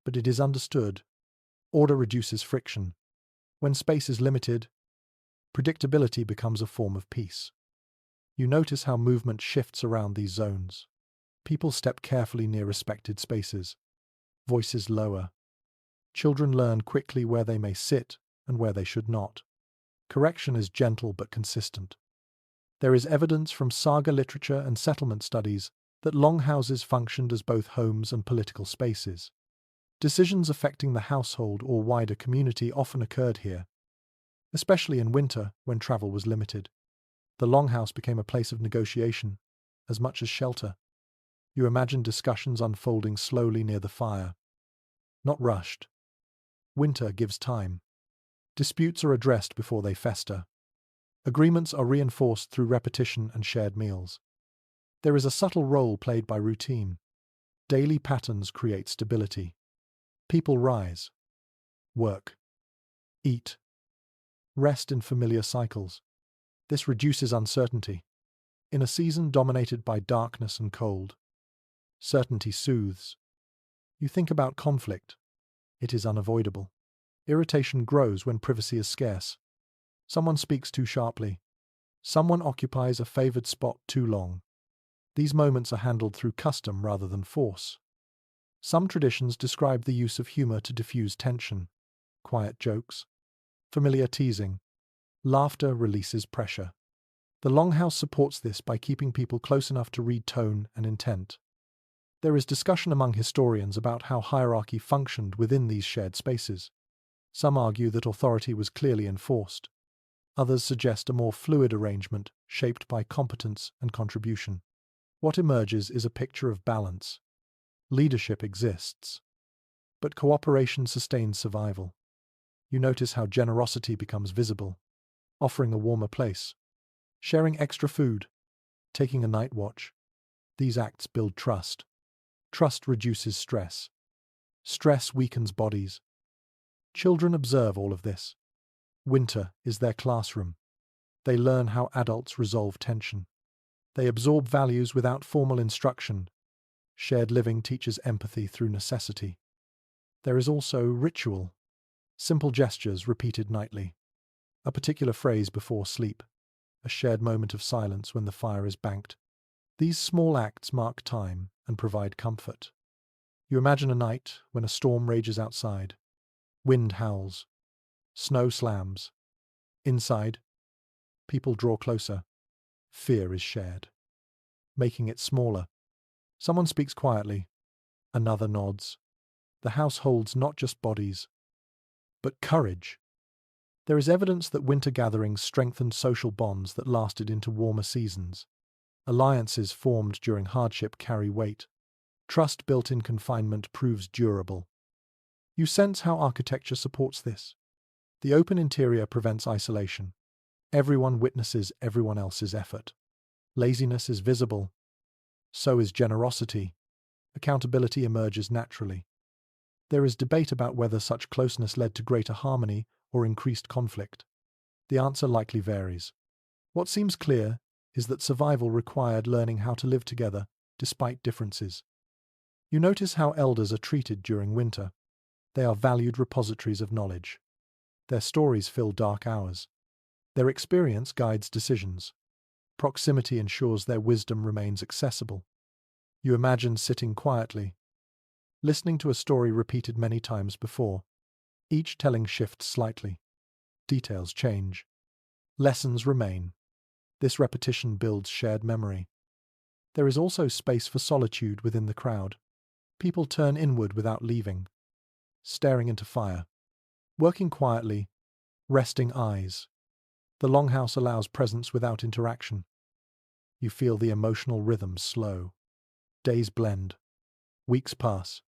but it is understood. Order reduces friction. When space is limited, predictability becomes a form of peace. You notice how movement shifts around these zones. People step carefully near respected spaces. Voices lower. Children learn quickly where they may sit and where they should not. Correction is gentle but consistent. There is evidence from saga literature and settlement studies that longhouses functioned as both homes and political spaces. Decisions affecting the household or wider community often occurred here, especially in winter when travel was limited. The longhouse became a place of negotiation, as much as shelter. You imagine discussions unfolding slowly near the fire. Not rushed. Winter gives time. Disputes are addressed before they fester. Agreements are reinforced through repetition and shared meals. There is a subtle role played by routine. Daily patterns create stability. People rise, work, eat, rest in familiar cycles. This reduces uncertainty. In a season dominated by darkness and cold, certainty soothes. You think about conflict. It is unavoidable. Irritation grows when privacy is scarce. Someone speaks too sharply. Someone occupies a favored spot too long. These moments are handled through custom rather than force. Some traditions describe the use of humor to diffuse tension. Quiet jokes, familiar teasing, laughter releases pressure. The longhouse supports this by keeping people close enough to read tone and intent. There is discussion among historians about how hierarchy functioned within these shared spaces. Some argue that authority was clearly enforced. Others suggest a more fluid arrangement shaped by competence and contribution. What emerges is a picture of balance. Leadership exists, but cooperation sustains survival. You notice how generosity becomes visible, offering a warmer place, sharing extra food, taking a night watch. These acts build trust. Trust reduces stress. Stress weakens bodies. Children observe all of this. Winter is their classroom. They learn how adults resolve tension. They absorb values without formal instruction. Shared living teaches empathy through necessity. There is also ritual. Simple gestures repeated nightly. A particular phrase before sleep. A shared moment of silence when the fire is banked. These small acts mark time and provide comfort. You imagine a night when a storm rages outside. Wind howls. Snow slams. Inside, people draw closer. Fear is shared, making it smaller. Someone speaks quietly. Another nods. The house holds not just bodies, but courage. There is evidence that winter gatherings strengthened social bonds that lasted into warmer seasons. Alliances formed during hardship carry weight. Trust built in confinement proves durable. You sense how architecture supports this. The open interior prevents isolation. Everyone witnesses everyone else's effort. Laziness is visible. So is generosity. Accountability emerges naturally. There is debate about whether such closeness led to greater harmony or increased conflict. The answer likely varies. What seems clear is that survival required learning how to live together despite differences. You notice how elders are treated during winter. They are valued repositories of knowledge. Their stories fill dark hours. Their experience guides decisions. Proximity ensures their wisdom remains accessible. You imagine sitting quietly, listening to a story repeated many times before. Each telling shifts slightly. Details change. Lessons remain. This repetition builds shared memory. There is also space for solitude within the crowd. People turn inward without leaving, staring into fire, working quietly, resting eyes. The longhouse allows presence without interaction. You feel the emotional rhythm slow. Days blend. Weeks pass.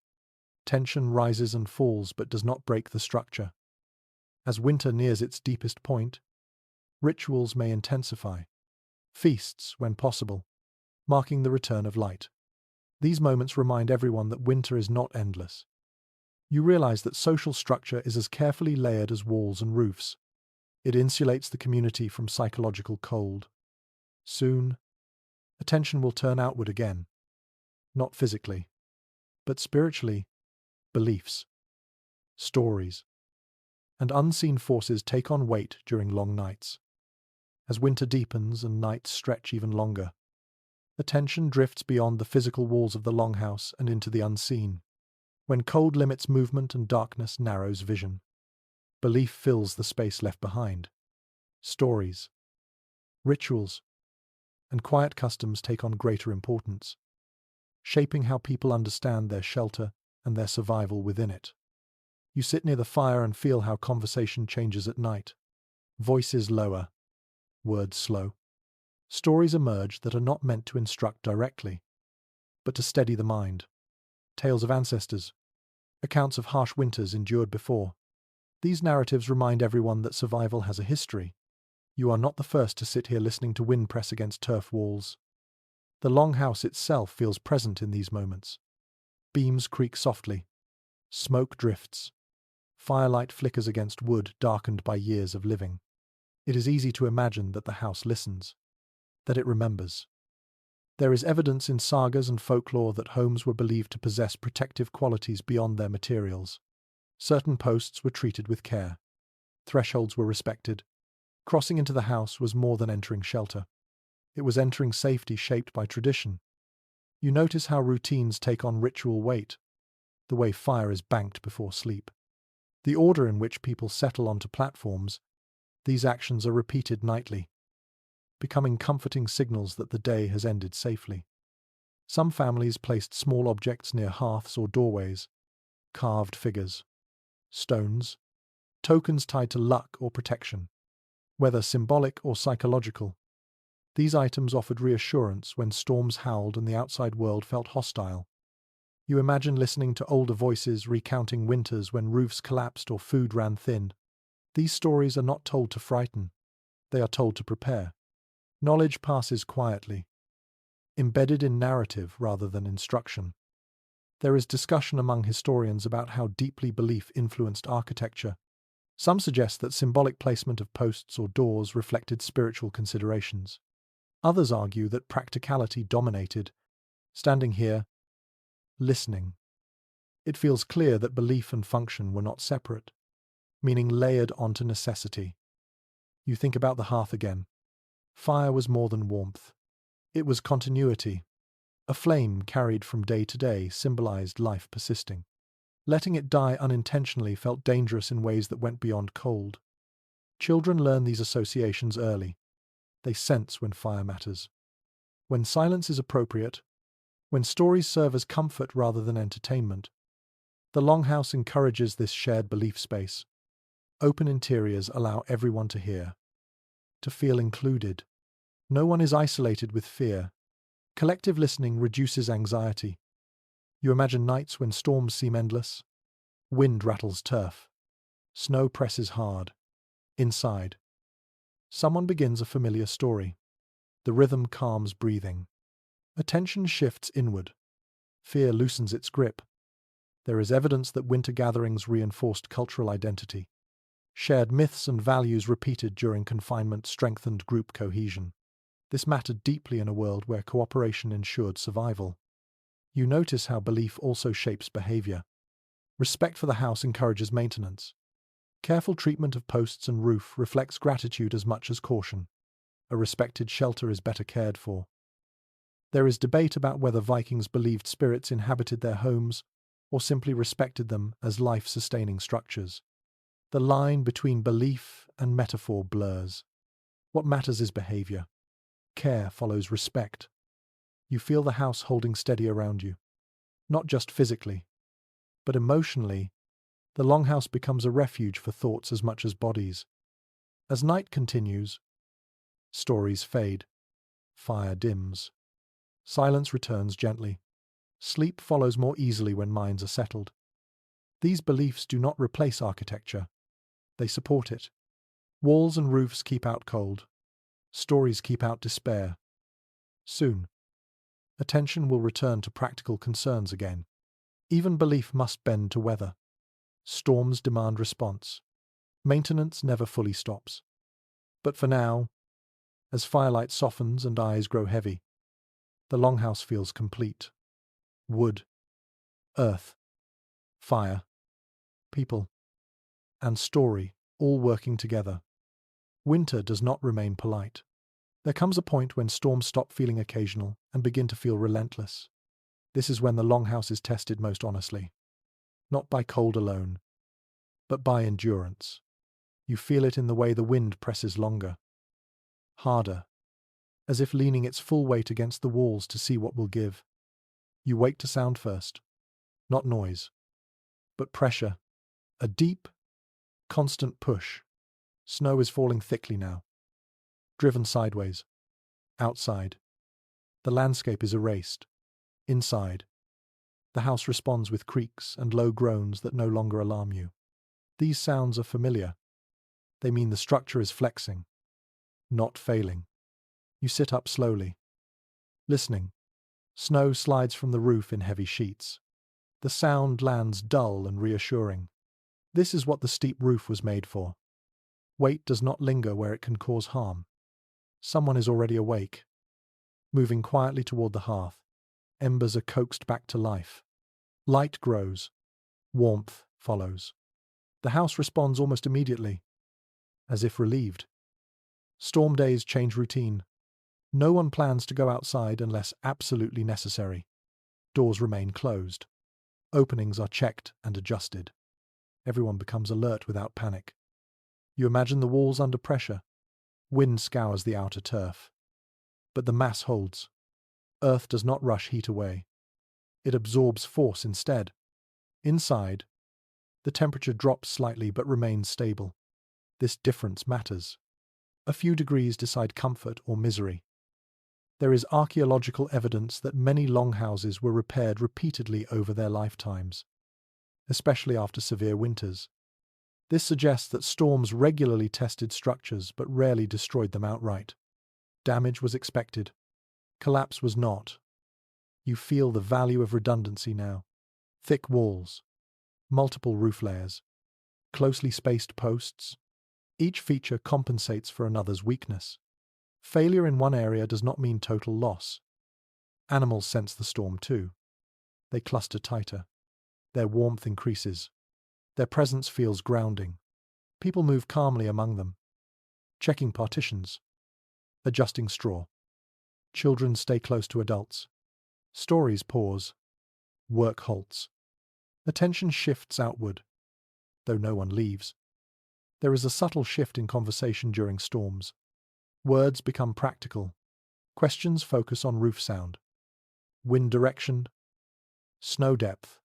Tension rises and falls but does not break the structure. As winter nears its deepest point, rituals may intensify. Feasts, when possible, marking the return of light. These moments remind everyone that winter is not endless. You realize that social structure is as carefully layered as walls and roofs. It insulates the community from psychological cold. Soon, attention will turn outward again. Not physically, but spiritually. Beliefs, stories, and unseen forces take on weight during long nights. As winter deepens and nights stretch even longer, attention drifts beyond the physical walls of the longhouse and into the unseen. When cold limits movement and darkness narrows vision, belief fills the space left behind. Stories, rituals, and quiet customs take on greater importance, shaping how people understand their shelter and their survival within it. You sit near the fire and feel how conversation changes at night. Voices lower, words slow. Stories emerge that are not meant to instruct directly, but to steady the mind. Tales of ancestors, accounts of harsh winters endured before. These narratives remind everyone that survival has a history. You are not the first to sit here listening to wind press against turf walls. The longhouse itself feels present in these moments. Beams creak softly. Smoke drifts. Firelight flickers against wood darkened by years of living. It is easy to imagine that the house listens, that it remembers. There is evidence in sagas and folklore that homes were believed to possess protective qualities beyond their materials. Certain posts were treated with care. Thresholds were respected. Crossing into the house was more than entering shelter. It was entering safety shaped by tradition. You notice how routines take on ritual weight, the way fire is banked before sleep. The order in which people settle onto platforms, these actions are repeated nightly, becoming comforting signals that the day has ended safely. Some families placed small objects near hearths or doorways, carved figures, stones, tokens tied to luck or protection. Whether symbolic or psychological, these items offered reassurance when storms howled and the outside world felt hostile. You imagine listening to older voices recounting winters when roofs collapsed or food ran thin. These stories are not told to frighten, they are told to prepare. Knowledge passes quietly, embedded in narrative rather than instruction. There is discussion among historians about how deeply belief influenced architecture. Some suggest that symbolic placement of posts or doors reflected spiritual considerations. Others argue that practicality dominated. Standing here, listening, it feels clear that belief and function were not separate, meaning layered onto necessity. You think about the hearth again. Fire was more than warmth. It was continuity. A flame carried from day to day symbolized life persisting. Letting it die unintentionally felt dangerous in ways that went beyond cold. Children learn these associations early. They sense when fire matters, when silence is appropriate, when stories serve as comfort rather than entertainment. The Longhouse encourages this shared belief space. Open interiors allow everyone to hear, to feel included. No one is isolated with fear. Collective listening reduces anxiety. You imagine nights when storms seem endless. Wind rattles turf. Snow presses hard. Inside, someone begins a familiar story. The rhythm calms breathing. Attention shifts inward. Fear loosens its grip. There is evidence that winter gatherings reinforced cultural identity. Shared myths and values repeated during confinement strengthened group cohesion. This mattered deeply in a world where cooperation ensured survival. You notice how belief also shapes behavior. Respect for the house encourages maintenance. Careful treatment of posts and roof reflects gratitude as much as caution. A respected shelter is better cared for. There is debate about whether Vikings believed spirits inhabited their homes or simply respected them as life-sustaining structures. The line between belief and metaphor blurs. What matters is behavior. Care follows respect. You feel the house holding steady around you. Not just physically, but emotionally, the Longhouse becomes a refuge for thoughts as much as bodies. As night continues, stories fade. Fire dims. Silence returns gently. Sleep follows more easily when minds are settled. These beliefs do not replace architecture. They support it. Walls and roofs keep out cold. Stories keep out despair. Soon, attention will return to practical concerns again. Even belief must bend to weather. Storms demand response. Maintenance never fully stops. But for now, as firelight softens and eyes grow heavy, the Longhouse feels complete. Wood, earth, fire, people, and story all working together. Winter does not remain polite. There comes a point when storms stop feeling occasional and begin to feel relentless. This is when the Longhouse is tested most honestly. Not by cold alone, but by endurance. You feel it in the way the wind presses longer, harder, as if leaning its full weight against the walls to see what will give. You wait to sound first. Not noise, but pressure. A deep, constant push. Snow is falling thickly now. Driven sideways. Outside. The landscape is erased. Inside. The house responds with creaks and low groans that no longer alarm you. These sounds are familiar. They mean the structure is flexing, not failing. You sit up slowly, listening. Snow slides from the roof in heavy sheets. The sound lands dull and reassuring. This is what the steep roof was made for. Weight does not linger where it can cause harm. Someone is already awake, moving quietly toward the hearth. Embers are coaxed back to life. Light grows. Warmth follows. The house responds almost immediately, as if relieved. Storm days change routine. No one plans to go outside unless absolutely necessary. Doors remain closed. Openings are checked and adjusted. Everyone becomes alert without panic. You imagine the walls under pressure. Wind scours the outer turf. But the mass holds. Earth does not rush heat away. It absorbs force instead. Inside, the temperature drops slightly but remains stable. This difference matters. A few degrees decide comfort or misery. There is archaeological evidence that many longhouses were repaired repeatedly over their lifetimes, especially after severe winters. This suggests that storms regularly tested structures but rarely destroyed them outright. Damage was expected. Collapse was not. You feel the value of redundancy now. Thick walls, multiple roof layers, closely spaced posts. Each feature compensates for another's weakness. Failure in one area does not mean total loss. Animals sense the storm too. They cluster tighter. Their warmth increases. Their presence feels grounding. People move calmly among them, checking partitions, adjusting straw. Children stay close to adults. Stories pause. Work halts. Attention shifts outward, though no one leaves. There is a subtle shift in conversation during storms. Words become practical. Questions focus on roof sound, wind direction, snow depth.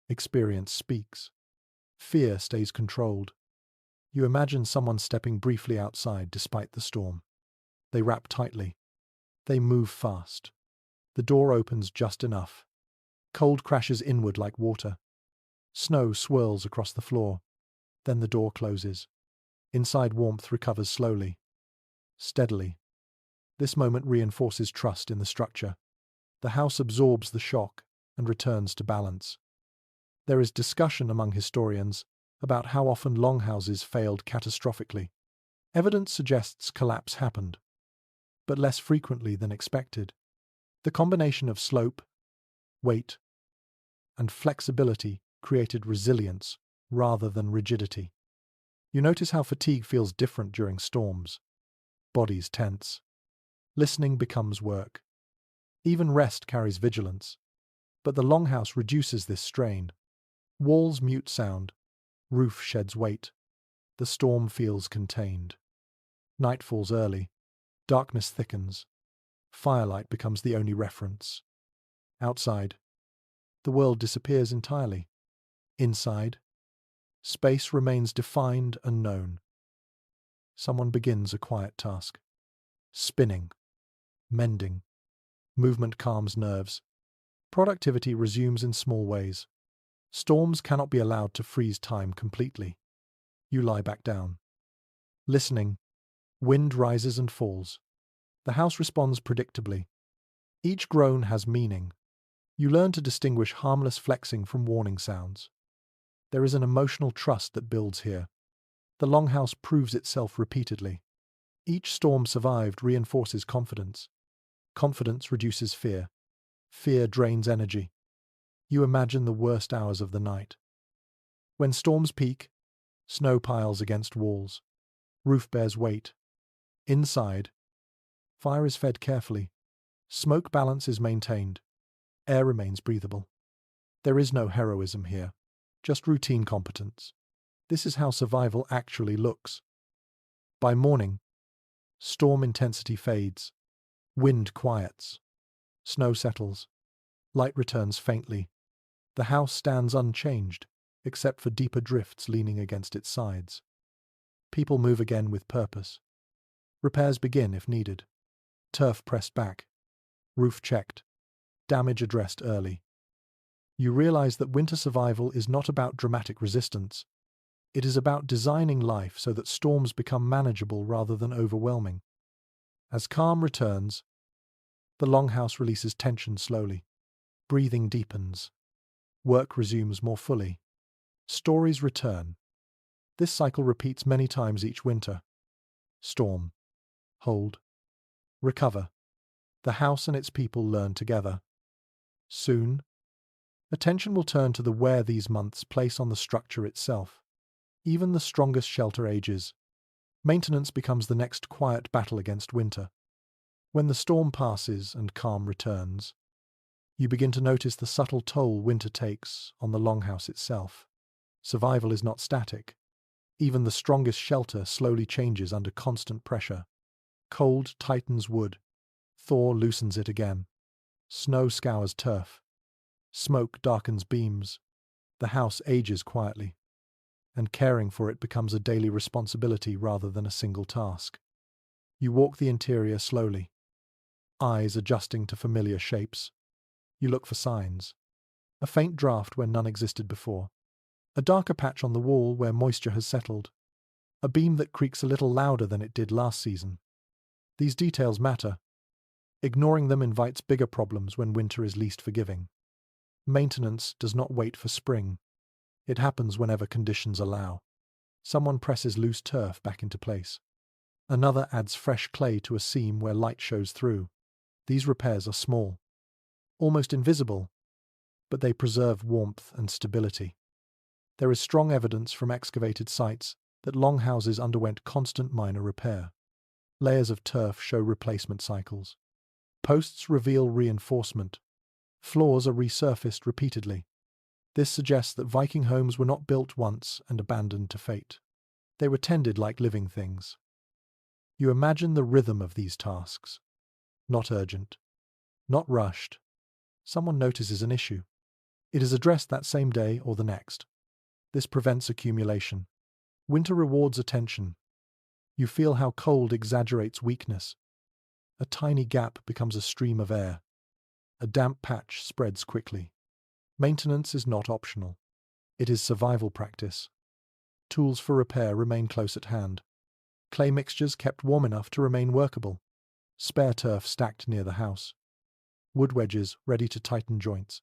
Experience speaks. Fear stays controlled. You imagine someone stepping briefly outside despite the storm. They wrap tightly. They move fast. The door opens just enough. Cold crashes inward like water. Snow swirls across the floor. Then the door closes. Inside, warmth recovers slowly, steadily. This moment reinforces trust in the structure. The house absorbs the shock and returns to balance. There is discussion among historians about how often longhouses failed catastrophically. Evidence suggests collapse happened, but less frequently than expected. The combination of slope, weight, and flexibility created resilience rather than rigidity. You notice how fatigue feels different during storms. Bodies tense. Listening becomes work. Even rest carries vigilance. But the longhouse reduces this strain. Walls mute sound. Roof sheds weight. The storm feels contained. Night falls early. Darkness thickens. Firelight becomes the only reference. Outside, the world disappears entirely. Inside, space remains defined and known. Someone begins a quiet task. Spinning. Mending. Movement calms nerves. Productivity resumes in small ways. Storms cannot be allowed to freeze time completely. You lie back down. Listening. Wind rises and falls. The house responds predictably. Each groan has meaning. You learn to distinguish harmless flexing from warning sounds. There is an emotional trust that builds here. The longhouse proves itself repeatedly. Each storm survived reinforces confidence. Confidence reduces fear. Fear drains energy. You imagine the worst hours of the night. When storms peak, snow piles against walls. Roof bears weight. Inside, fire is fed carefully. Smoke balance is maintained. Air remains breathable. There is no heroism here, just routine competence. This is how survival actually looks. By morning, storm intensity fades. Wind quiets. Snow settles. Light returns faintly. The house stands unchanged, except for deeper drifts leaning against its sides. People move again with purpose. Repairs begin if needed. Turf pressed back. Roof checked. Damage addressed early. You realize that winter survival is not about dramatic resistance. It is about designing life so that storms become manageable rather than overwhelming. As calm returns, the longhouse releases tension slowly. Breathing deepens. Work resumes more fully. Stories return. This cycle repeats many times each winter. Storm. Hold. Recover. The house and its people learn together. Soon, attention will turn to the wear these months place on the structure itself. Even the strongest shelter ages. Maintenance becomes the next quiet battle against winter. When the storm passes and calm returns, you begin to notice the subtle toll winter takes on the longhouse itself. Survival is not static. Even the strongest shelter slowly changes under constant pressure. Cold tightens wood. Thaw loosens it again. Snow scours turf. Smoke darkens beams. The house ages quietly, and caring for it becomes a daily responsibility rather than a single task. You walk the interior slowly, eyes adjusting to familiar shapes. You look for signs. A faint draft where none existed before. A darker patch on the wall where moisture has settled. A beam that creaks a little louder than it did last season. These details matter. Ignoring them invites bigger problems when winter is least forgiving. Maintenance does not wait for spring. It happens whenever conditions allow. Someone presses loose turf back into place. Another adds fresh clay to a seam where light shows through. These repairs are small, almost invisible, but they preserve warmth and stability. There is strong evidence from excavated sites that longhouses underwent constant minor repair. Layers of turf show replacement cycles. Posts reveal reinforcement. Floors are resurfaced repeatedly. This suggests that Viking homes were not built once and abandoned to fate. They were tended like living things. You imagine the rhythm of these tasks. Not urgent. Not rushed. Someone notices an issue. It is addressed that same day or the next. This prevents accumulation. Winter rewards attention. You feel how cold exaggerates weakness. A tiny gap becomes a stream of air. A damp patch spreads quickly. Maintenance is not optional. It is survival practice. Tools for repair remain close at hand. Clay mixtures kept warm enough to remain workable. Spare turf stacked near the house. Wood wedges ready to tighten joints.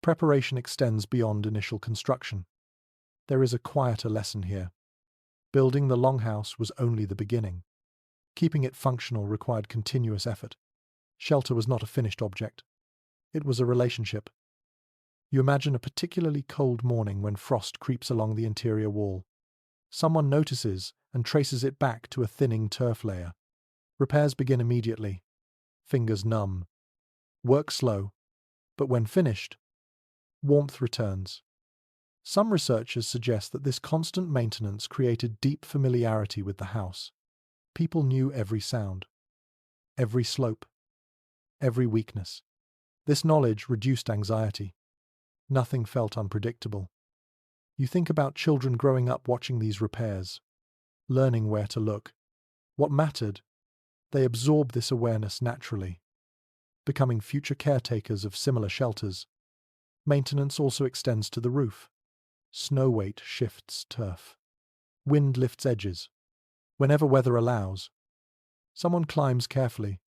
Preparation extends beyond initial construction. There is a quieter lesson here. Building the longhouse was only the beginning. Keeping it functional required continuous effort. Shelter was not a finished object. It was a relationship. You imagine a particularly cold morning when frost creeps along the interior wall. Someone notices and traces it back to a thinning turf layer. Repairs begin immediately. Fingers numb. Work slow. But when finished, warmth returns. Some researchers suggest that this constant maintenance created deep familiarity with the house. People knew every sound, every slope, every weakness. This knowledge reduced anxiety. Nothing felt unpredictable. You think about children growing up watching these repairs, learning where to look. What mattered? They absorb this awareness naturally, becoming future caretakers of similar shelters. Maintenance also extends to the roof. Snow weight shifts turf. Wind lifts edges. Whenever weather allows, someone climbs carefully,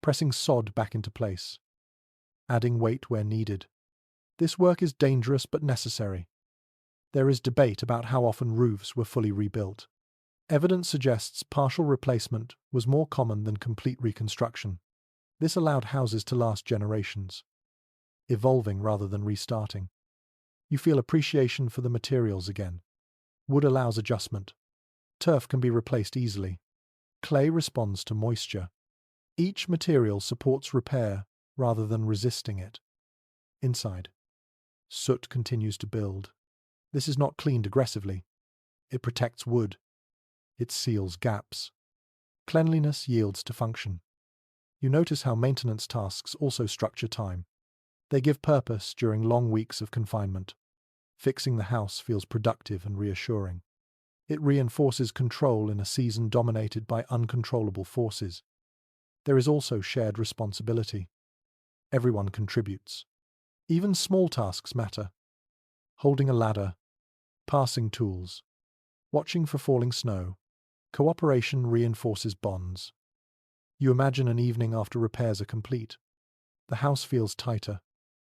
pressing sod back into place, adding weight where needed. This work is dangerous but necessary. There is debate about how often roofs were fully rebuilt. Evidence suggests partial replacement was more common than complete reconstruction. This allowed houses to last generations, evolving rather than restarting. You feel appreciation for the materials again. Wood allows adjustment. Turf can be replaced easily. Clay responds to moisture. Each material supports repair rather than resisting it. Inside, soot continues to build. This is not cleaned aggressively. It protects wood. It seals gaps. Cleanliness yields to function. You notice how maintenance tasks also structure time. They give purpose during long weeks of confinement. Fixing the house feels productive and reassuring. It reinforces control in a season dominated by uncontrollable forces. There is also shared responsibility. Everyone contributes. Even small tasks matter. Holding a ladder, passing tools, watching for falling snow. Cooperation reinforces bonds. You imagine an evening after repairs are complete. The house feels tighter,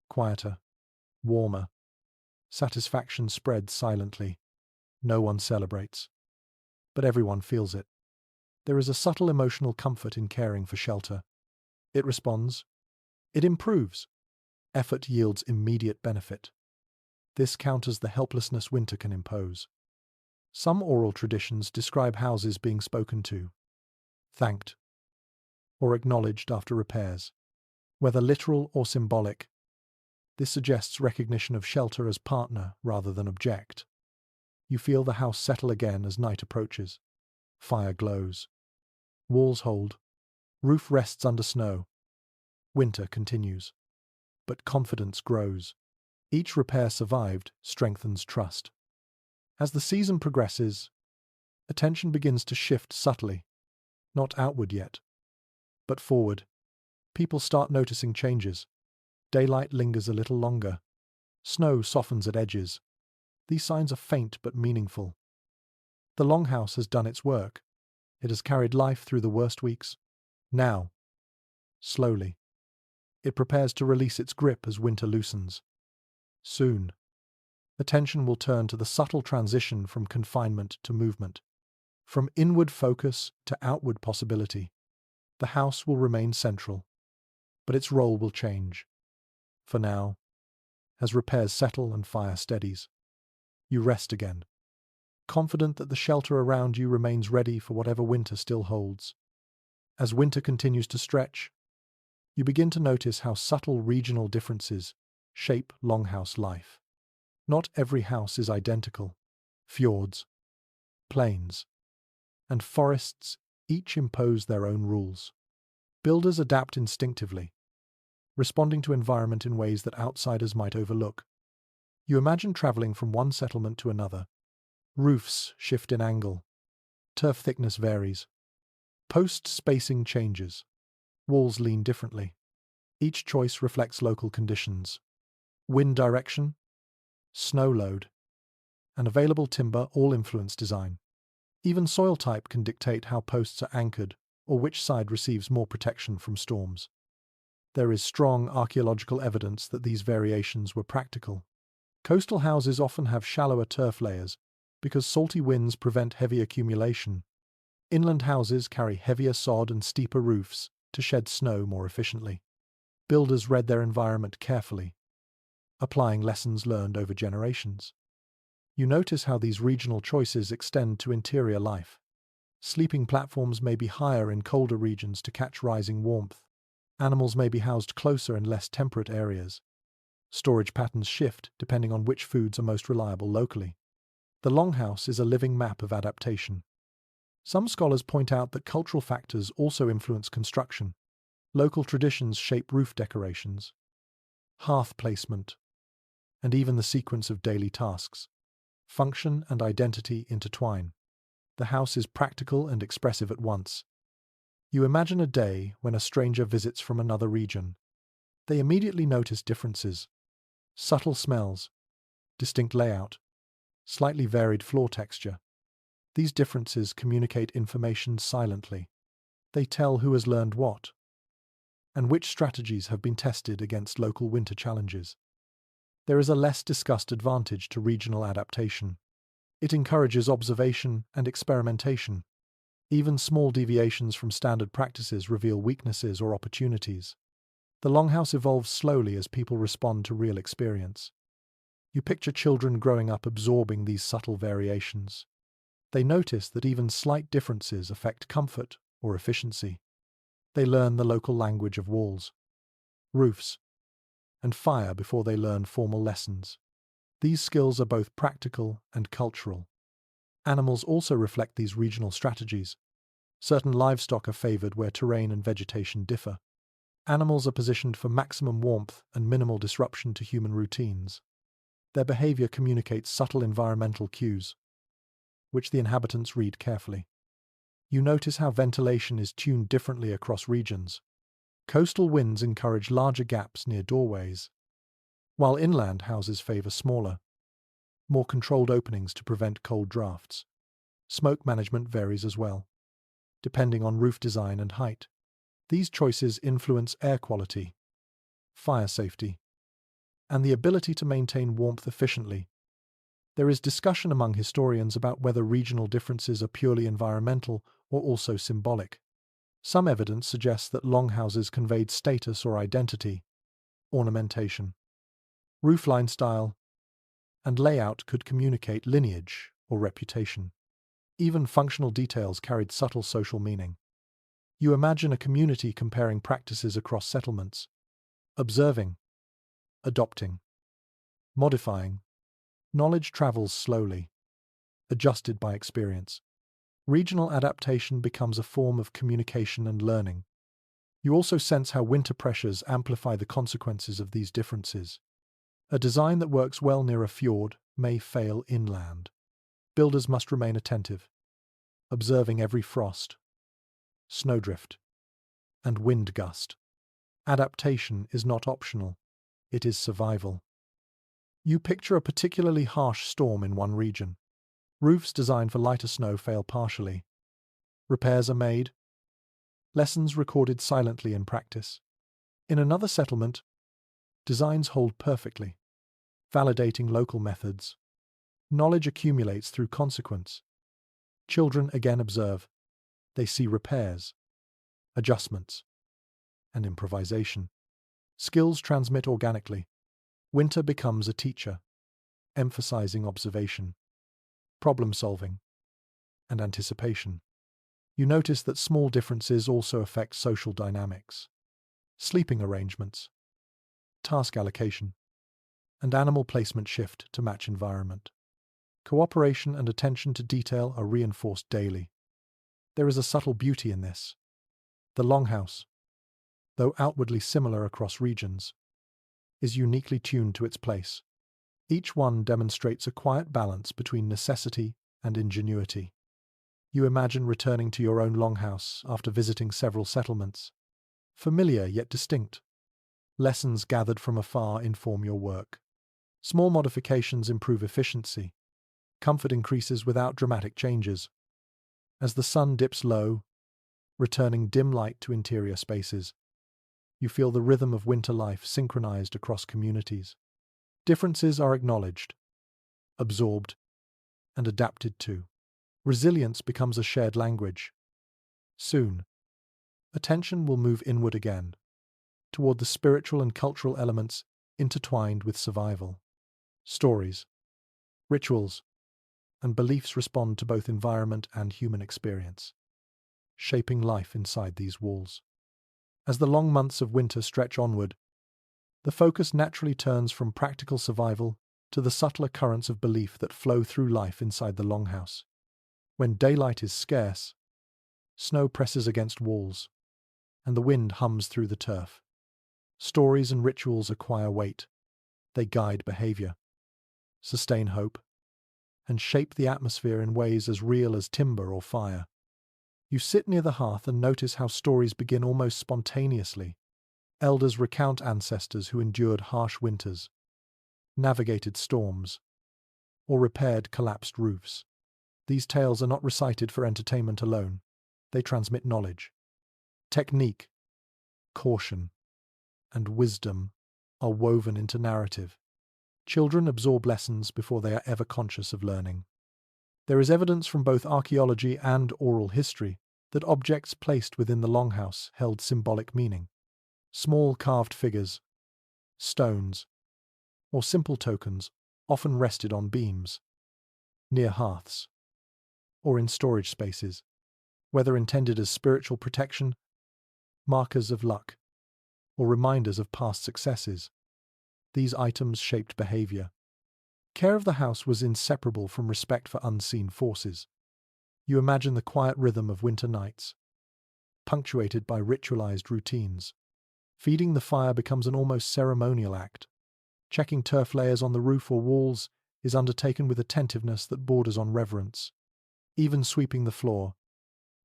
quieter, warmer. Satisfaction spreads silently. No one celebrates, but everyone feels it. There is a subtle emotional comfort in caring for shelter. It responds. It improves. Effort yields immediate benefit. This counters the helplessness winter can impose. Some oral traditions describe houses being spoken to, thanked, or acknowledged after repairs. Whether literal or symbolic, this suggests recognition of shelter as partner rather than object. You feel the house settle again as night approaches. Fire glows. Walls hold. Roof rests under snow. Winter continues, but confidence grows. Each repair survived strengthens trust. As the season progresses, attention begins to shift subtly, not outward yet, but forward. People start noticing changes. Daylight lingers a little longer. Snow softens at edges. These signs are faint but meaningful. The Longhouse has done its work. It has carried life through the worst weeks. Now, slowly, it prepares to release its grip as winter loosens. Soon, attention will turn to the subtle transition from confinement to movement, from inward focus to outward possibility. The house will remain central, but its role will change. For now, as repairs settle and fire steadies, you rest again, confident that the shelter around you remains ready for whatever winter still holds. As winter continues to stretch, you begin to notice how subtle regional differences shape Longhouse life. Not every house is identical. Fjords, plains, and forests each impose their own rules. Builders adapt instinctively, responding to environment in ways that outsiders might overlook. You imagine traveling from one settlement to another. Roofs shift in angle. Turf thickness varies. Post spacing changes. Walls lean differently. Each choice reflects local conditions. Wind direction, snow load, and available timber all influence design. Even soil type can dictate how posts are anchored or which side receives more protection from storms. There is strong archaeological evidence that these variations were practical. Coastal houses often have shallower turf layers because salty winds prevent heavy accumulation. Inland houses carry heavier sod and steeper roofs to shed snow more efficiently. Builders read their environment carefully, applying lessons learned over generations. You notice how these regional choices extend to interior life. Sleeping platforms may be higher in colder regions to catch rising warmth. Animals may be housed closer in less temperate areas. Storage patterns shift depending on which foods are most reliable locally. The Longhouse is a living map of adaptation. Some scholars point out that cultural factors also influence construction. Local traditions shape roof decorations, hearth placement, and even the sequence of daily tasks. Function and identity intertwine. The house is practical and expressive at once. You imagine a day when a stranger visits from another region. They immediately notice differences. Subtle smells, distinct layout, slightly varied floor texture. These differences communicate information silently. They tell who has learned what, and which strategies have been tested against local winter challenges. There is a less discussed advantage to regional adaptation. It encourages observation and experimentation. Even small deviations from standard practices reveal weaknesses or opportunities. The Longhouse evolves slowly as people respond to real experience. You picture children growing up absorbing these subtle variations. They notice that even slight differences affect comfort or efficiency. They learn the local language of walls, roofs, and fire before they learn formal lessons. These skills are both practical and cultural. Animals also reflect these regional strategies. Certain livestock are favored where terrain and vegetation differ. Animals are positioned for maximum warmth and minimal disruption to human routines. Their behavior communicates subtle environmental cues, which the inhabitants read carefully. You notice how ventilation is tuned differently across regions. Coastal winds encourage larger gaps near doorways, while inland houses favor smaller, more controlled openings to prevent cold drafts. Smoke management varies as well, depending on roof design and height. These choices influence air quality, fire safety, and the ability to maintain warmth efficiently. There is discussion among historians about whether regional differences are purely environmental or also symbolic. Some evidence suggests that longhouses conveyed status or identity, ornamentation, roofline style, and layout could communicate lineage or reputation. Even functional details carried subtle social meaning. You imagine a community comparing practices across settlements, observing, adopting, modifying. Knowledge travels slowly, adjusted by experience. Regional adaptation becomes a form of communication and learning. You also sense how winter pressures amplify the consequences of these differences. A design that works well near a fjord may fail inland. Builders must remain attentive, observing every frost, snowdrift, and wind gust. Adaptation is not optional, it is survival. You picture a particularly harsh storm in one region. Roofs designed for lighter snow fail partially. Repairs are made. Lessons recorded silently in practice. In another settlement, designs hold perfectly, validating local methods. Knowledge accumulates through consequence. Children again observe. They see repairs, adjustments, and improvisation. Skills transmit organically. Winter becomes a teacher, emphasizing observation, problem-solving, and anticipation. You notice that small differences also affect social dynamics. Sleeping arrangements, task allocation, and animal placement shift to match environment. Cooperation and attention to detail are reinforced daily. There is a subtle beauty in this. The longhouse, though outwardly similar across regions, is uniquely tuned to its place. Each one demonstrates a quiet balance between necessity and ingenuity. You imagine returning to your own longhouse after visiting several settlements. Familiar yet distinct. Lessons gathered from afar inform your work. Small modifications improve efficiency. Comfort increases without dramatic changes. As the sun dips low, returning dim light to interior spaces, you feel the rhythm of winter life synchronized across communities. Differences are acknowledged, absorbed, and adapted to. Resilience becomes a shared language. Soon, attention will move inward again, toward the spiritual and cultural elements intertwined with survival. Stories, rituals, and beliefs respond to both environment and human experience, shaping life inside these walls. As the long months of winter stretch onward, the focus naturally turns from practical survival to the subtler currents of belief that flow through life inside the longhouse. When daylight is scarce, snow presses against walls, and the wind hums through the turf. Stories and rituals acquire weight. They guide behavior, sustain hope, and shape the atmosphere in ways as real as timber or fire. You sit near the hearth and notice how stories begin almost spontaneously. Elders recount ancestors who endured harsh winters, navigated storms, or repaired collapsed roofs. These tales are not recited for entertainment alone. They transmit knowledge, technique, caution, and wisdom are woven into narrative. Children absorb lessons before they are ever conscious of learning. There is evidence from both archaeology and oral history that objects placed within the longhouse held symbolic meaning. Small carved figures, stones, or simple tokens often rested on beams, near hearths, or in storage spaces, whether intended as spiritual protection, markers of luck, or reminders of past successes. These items shaped behavior. Care of the house was inseparable from respect for unseen forces. You imagine the quiet rhythm of winter nights, punctuated by ritualized routines. Feeding the fire becomes an almost ceremonial act. Checking turf layers on the roof or walls is undertaken with attentiveness that borders on reverence. Even sweeping the floor,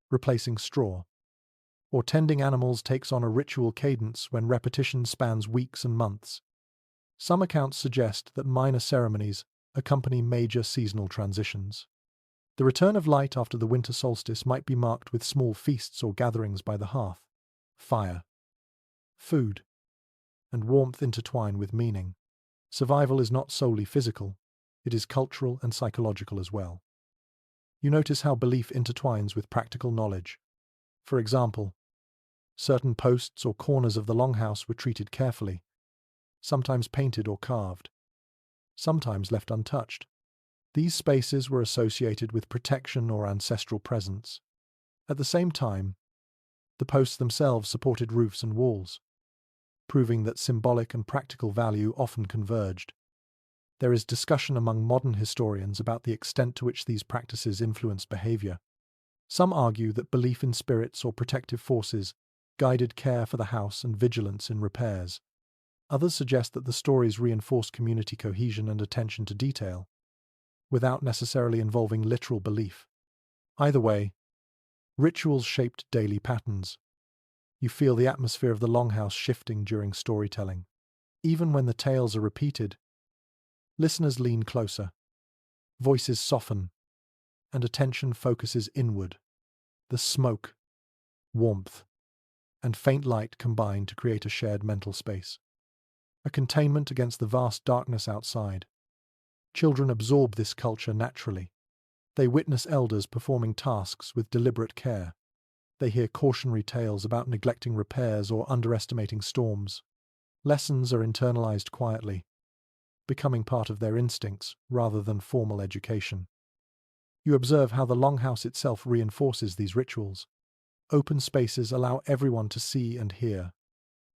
replacing straw, or tending animals takes on a ritual cadence when repetition spans weeks and months. Some accounts suggest that minor ceremonies accompany major seasonal transitions. The return of light after the winter solstice might be marked with small feasts or gatherings by the hearth. Fire, food, and warmth intertwine with meaning. Survival is not solely physical, it is cultural and psychological as well. You notice how belief intertwines with practical knowledge. For example, certain posts or corners of the longhouse were treated carefully, sometimes painted or carved, sometimes left untouched. These spaces were associated with protection or ancestral presence. At the same time, the posts themselves supported roofs and walls, proving that symbolic and practical value often converged. There is discussion among modern historians about the extent to which these practices influenced behavior. Some argue that belief in spirits or protective forces guided care for the house and vigilance in repairs. Others suggest that the stories reinforce community cohesion and attention to detail, without necessarily involving literal belief. Either way, rituals shaped daily patterns. You feel the atmosphere of the longhouse shifting during storytelling. Even when the tales are repeated, listeners lean closer, voices soften, and attention focuses inward. The smoke, warmth, and faint light combine to create a shared mental space, a containment against the vast darkness outside. Children absorb this culture naturally. They witness elders performing tasks with deliberate care. They hear cautionary tales about neglecting repairs or underestimating storms. Lessons are internalized quietly, becoming part of their instincts rather than formal education. You observe how the longhouse itself reinforces these rituals. Open spaces allow everyone to see and hear.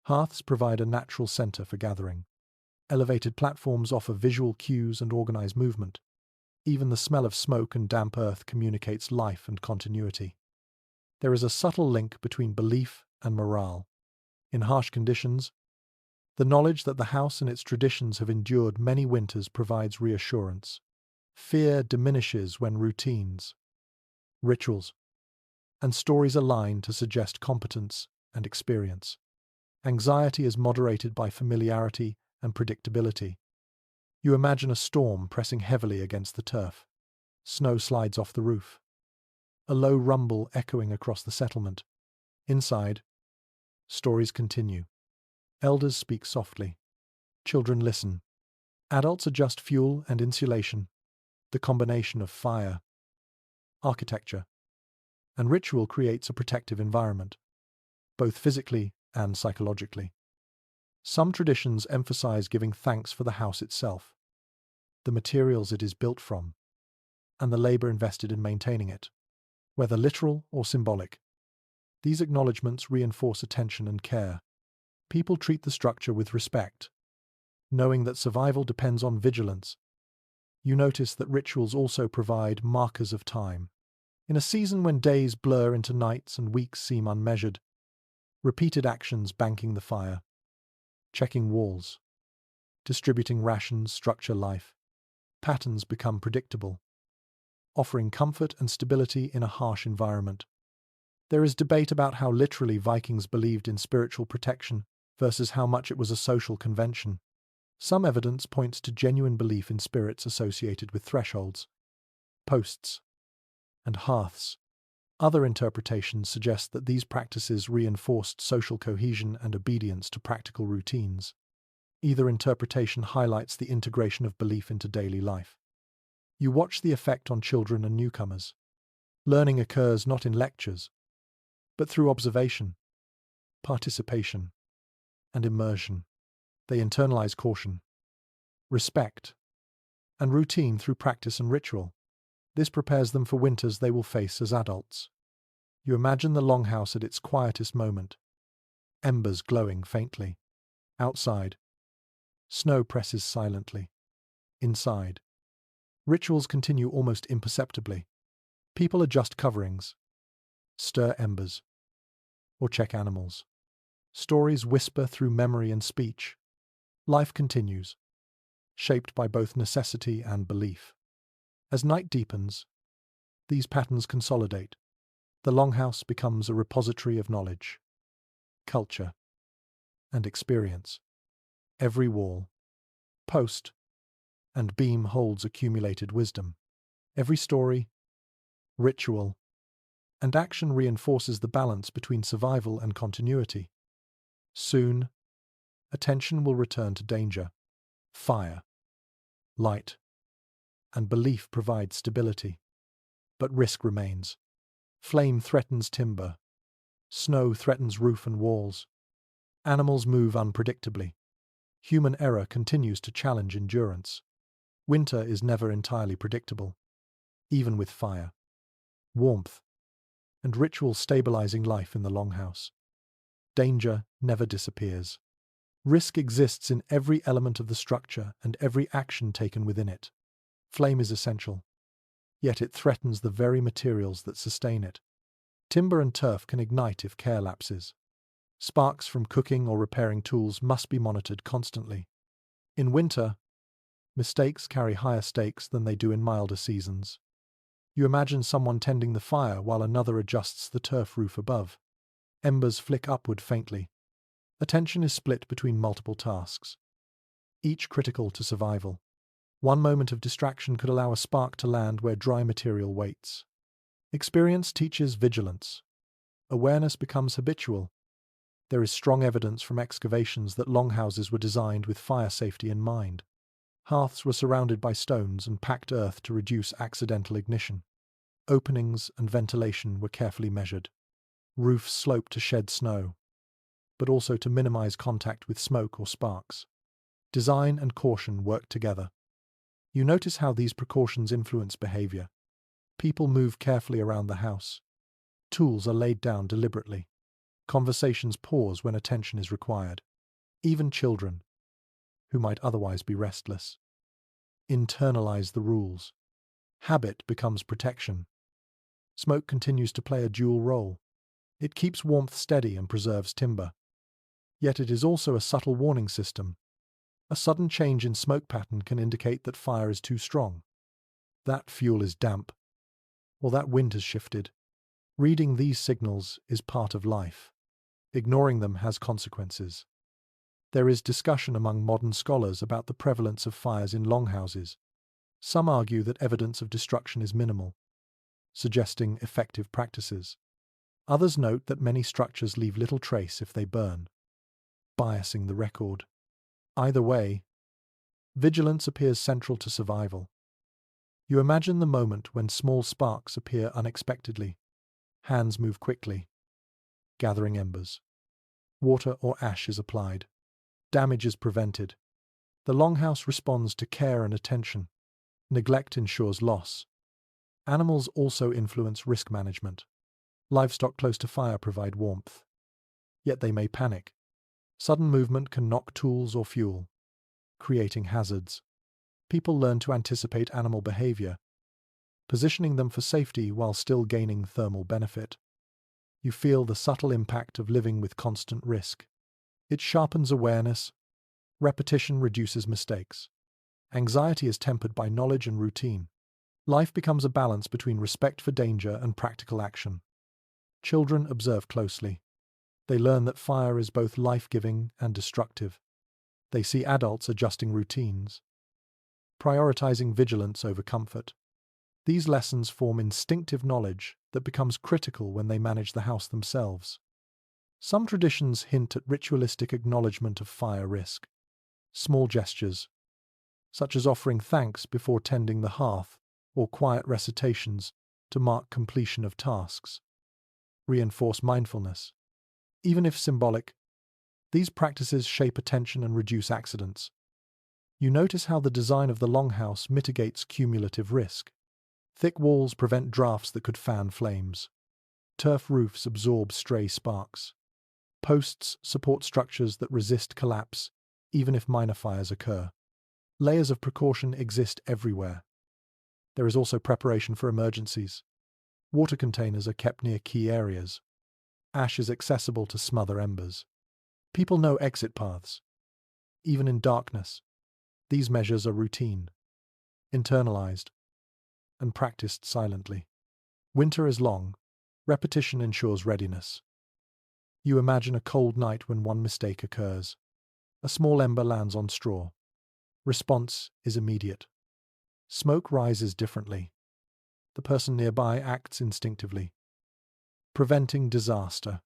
Hearths provide a natural center for gathering. Elevated platforms offer visual cues and organize movement. Even the smell of smoke and damp earth communicates life and continuity. There is a subtle link between belief and morale. In harsh conditions, the knowledge that the house and its traditions have endured many winters provides reassurance. Fear diminishes when routines, rituals, and stories align to suggest competence and experience. Anxiety is moderated by familiarity and predictability. You imagine a storm pressing heavily against the turf. Snow slides off the roof. A low rumble echoing across the settlement. Inside, stories continue. Elders speak softly. Children listen. Adults adjust fuel and insulation. The combination of fire, architecture, and ritual creates a protective environment, both physically and psychologically. Some traditions emphasize giving thanks for the house itself, the materials it is built from, and the labor invested in maintaining it, whether literal or symbolic. These acknowledgements reinforce attention and care. People treat the structure with respect, knowing that survival depends on vigilance. You notice that rituals also provide markers of time. In a season when days blur into nights and weeks seem unmeasured, repeated actions banking the fire, checking walls, distributing rations structure life. Patterns become predictable, offering comfort and stability in a harsh environment. There is debate about how literally Vikings believed in spiritual protection versus how much it was a social convention. Some evidence points to genuine belief in spirits associated with thresholds, posts, and hearths. Other interpretations suggest that these practices reinforced social cohesion and obedience to practical routines. Either interpretation highlights the integration of belief into daily life. You watch the effect on children and newcomers. Learning occurs not in lectures, but through observation, participation, and immersion. They internalize caution, respect, and routine through practice and ritual. This prepares them for winters they will face as adults. You imagine the longhouse at its quietest moment, embers glowing faintly. Outside, snow presses silently. Inside, rituals continue almost imperceptibly. People adjust coverings, stir embers, or check animals. Stories whisper through memory and speech. Life continues, shaped by both necessity and belief. As night deepens, these patterns consolidate. The longhouse becomes a repository of knowledge, culture, and experience. Every wall, post, and beam holds accumulated wisdom. Every story, ritual, and action reinforces the balance between survival and continuity. Soon, attention will return to danger. Fire, light, and belief provide stability. But risk remains. Flame threatens timber. Snow threatens roof and walls. Animals move unpredictably. Human error continues to challenge endurance. Winter is never entirely predictable, even with fire, warmth, and ritual stabilizing life in the longhouse. Danger never disappears. Risk exists in every element of the structure and every action taken within it. Flame is essential, yet it threatens the very materials that sustain it. Timber and turf can ignite if care lapses. Sparks from cooking or repairing tools must be monitored constantly. In winter, mistakes carry higher stakes than they do in milder seasons. You imagine someone tending the fire while another adjusts the turf roof above. Embers flick upward faintly. Attention is split between multiple tasks, each critical to survival. One moment of distraction could allow a spark to land where dry material waits. Experience teaches vigilance. Awareness becomes habitual. There is strong evidence from excavations that longhouses were designed with fire safety in mind. Hearths were surrounded by stones and packed earth to reduce accidental ignition. Openings and ventilation were carefully measured. Roofs sloped to shed snow, but also to minimize contact with smoke or sparks. Design and caution worked together. You notice how these precautions influence behavior. People move carefully around the house. Tools are laid down deliberately. Conversations pause when attention is required. Even children, who might otherwise be restless, internalize the rules. Habit becomes protection. Smoke continues to play a dual role. It keeps warmth steady and preserves timber. Yet it is also a subtle warning system. A sudden change in smoke pattern can indicate that fire is too strong. That fuel is damp, or that wind has shifted. Reading these signals is part of life. Ignoring them has consequences. There is discussion among modern scholars about the prevalence of fires in longhouses. Some argue that evidence of destruction is minimal, suggesting effective practices. Others note that many structures leave little trace if they burn, biasing the record. Either way, vigilance appears central to survival. You imagine the moment when small sparks appear unexpectedly. Hands move quickly, gathering embers. Water or ash is applied. Damage is prevented. The longhouse responds to care and attention. Neglect ensures loss. Animals also influence risk management. Livestock close to fire provide warmth. Yet they may panic. Sudden movement can knock tools or fuel, creating hazards. People learn to anticipate animal behavior, positioning them for safety while still gaining thermal benefit. You feel the subtle impact of living with constant risk. It sharpens awareness. Repetition reduces mistakes. Anxiety is tempered by knowledge and routine. Life becomes a balance between respect for danger and practical action. Children observe closely. They learn that fire is both life-giving and destructive. They see adults adjusting routines, prioritizing vigilance over comfort. These lessons form instinctive knowledge that becomes critical when they manage the house themselves. Some traditions hint at ritualistic acknowledgement of fire risk. Small gestures, such as offering thanks before tending the hearth or quiet recitations to mark completion of tasks, reinforce mindfulness. Even if symbolic, these practices shape attention and reduce accidents. You notice how the design of the longhouse mitigates cumulative risk. Thick walls prevent drafts that could fan flames. Turf roofs absorb stray sparks. Posts support structures that resist collapse, even if minor fires occur. Layers of precaution exist everywhere. There is also preparation for emergencies. Water containers are kept near key areas. Ash is accessible to smother embers. People know exit paths. Even in darkness, these measures are routine, internalized, and practiced silently. Winter is long. Repetition ensures readiness. You imagine a cold night when one mistake occurs. A small ember lands on straw. Response is immediate. Smoke rises differently. The person nearby acts instinctively, preventing disaster.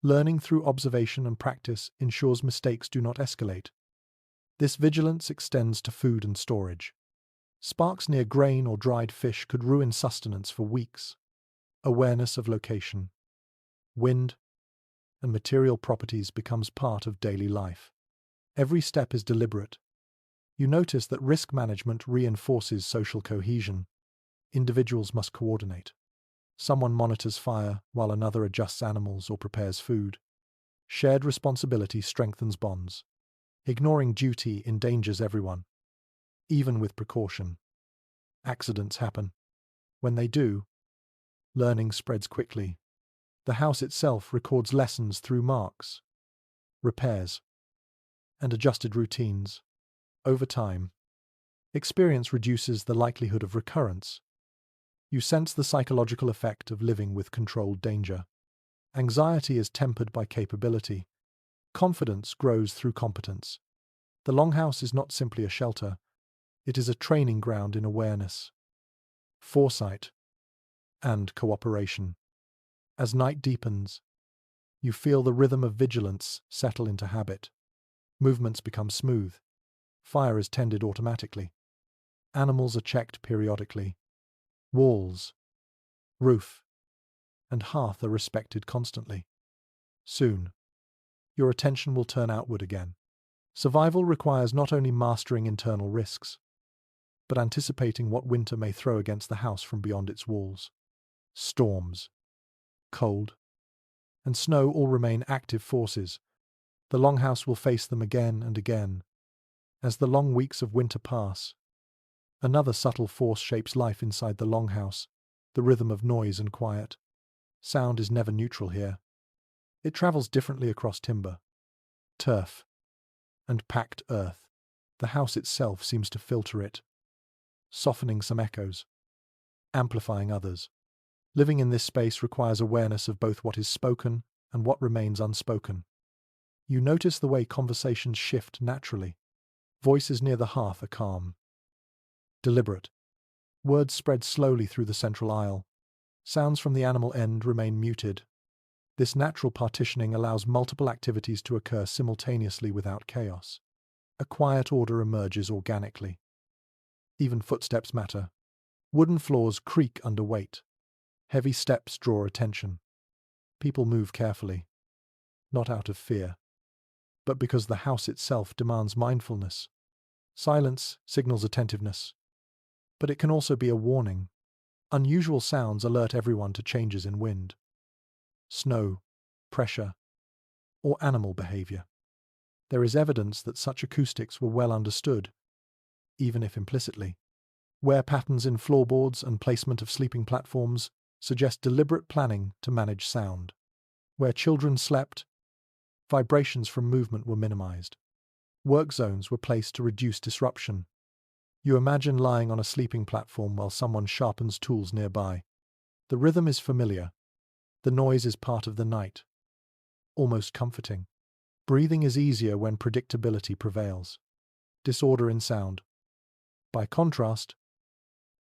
Learning through observation and practice ensures mistakes do not escalate. This vigilance extends to food and storage. Sparks near grain or dried fish could ruin sustenance for weeks. Awareness of location, wind, and material properties becomes part of daily life. Every step is deliberate. You notice that risk management reinforces social cohesion. Individuals must coordinate. Someone monitors fire while another adjusts animals or prepares food. Shared responsibility strengthens bonds. Ignoring duty endangers everyone. Even with precaution, accidents happen. When they do, learning spreads quickly. The house itself records lessons through marks, repairs, and adjusted routines. Over time, experience reduces the likelihood of recurrence. You sense the psychological effect of living with controlled danger. Anxiety is tempered by capability. Confidence grows through competence. The Longhouse is not simply a shelter, it is a training ground in awareness, foresight, and cooperation. As night deepens, you feel the rhythm of vigilance settle into habit. Movements become smooth. Fire is tended automatically. Animals are checked periodically. Walls, roof, and hearth are respected constantly. Soon, your attention will turn outward again. Survival requires not only mastering internal risks, but anticipating what winter may throw against the house from beyond its walls. Storms, cold, and snow all remain active forces. The Longhouse will face them again and again. As the long weeks of winter pass, another subtle force shapes life inside the Longhouse, the rhythm of noise and quiet. Sound is never neutral here. It travels differently across timber, turf, and packed earth. The house itself seems to filter it, softening some echoes, amplifying others. Living in this space requires awareness of both what is spoken and what remains unspoken. You notice the way conversations shift naturally. Voices near the hearth are calm, deliberate. Words spread slowly through the central aisle. Sounds from the animal end remain muted. This natural partitioning allows multiple activities to occur simultaneously without chaos. A quiet order emerges organically. Even footsteps matter. Wooden floors creak under weight. Heavy steps draw attention. People move carefully, not out of fear, but because the house itself demands mindfulness. Silence signals attentiveness, but it can also be a warning. Unusual sounds alert everyone to changes in wind, snow, pressure, or animal behavior. There is evidence that such acoustics were well understood, even if implicitly. Wear patterns in floorboards and placement of sleeping platforms suggest deliberate planning to manage sound. Where children slept, vibrations from movement were minimized. Work zones were placed to reduce disruption. You imagine lying on a sleeping platform while someone sharpens tools nearby. The rhythm is familiar. The noise is part of the night, almost comforting. Breathing is easier when predictability prevails. Disorder in sound, by contrast,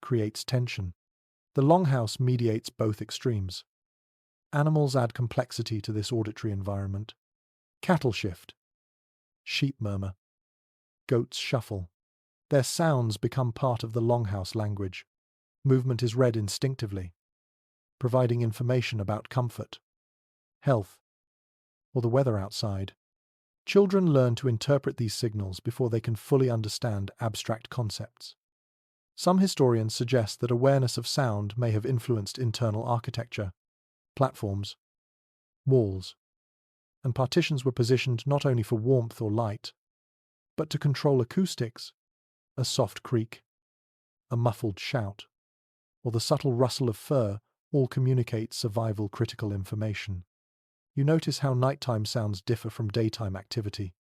creates tension. The Longhouse mediates both extremes. Animals add complexity to this auditory environment. Cattle shift, sheep murmur, goats shuffle. Their sounds become part of the Longhouse language. Movement is read instinctively, providing information about comfort, health, or the weather outside. Children learn to interpret these signals before they can fully understand abstract concepts. Some historians suggest that awareness of sound may have influenced internal architecture. Platforms, walls, and partitions were positioned not only for warmth or light, but to control acoustics. A soft creak, a muffled shout, or the subtle rustle of fur all communicate survival-critical information. You notice how nighttime sounds differ from daytime activity.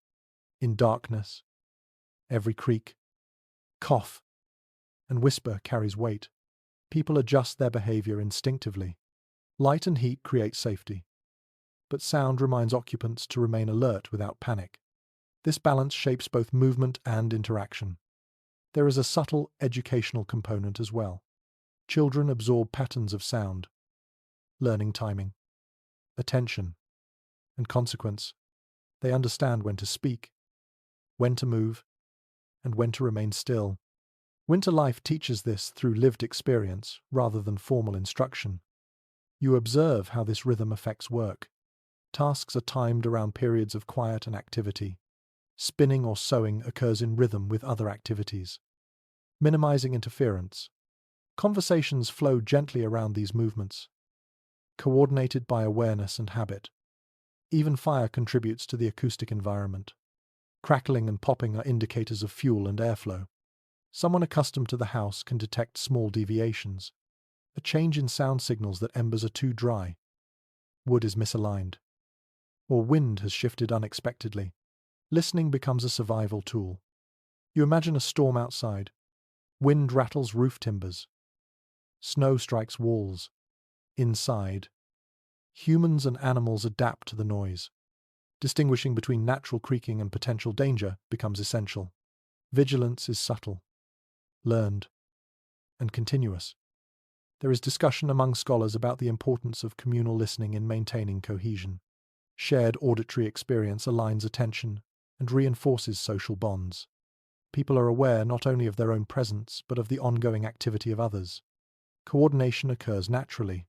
In darkness, every creak, cough, and whisper carries weight. People adjust their behavior instinctively. Light and heat create safety, but sound reminds occupants to remain alert without panic. This balance shapes both movement and interaction. There is a subtle educational component as well. Children absorb patterns of sound, learning timing, attention, and consequence. They understand when to speak, when to move, and when to remain still. Winter life teaches this through lived experience rather than formal instruction. You observe how this rhythm affects work. Tasks are timed around periods of quiet and activity. Spinning or sewing occurs in rhythm with other activities, minimizing interference. Conversations flow gently around these movements, coordinated by awareness and habit. Even fire contributes to the acoustic environment. Crackling and popping are indicators of fuel and airflow. Someone accustomed to the house can detect small deviations, a change in sound signals that embers are too dry, wood is misaligned, or wind has shifted unexpectedly. Listening becomes a survival tool. You imagine a storm outside. Wind rattles roof timbers. Snow strikes walls. Inside, humans and animals adapt to the noise. Distinguishing between natural creaking and potential danger becomes essential. Vigilance is subtle, learned, and continuous. There is discussion among scholars about the importance of communal listening in maintaining cohesion. Shared auditory experience aligns attention and reinforces social bonds. People are aware not only of their own presence, but of the ongoing activity of others. Coordination occurs naturally,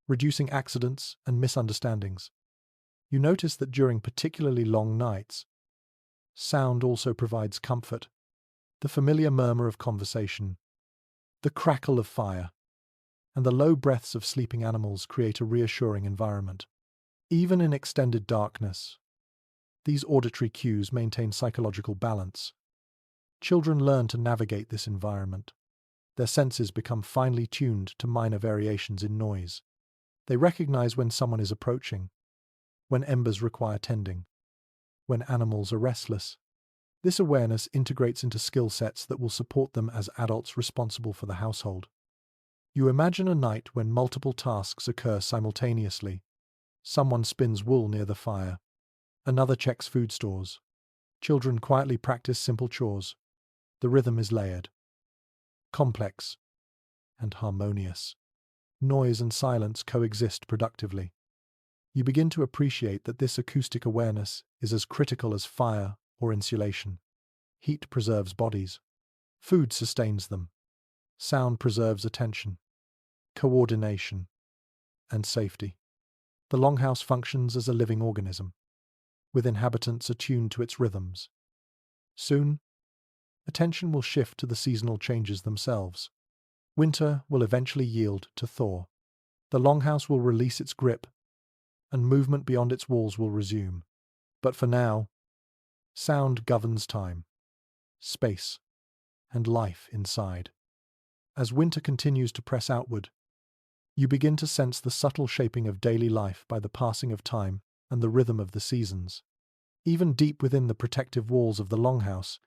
reducing accidents and misunderstandings. You notice that during particularly long nights, sound also provides comfort. The familiar murmur of conversation, the crackle of fire, and the low breaths of sleeping animals create a reassuring environment. Even in extended darkness, these auditory cues maintain psychological balance. Children learn to navigate this environment. Their senses become finely tuned to minor variations in noise. They recognize when someone is approaching, when embers require tending, when animals are restless. This awareness integrates into skill sets that will support them as adults responsible for the household. You imagine a night when multiple tasks occur simultaneously. Someone spins wool near the fire. Another checks food stores. Children quietly practice simple chores. The rhythm is layered, complex, and harmonious. Noise and silence coexist productively. You begin to appreciate that this acoustic awareness is as critical as fire or insulation. Heat preserves bodies. Food sustains them. Sound preserves attention, coordination, and safety. The longhouse functions as a living organism, with inhabitants attuned to its rhythms. Soon, attention will shift to the seasonal changes themselves. Winter will eventually yield to thaw. The longhouse will release its grip, and movement beyond its walls will resume. But for now, sound governs time, space, and life inside. As winter continues to press outward, you begin to sense the subtle shaping of daily life by the passing of time and the rhythm of the seasons. Even deep within the protective walls of the longhouse,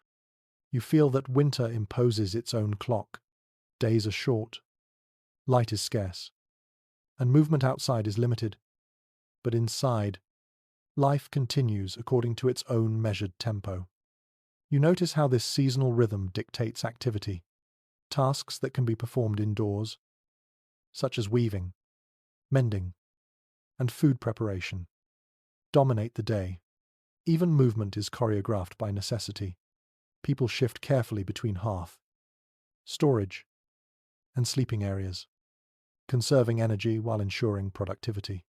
you feel that winter imposes its own clock. Days are short, light is scarce, and movement outside is limited. But inside, life continues according to its own measured tempo. You notice how this seasonal rhythm dictates activity. Tasks that can be performed indoors, such as weaving, mending, and food preparation, dominate the day. Even movement is choreographed by necessity. People shift carefully between hearth, storage, and sleeping areas, conserving energy while ensuring productivity.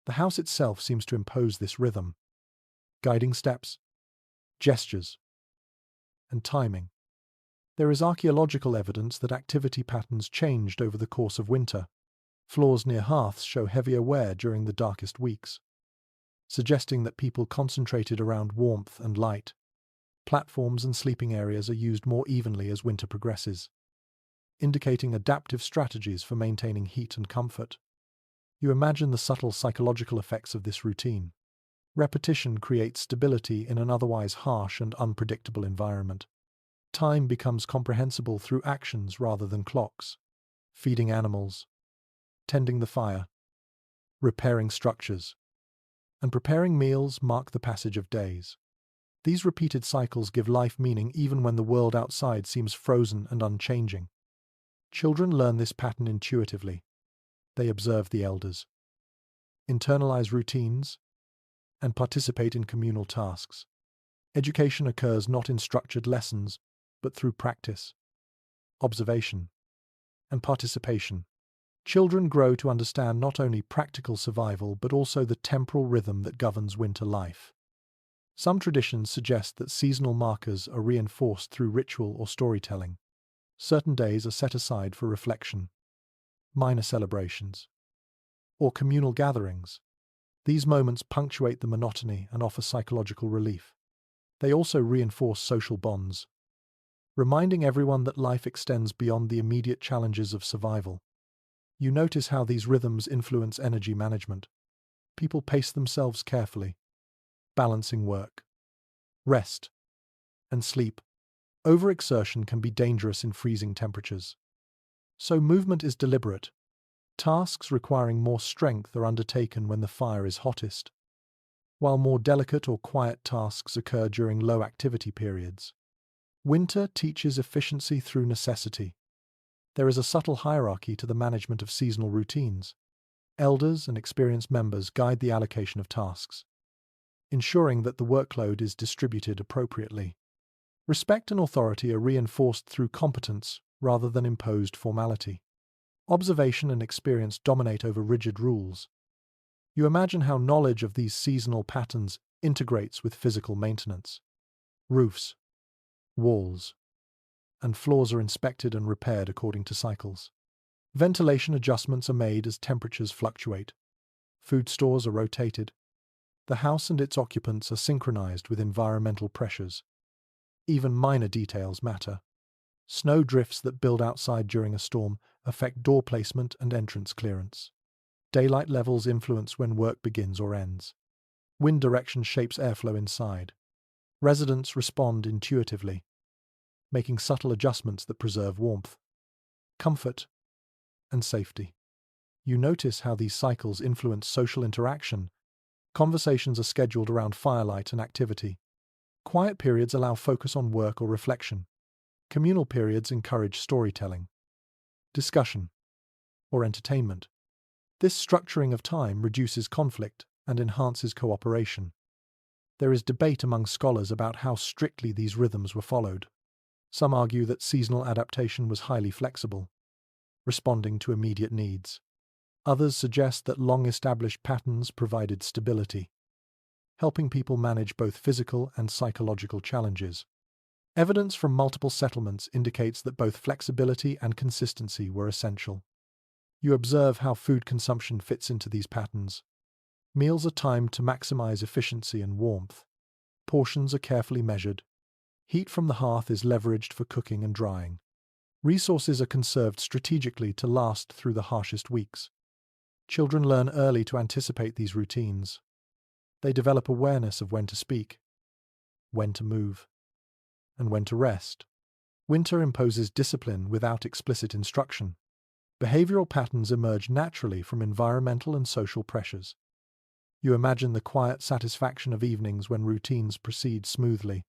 The house itself seems to impose this rhythm. Guiding steps, gestures, and timing. There is archaeological evidence that activity patterns changed over the course of winter. Floors near hearths show heavier wear during the darkest weeks, suggesting that people concentrated around warmth and light. Platforms and sleeping areas are used more evenly as winter progresses, indicating adaptive strategies for maintaining heat and comfort. You imagine the subtle psychological effects of this routine. Repetition creates stability in an otherwise harsh and unpredictable environment. Time becomes comprehensible through actions rather than clocks. Feeding animals, tending the fire, repairing structures, and preparing meals mark the passage of days. These repeated cycles give life meaning even when the world outside seems frozen and unchanging. Children learn this pattern intuitively. They observe the elders, internalize routines, and participate in communal tasks. Education occurs not in structured lessons, but through practice, observation, and participation. Children grow to understand not only practical survival but also the temporal rhythm that governs winter life. Some traditions suggest that seasonal markers are reinforced through ritual or storytelling. Certain days are set aside for reflection, minor celebrations, or communal gatherings. These moments punctuate the monotony and offer psychological relief. They also reinforce social bonds, reminding everyone that life extends beyond the immediate challenges of survival. You notice how these rhythms influence energy management. People pace themselves carefully, balancing work, rest, and sleep. Overexertion can be dangerous in freezing temperatures. So movement is deliberate. Tasks requiring more strength are undertaken when the fire is hottest, while more delicate or quiet tasks occur during low activity periods. Winter teaches efficiency through necessity. There is a subtle hierarchy to the management of seasonal routines. Elders and experienced members guide the allocation of tasks, ensuring that the workload is distributed appropriately. Respect and authority are reinforced through competence rather than imposed formality. Observation and experience dominate over rigid rules. You imagine how knowledge of these seasonal patterns integrates with physical maintenance. Roofs, walls, and floors are inspected and repaired according to cycles. Ventilation adjustments are made as temperatures fluctuate. Food stores are rotated. The house and its occupants are synchronized with environmental pressures. Even minor details matter. Snow drifts that build outside during a storm affect door placement and entrance clearance. Daylight levels influence when work begins or ends. Wind direction shapes airflow inside. Residents respond intuitively, making subtle adjustments that preserve warmth, comfort, and safety. You notice how these cycles influence social interaction. Conversations are scheduled around firelight and activity. Quiet periods allow focus on work or reflection. Communal periods encourage storytelling, discussion, or entertainment. This structuring of time reduces conflict and enhances cooperation. There is debate among scholars about how strictly these rhythms were followed. Some argue that seasonal adaptation was highly flexible, responding to immediate needs. Others suggest that long-established patterns provided stability, helping people manage both physical and psychological challenges. Evidence from multiple settlements indicates that both flexibility and consistency were essential. You observe how food consumption fits into these patterns. Meals are timed to maximize efficiency and warmth. Portions are carefully measured. Heat from the hearth is leveraged for cooking and drying. Resources are conserved strategically to last through the harshest weeks. Children learn early to anticipate these routines. They develop awareness of when to speak, when to move, and when to rest. Winter imposes discipline without explicit instruction. Behavioral patterns emerge naturally from environmental and social pressures. You imagine the quiet satisfaction of evenings when routines proceed smoothly.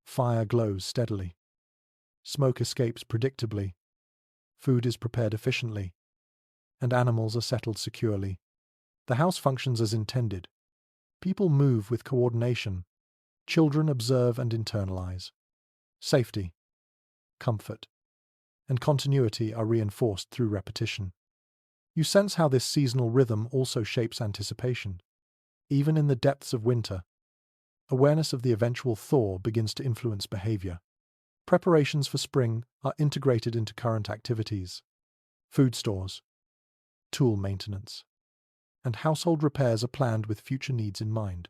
Fire glows steadily. Smoke escapes predictably. Food is prepared efficiently. And animals are settled securely. The house functions as intended. People move with coordination. Children observe and internalize. Safety, comfort, and continuity are reinforced through repetition. You sense how this seasonal rhythm also shapes anticipation. Even in the depths of winter, awareness of the eventual thaw begins to influence behavior. Preparations for spring are integrated into current activities. Food stores, tool maintenance, and household repairs are planned with future needs in mind.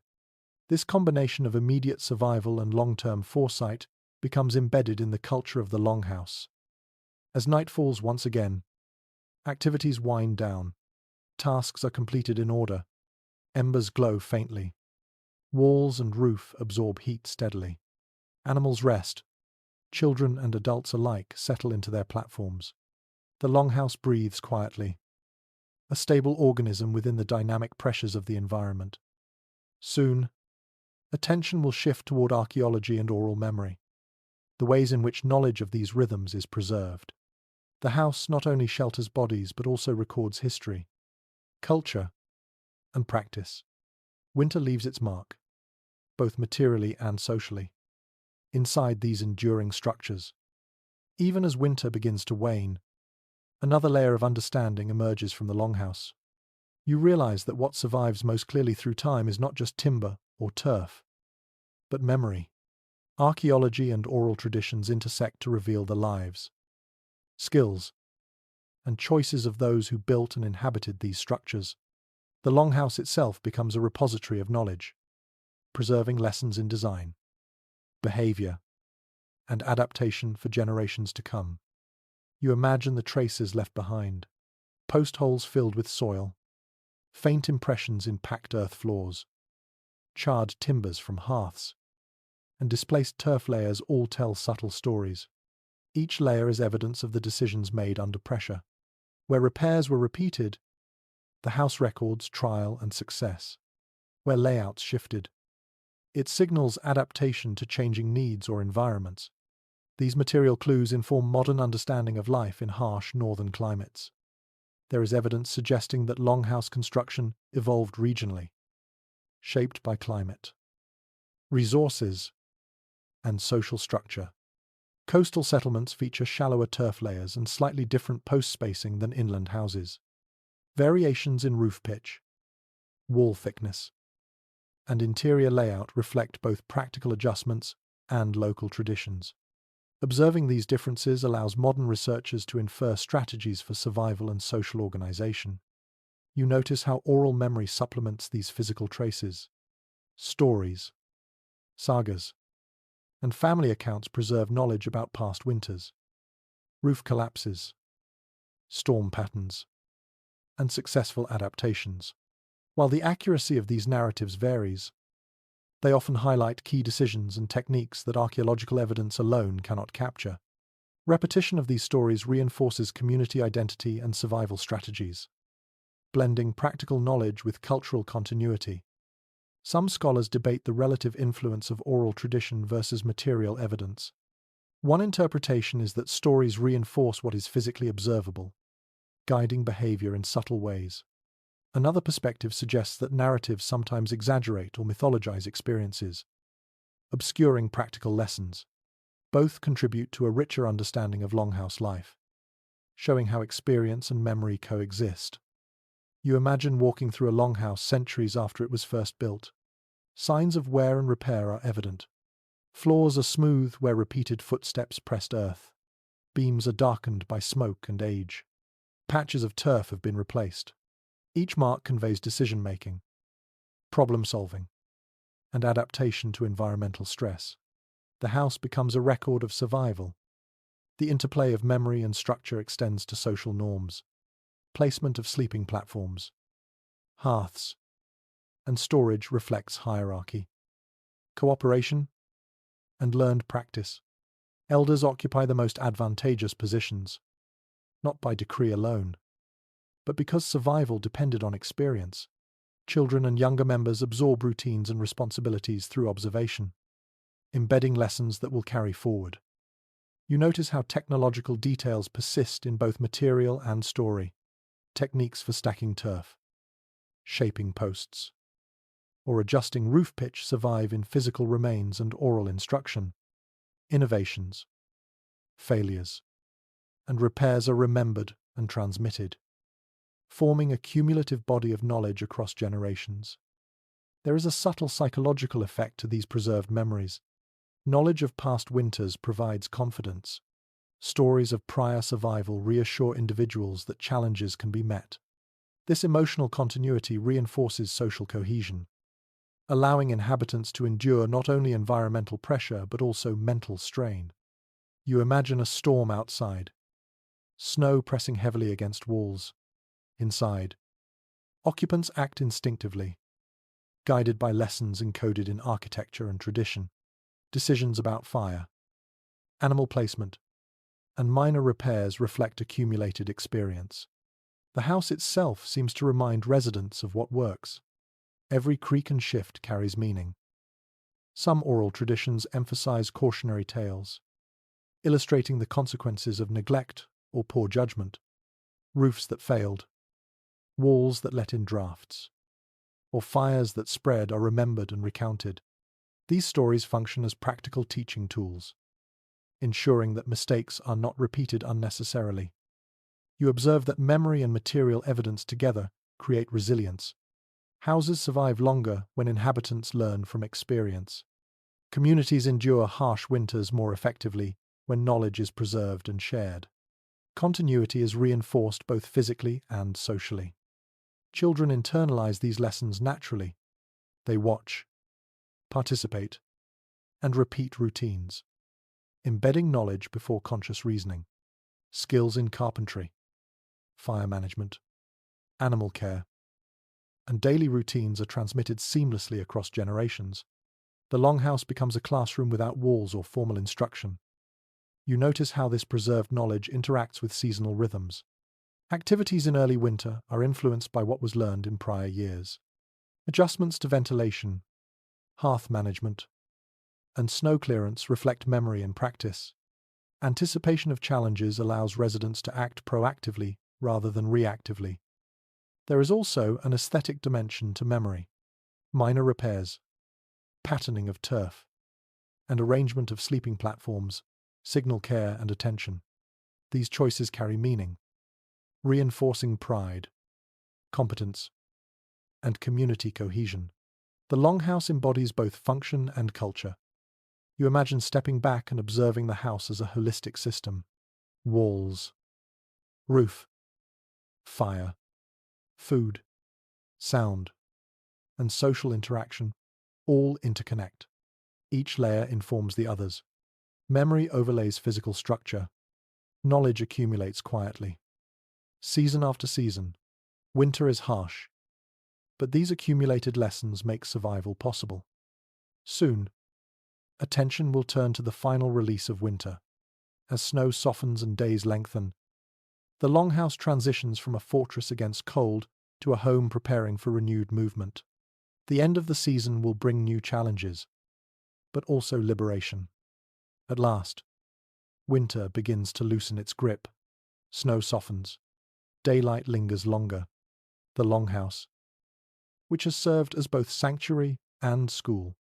This combination of immediate survival and long-term foresight becomes embedded in the culture of the Longhouse. As night falls once again, activities wind down. Tasks are completed in order. Embers glow faintly. Walls and roof absorb heat steadily. Animals rest. Children and adults alike settle into their platforms. The Longhouse breathes quietly, a stable organism within the dynamic pressures of the environment. Soon, attention will shift toward archaeology and oral memory, the ways in which knowledge of these rhythms is preserved. The house not only shelters bodies but also records history, culture, and practice. Winter leaves its mark, both materially and socially, inside these enduring structures. Even as winter begins to wane, another layer of understanding emerges from the Longhouse. You realize that what survives most clearly through time is not just timber or turf, but memory. Archaeology and oral traditions intersect to reveal the lives, skills, and choices of those who built and inhabited these structures. The Longhouse itself becomes a repository of knowledge, preserving lessons in design, behavior, and adaptation for generations to come. You imagine the traces left behind, post holes filled with soil, faint impressions in packed earth floors, charred timbers from hearths, and displaced turf layers all tell subtle stories. Each layer is evidence of the decisions made under pressure. Where repairs were repeated, the house records trial and success. Where layouts shifted, it signals adaptation to changing needs or environments. These material clues inform modern understanding of life in harsh northern climates. There is evidence suggesting that longhouse construction evolved regionally, shaped by climate, resources, and social structure. Coastal settlements feature shallower turf layers and slightly different post spacing than inland houses. Variations in roof pitch, wall thickness, and interior layout reflect both practical adjustments and local traditions. Observing these differences allows modern researchers to infer strategies for survival and social organization. You notice how oral memory supplements these physical traces. Stories, sagas, and family accounts preserve knowledge about past winters, roof collapses, storm patterns, and successful adaptations. While the accuracy of these narratives varies, they often highlight key decisions and techniques that archaeological evidence alone cannot capture. Repetition of these stories reinforces community identity and survival strategies, blending practical knowledge with cultural continuity. Some scholars debate the relative influence of oral tradition versus material evidence. One interpretation is that stories reinforce what is physically observable, guiding behavior in subtle ways. Another perspective suggests that narratives sometimes exaggerate or mythologize experiences, obscuring practical lessons. Both contribute to a richer understanding of longhouse life, showing how experience and memory coexist. You imagine walking through a longhouse centuries after it was first built. Signs of wear and repair are evident. Floors are smooth where repeated footsteps pressed earth. Beams are darkened by smoke and age. Patches of turf have been replaced. Each mark conveys decision-making, problem-solving, and adaptation to environmental stress. The house becomes a record of survival. The interplay of memory and structure extends to social norms. Placement of sleeping platforms, hearths, and storage reflects hierarchy, cooperation, and learned practice. Elders occupy the most advantageous positions, not by decree alone, but because survival depended on experience. Children and younger members absorb routines and responsibilities through observation, embedding lessons that will carry forward. You notice how technological details persist in both material and story. Techniques for stacking turf, shaping posts, or adjusting roof pitch survive in physical remains and oral instruction. Innovations, failures, and repairs are remembered and transmitted, forming a cumulative body of knowledge across generations. There is a subtle psychological effect to these preserved memories. Knowledge of past winters provides confidence. Stories of prior survival reassure individuals that challenges can be met. This emotional continuity reinforces social cohesion, allowing inhabitants to endure not only environmental pressure but also mental strain. You imagine a storm outside, snow pressing heavily against walls. Inside, occupants act instinctively, guided by lessons encoded in architecture and tradition. Decisions about fire, animal placement, and minor repairs reflect accumulated experience. The house itself seems to remind residents of what works. Every creak and shift carries meaning. Some oral traditions emphasize cautionary tales, illustrating the consequences of neglect or poor judgment. Roofs that failed, walls that let in drafts, or fires that spread are remembered and recounted. These stories function as practical teaching tools, ensuring that mistakes are not repeated unnecessarily. You observe that memory and material evidence together create resilience. Houses survive longer when inhabitants learn from experience. Communities endure harsh winters more effectively when knowledge is preserved and shared. Continuity is reinforced both physically and socially. Children internalize these lessons naturally. They watch, participate, and repeat routines, embedding knowledge before conscious reasoning. Skills in carpentry, fire management, animal care, and daily routines are transmitted seamlessly across generations. The longhouse becomes a classroom without walls or formal instruction. You notice how this preserved knowledge interacts with seasonal rhythms. Activities in early winter are influenced by what was learned in prior years. Adjustments to ventilation, hearth management, and snow clearance reflect memory and practice. Anticipation of challenges allows residents to act proactively rather than reactively. There is also an aesthetic dimension to memory. Minor repairs, patterning of turf, and arrangement of sleeping platforms signal care and attention. These choices carry meaning, reinforcing pride, competence, and community cohesion. The longhouse embodies both function and culture. You imagine stepping back and observing the house as a holistic system. Walls, roof, fire, food, sound, and social interaction all interconnect. Each layer informs the others. Memory overlays physical structure. Knowledge accumulates quietly. Season after season, winter is harsh, but these accumulated lessons make survival possible. Soon, attention will turn to the final release of winter. As snow softens and days lengthen, the longhouse transitions from a fortress against cold to a home preparing for renewed movement. The end of the season will bring new challenges, but also liberation. At last, winter begins to loosen its grip. Snow softens. Daylight lingers longer. The longhouse, which has served as both sanctuary and school,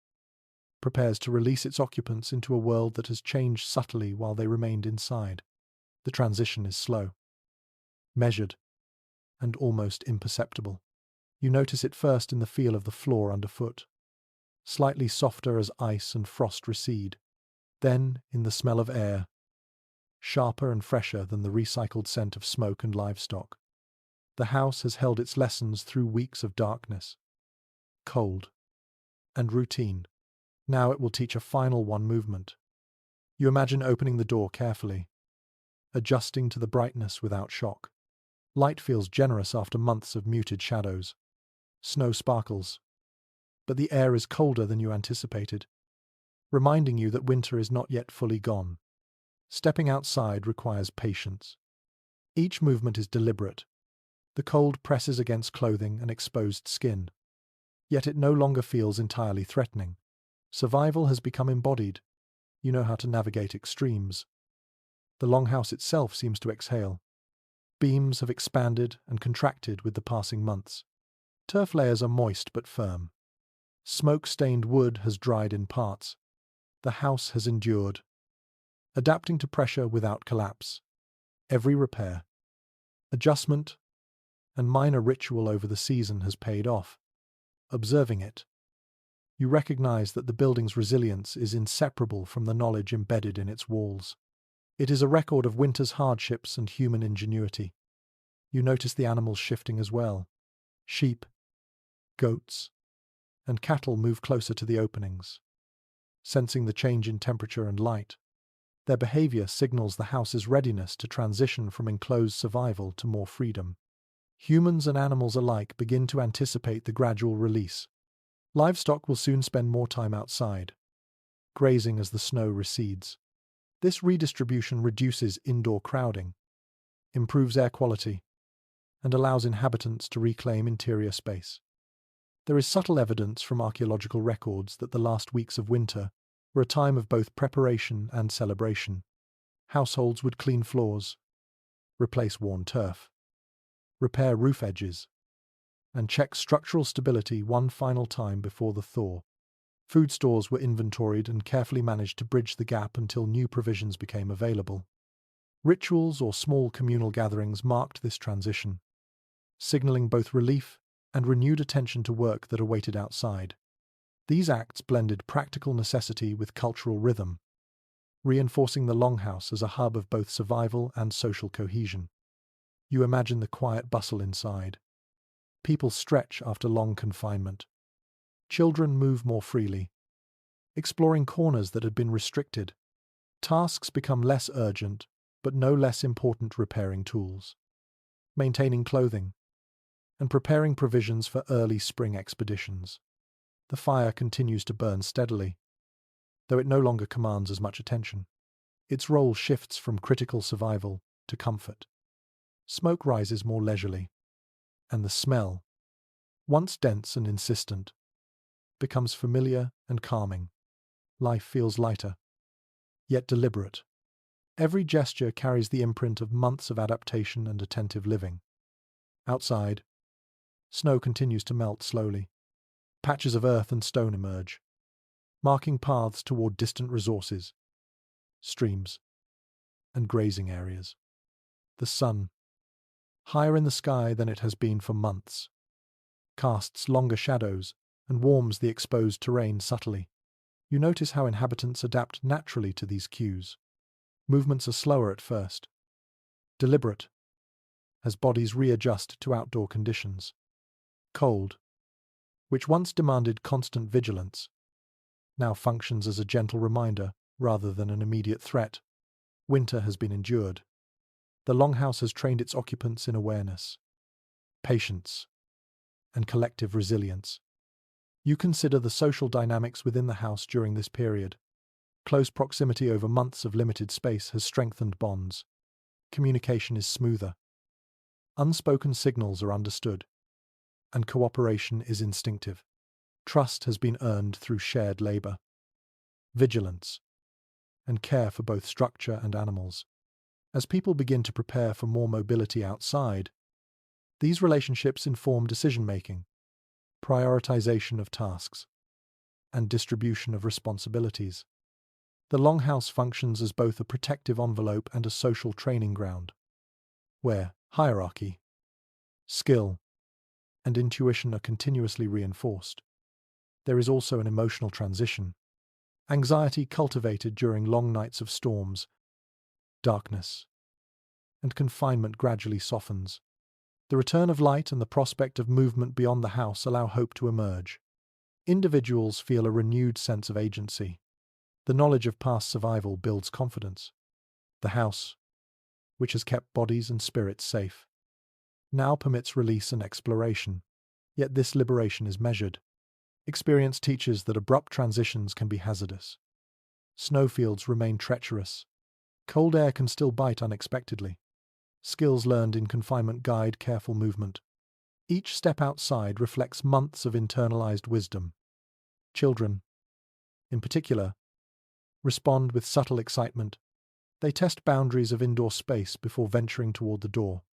prepares to release its occupants into a world that has changed subtly while they remained inside. The transition is slow, measured, and almost imperceptible. You notice it first in the feel of the floor underfoot, slightly softer as ice and frost recede. Then in the smell of air, sharper and fresher than the recycled scent of smoke and livestock. The house has held its lessons through weeks of darkness, cold, and routine. Now it will teach a final one movement. You imagine opening the door carefully, adjusting to the brightness without shock. Light feels generous after months of muted shadows. Snow sparkles, but the air is colder than you anticipated, reminding you that winter is not yet fully gone. Stepping outside requires patience. Each movement is deliberate. The cold presses against clothing and exposed skin. Yet it no longer feels entirely threatening. Survival has become embodied. You know how to navigate extremes. The longhouse itself seems to exhale. Beams have expanded and contracted with the passing months. Turf layers are moist but firm. Smoke-stained wood has dried in parts. The house has endured, adapting to pressure without collapse. Every repair, adjustment, and minor ritual over the season has paid off. Observing it, you recognize that the building's resilience is inseparable from the knowledge embedded in its walls. It is a record of winter's hardships and human ingenuity. You notice the animals shifting as well. Sheep, goats, and cattle move closer to the openings, sensing the change in temperature and light. Their behavior signals the house's readiness to transition from enclosed survival to more freedom. Humans and animals alike begin to anticipate the gradual release. Livestock will soon spend more time outside, grazing as the snow recedes. This redistribution reduces indoor crowding, improves air quality, and allows inhabitants to reclaim interior space. There is subtle evidence from archaeological records that the last weeks of winter were a time of both preparation and celebration. Households would clean floors, replace worn turf, repair roof edges, and check structural stability one final time before the thaw. Food stores were inventoried and carefully managed to bridge the gap until new provisions became available. Rituals or small communal gatherings marked this transition, signaling both relief and renewed attention to work that awaited outside. These acts blended practical necessity with cultural rhythm, reinforcing the longhouse as a hub of both survival and social cohesion. You imagine the quiet bustle inside. People stretch after long confinement. Children move more freely, exploring corners that had been restricted. Tasks become less urgent, but no less important repairing tools. Maintaining clothing, and preparing provisions for early spring expeditions. The fire continues to burn steadily, though it no longer commands as much attention. Its role shifts from critical survival to comfort. Smoke rises more leisurely, and the smell, once dense and insistent, becomes familiar and calming. Life feels lighter, yet deliberate. Every gesture carries the imprint of months of adaptation and attentive living. Outside, snow continues to melt slowly. Patches of earth and stone emerge, marking paths toward distant resources, streams, and grazing areas. The sun, higher in the sky than it has been for months, casts longer shadows and warms the exposed terrain subtly. You notice how inhabitants adapt naturally to these cues. Movements are slower at first, deliberate, as bodies readjust to outdoor conditions. Cold, which once demanded constant vigilance, now functions as a gentle reminder rather than an immediate threat. Winter has been endured. The longhouse has trained its occupants in awareness, patience, and collective resilience. You consider the social dynamics within the house during this period. Close proximity over months of limited space has strengthened bonds. Communication is smoother. Unspoken signals are understood, and cooperation is instinctive. Trust has been earned through shared labor, vigilance, and care for both structure and animals. As people begin to prepare for more mobility outside, these relationships inform decision-making, prioritization of tasks, and distribution of responsibilities. The longhouse functions as both a protective envelope and a social training ground, where hierarchy, skill, and intuition are continuously reinforced. There is also an emotional transition. Anxiety cultivated during long nights of storms, darkness, and confinement gradually softens. The return of light and the prospect of movement beyond the house allow hope to emerge. Individuals feel a renewed sense of agency. The knowledge of past survival builds confidence. The house, which has kept bodies and spirits safe, now permits release and exploration. Yet this liberation is measured. Experience teaches that abrupt transitions can be hazardous. Snowfields remain treacherous. Cold air can still bite unexpectedly. Skills learned in confinement guide careful movement. Each step outside reflects months of internalized wisdom. Children, in particular, respond with subtle excitement. They test boundaries of indoor space before venturing toward the door.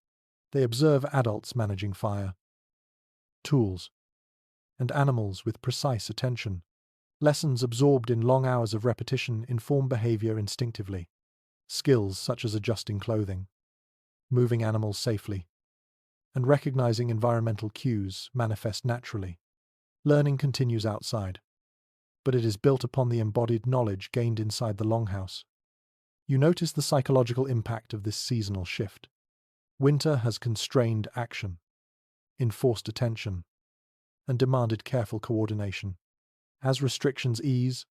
They observe adults managing fire, tools, and animals with precise attention. Lessons absorbed in long hours of repetition inform behavior instinctively. Skills such as adjusting clothing, moving animals safely, and recognizing environmental cues manifest naturally. Learning continues outside, but it is built upon the embodied knowledge gained inside the longhouse. You notice the psychological impact of this seasonal shift. Winter has constrained action, enforced attention, and demanded careful coordination. As restrictions ease,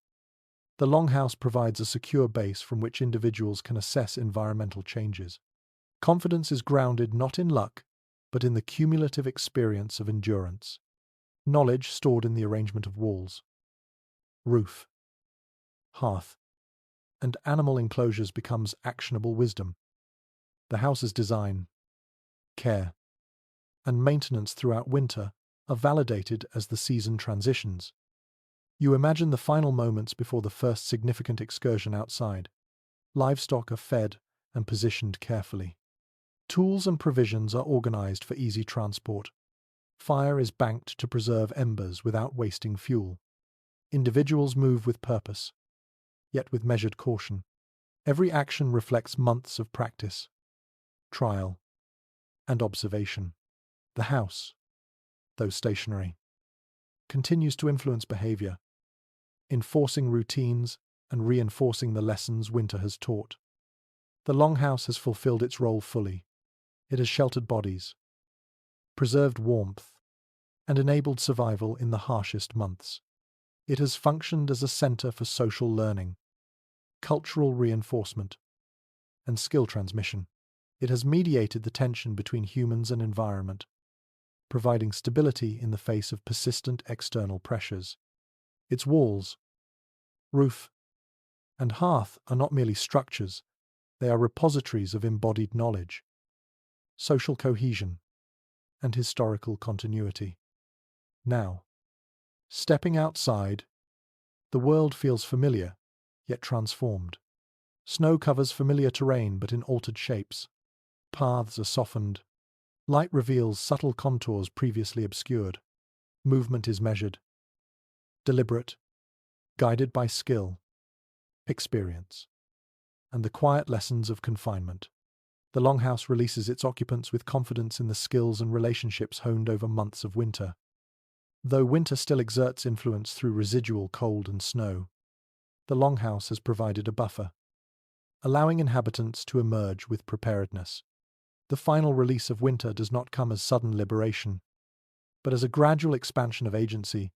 the longhouse provides a secure base from which individuals can assess environmental changes. Confidence is grounded not in luck, but in the cumulative experience of endurance. Knowledge stored in the arrangement of walls, roof, hearth, and animal enclosures becomes actionable wisdom. The house's design, care, and maintenance throughout winter are validated as the season transitions. You imagine the final moments before the first significant excursion outside. Livestock are fed and positioned carefully. Tools and provisions are organized for easy transport. Fire is banked to preserve embers without wasting fuel. Individuals move with purpose, yet with measured caution. Every action reflects months of practice, trial, and observation. The house, though stationary, continues to influence behavior, enforcing routines and reinforcing the lessons winter has taught. The longhouse has fulfilled its role fully. It has sheltered bodies, preserved warmth, and enabled survival in the harshest months. It has functioned as a center for social learning, cultural reinforcement, and skill transmission. It has mediated the tension between humans and environment, providing stability in the face of persistent external pressures. Its walls, roof, and hearth are not merely structures, they are repositories of embodied knowledge, social cohesion, and historical continuity. Now, stepping outside, the world feels familiar, yet transformed. Snow covers familiar terrain but in altered shapes. Paths are softened. Light reveals subtle contours previously obscured. Movement is measured, deliberate, guided by skill, experience, and the quiet lessons of confinement. The longhouse releases its occupants with confidence in the skills and relationships honed over months of winter. Though winter still exerts influence through residual cold and snow, the longhouse has provided a buffer, allowing inhabitants to emerge with preparedness. The final release of winter does not come as sudden liberation, but as a gradual expansion of agency,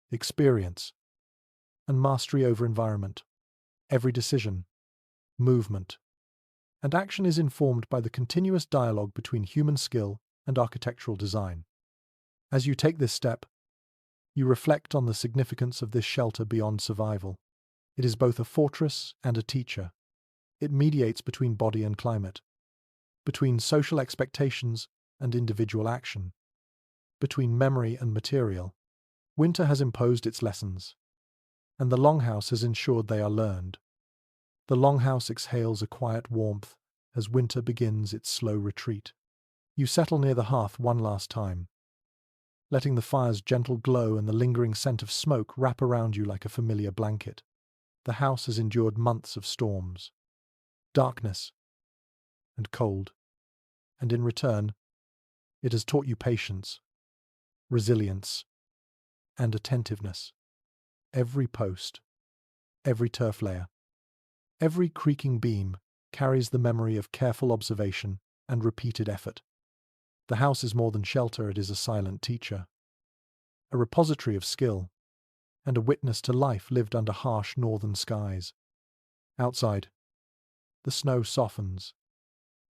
experience, and mastery over environment. Every decision, movement, and action is informed by the continuous dialogue between human skill and architectural design. As you take this step, you reflect on the significance of this shelter beyond survival. It is both a fortress and a teacher. It mediates between body and climate, between social expectations and individual action, between memory and material. Winter has imposed its lessons, and the longhouse has ensured they are learned. The longhouse exhales a quiet warmth as winter begins its slow retreat. You settle near the hearth one last time, letting the fire's gentle glow and the lingering scent of smoke wrap around you like a familiar blanket. The house has endured months of storms, darkness, and cold, and in return, it has taught you patience, resilience, and attentiveness. Every post, every turf layer, every creaking beam carries the memory of careful observation and repeated effort. The house is more than shelter, it is a silent teacher, a repository of skill, and a witness to life lived under harsh northern skies. Outside, the snow softens,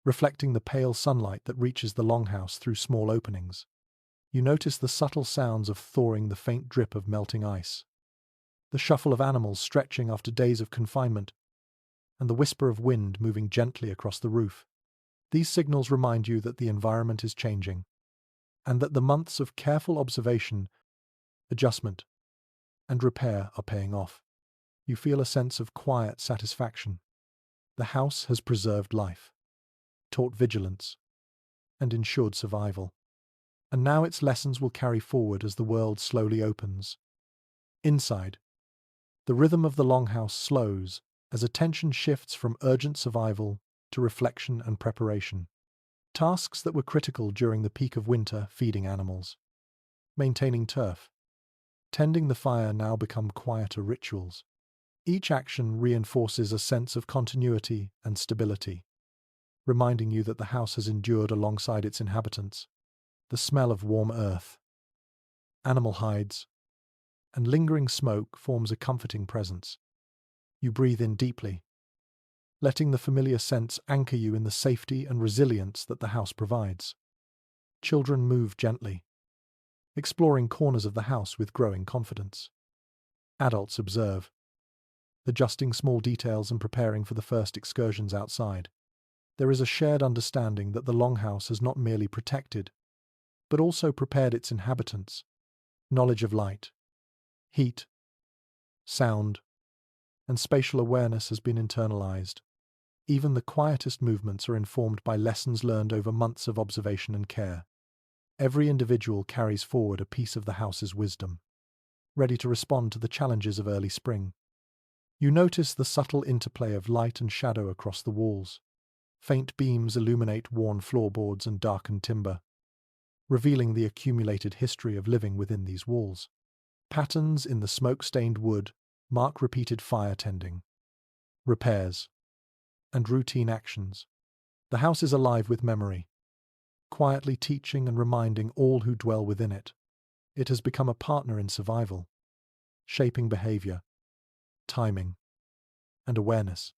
reflecting the pale sunlight that reaches the longhouse through small openings. You notice the subtle sounds of thawing, the faint drip of melting ice, the shuffle of animals stretching after days of confinement, and the whisper of wind moving gently across the roof. These signals remind you that the environment is changing, and that the months of careful observation, adjustment, and repair are paying off. You feel a sense of quiet satisfaction. The house has preserved life, taught vigilance, and ensured survival. And now its lessons will carry forward as the world slowly opens. Inside, the rhythm of the longhouse slows as attention shifts from urgent survival to reflection and preparation. Tasks that were critical during the peak of winter, feeding animals, maintaining turf, tending the fire, now become quieter rituals. Each action reinforces a sense of continuity and stability, reminding you that the house has endured alongside its inhabitants. The smell of warm earth, animal hides, and lingering smoke forms a comforting presence. You breathe in deeply, letting the familiar scents anchor you in the safety and resilience that the house provides. Children move gently, exploring corners of the house with growing confidence. Adults observe, adjusting small details and preparing for the first excursions outside. There is a shared understanding that the longhouse has not merely protected, but also prepared its inhabitants. Knowledge of light, heat, sound, and spatial awareness has been internalized. Even the quietest movements are informed by lessons learned over months of observation and care. Every individual carries forward a piece of the house's wisdom, ready to respond to the challenges of early spring. You notice the subtle interplay of light and shadow across the walls. Faint beams illuminate worn floorboards and darkened timber, revealing the accumulated history of living within these walls. Patterns in the smoke-stained wood mark repeated fire tending, repairs, and routine actions. The house is alive with memory, quietly teaching and reminding all who dwell within it. It has become a partner in survival, shaping behavior, timing, and awareness.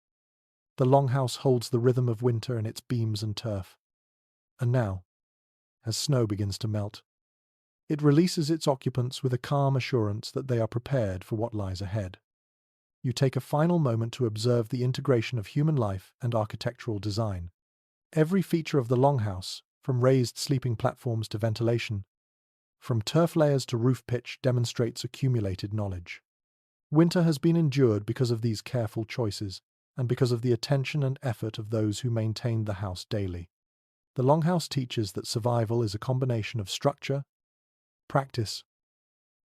The longhouse holds the rhythm of winter in its beams and turf. And now, as snow begins to melt. It releases its occupants with a calm assurance that they are prepared for what lies ahead. You take a final moment to observe the integration of human life and architectural design. Every feature of the longhouse, from raised sleeping platforms to ventilation, from turf layers to roof pitch, demonstrates accumulated knowledge. Winter has been endured because of these careful choices, and because of the attention and effort of those who maintained the house daily. The longhouse teaches that survival is a combination of structure, practice,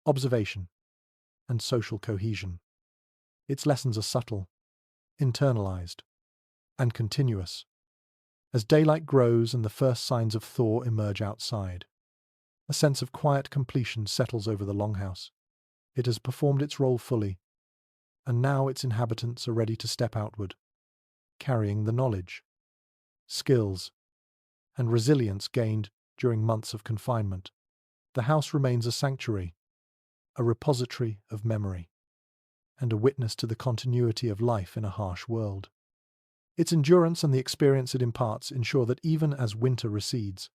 observation, and social cohesion. Its lessons are subtle, internalized, and continuous. As daylight grows and the first signs of thaw emerge outside, a sense of quiet completion settles over the longhouse. It has performed its role fully, and now its inhabitants are ready to step outward, carrying the knowledge, skills, and resilience gained during months of confinement. The house remains a sanctuary, a repository of memory, and a witness to the continuity of life in a harsh world. Its endurance and the experience it imparts ensure that even as winter recedes,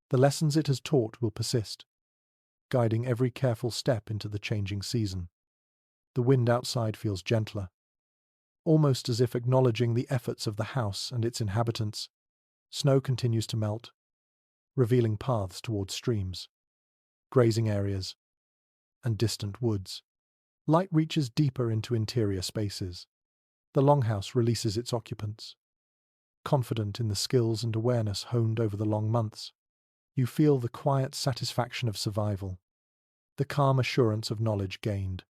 the lessons it has taught will persist, guiding every careful step into the changing season. The wind outside feels gentler, almost as if acknowledging the efforts of the house and its inhabitants. Snow continues to melt, revealing paths towards streams, grazing areas, and distant woods. Light reaches deeper into interior spaces. The longhouse releases its occupants. Confident in the skills and awareness honed over the long months, you feel the quiet satisfaction of survival, the calm assurance of knowledge gained,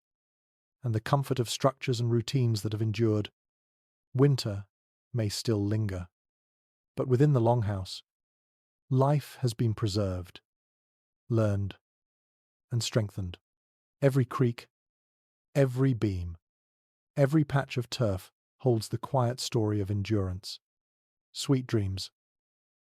and the comfort of structures and routines that have endured. Winter may still linger, but within the longhouse, life has been preserved, learned, and strengthened. Every creak, every beam, every patch of turf holds the quiet story of endurance. Sweet dreams,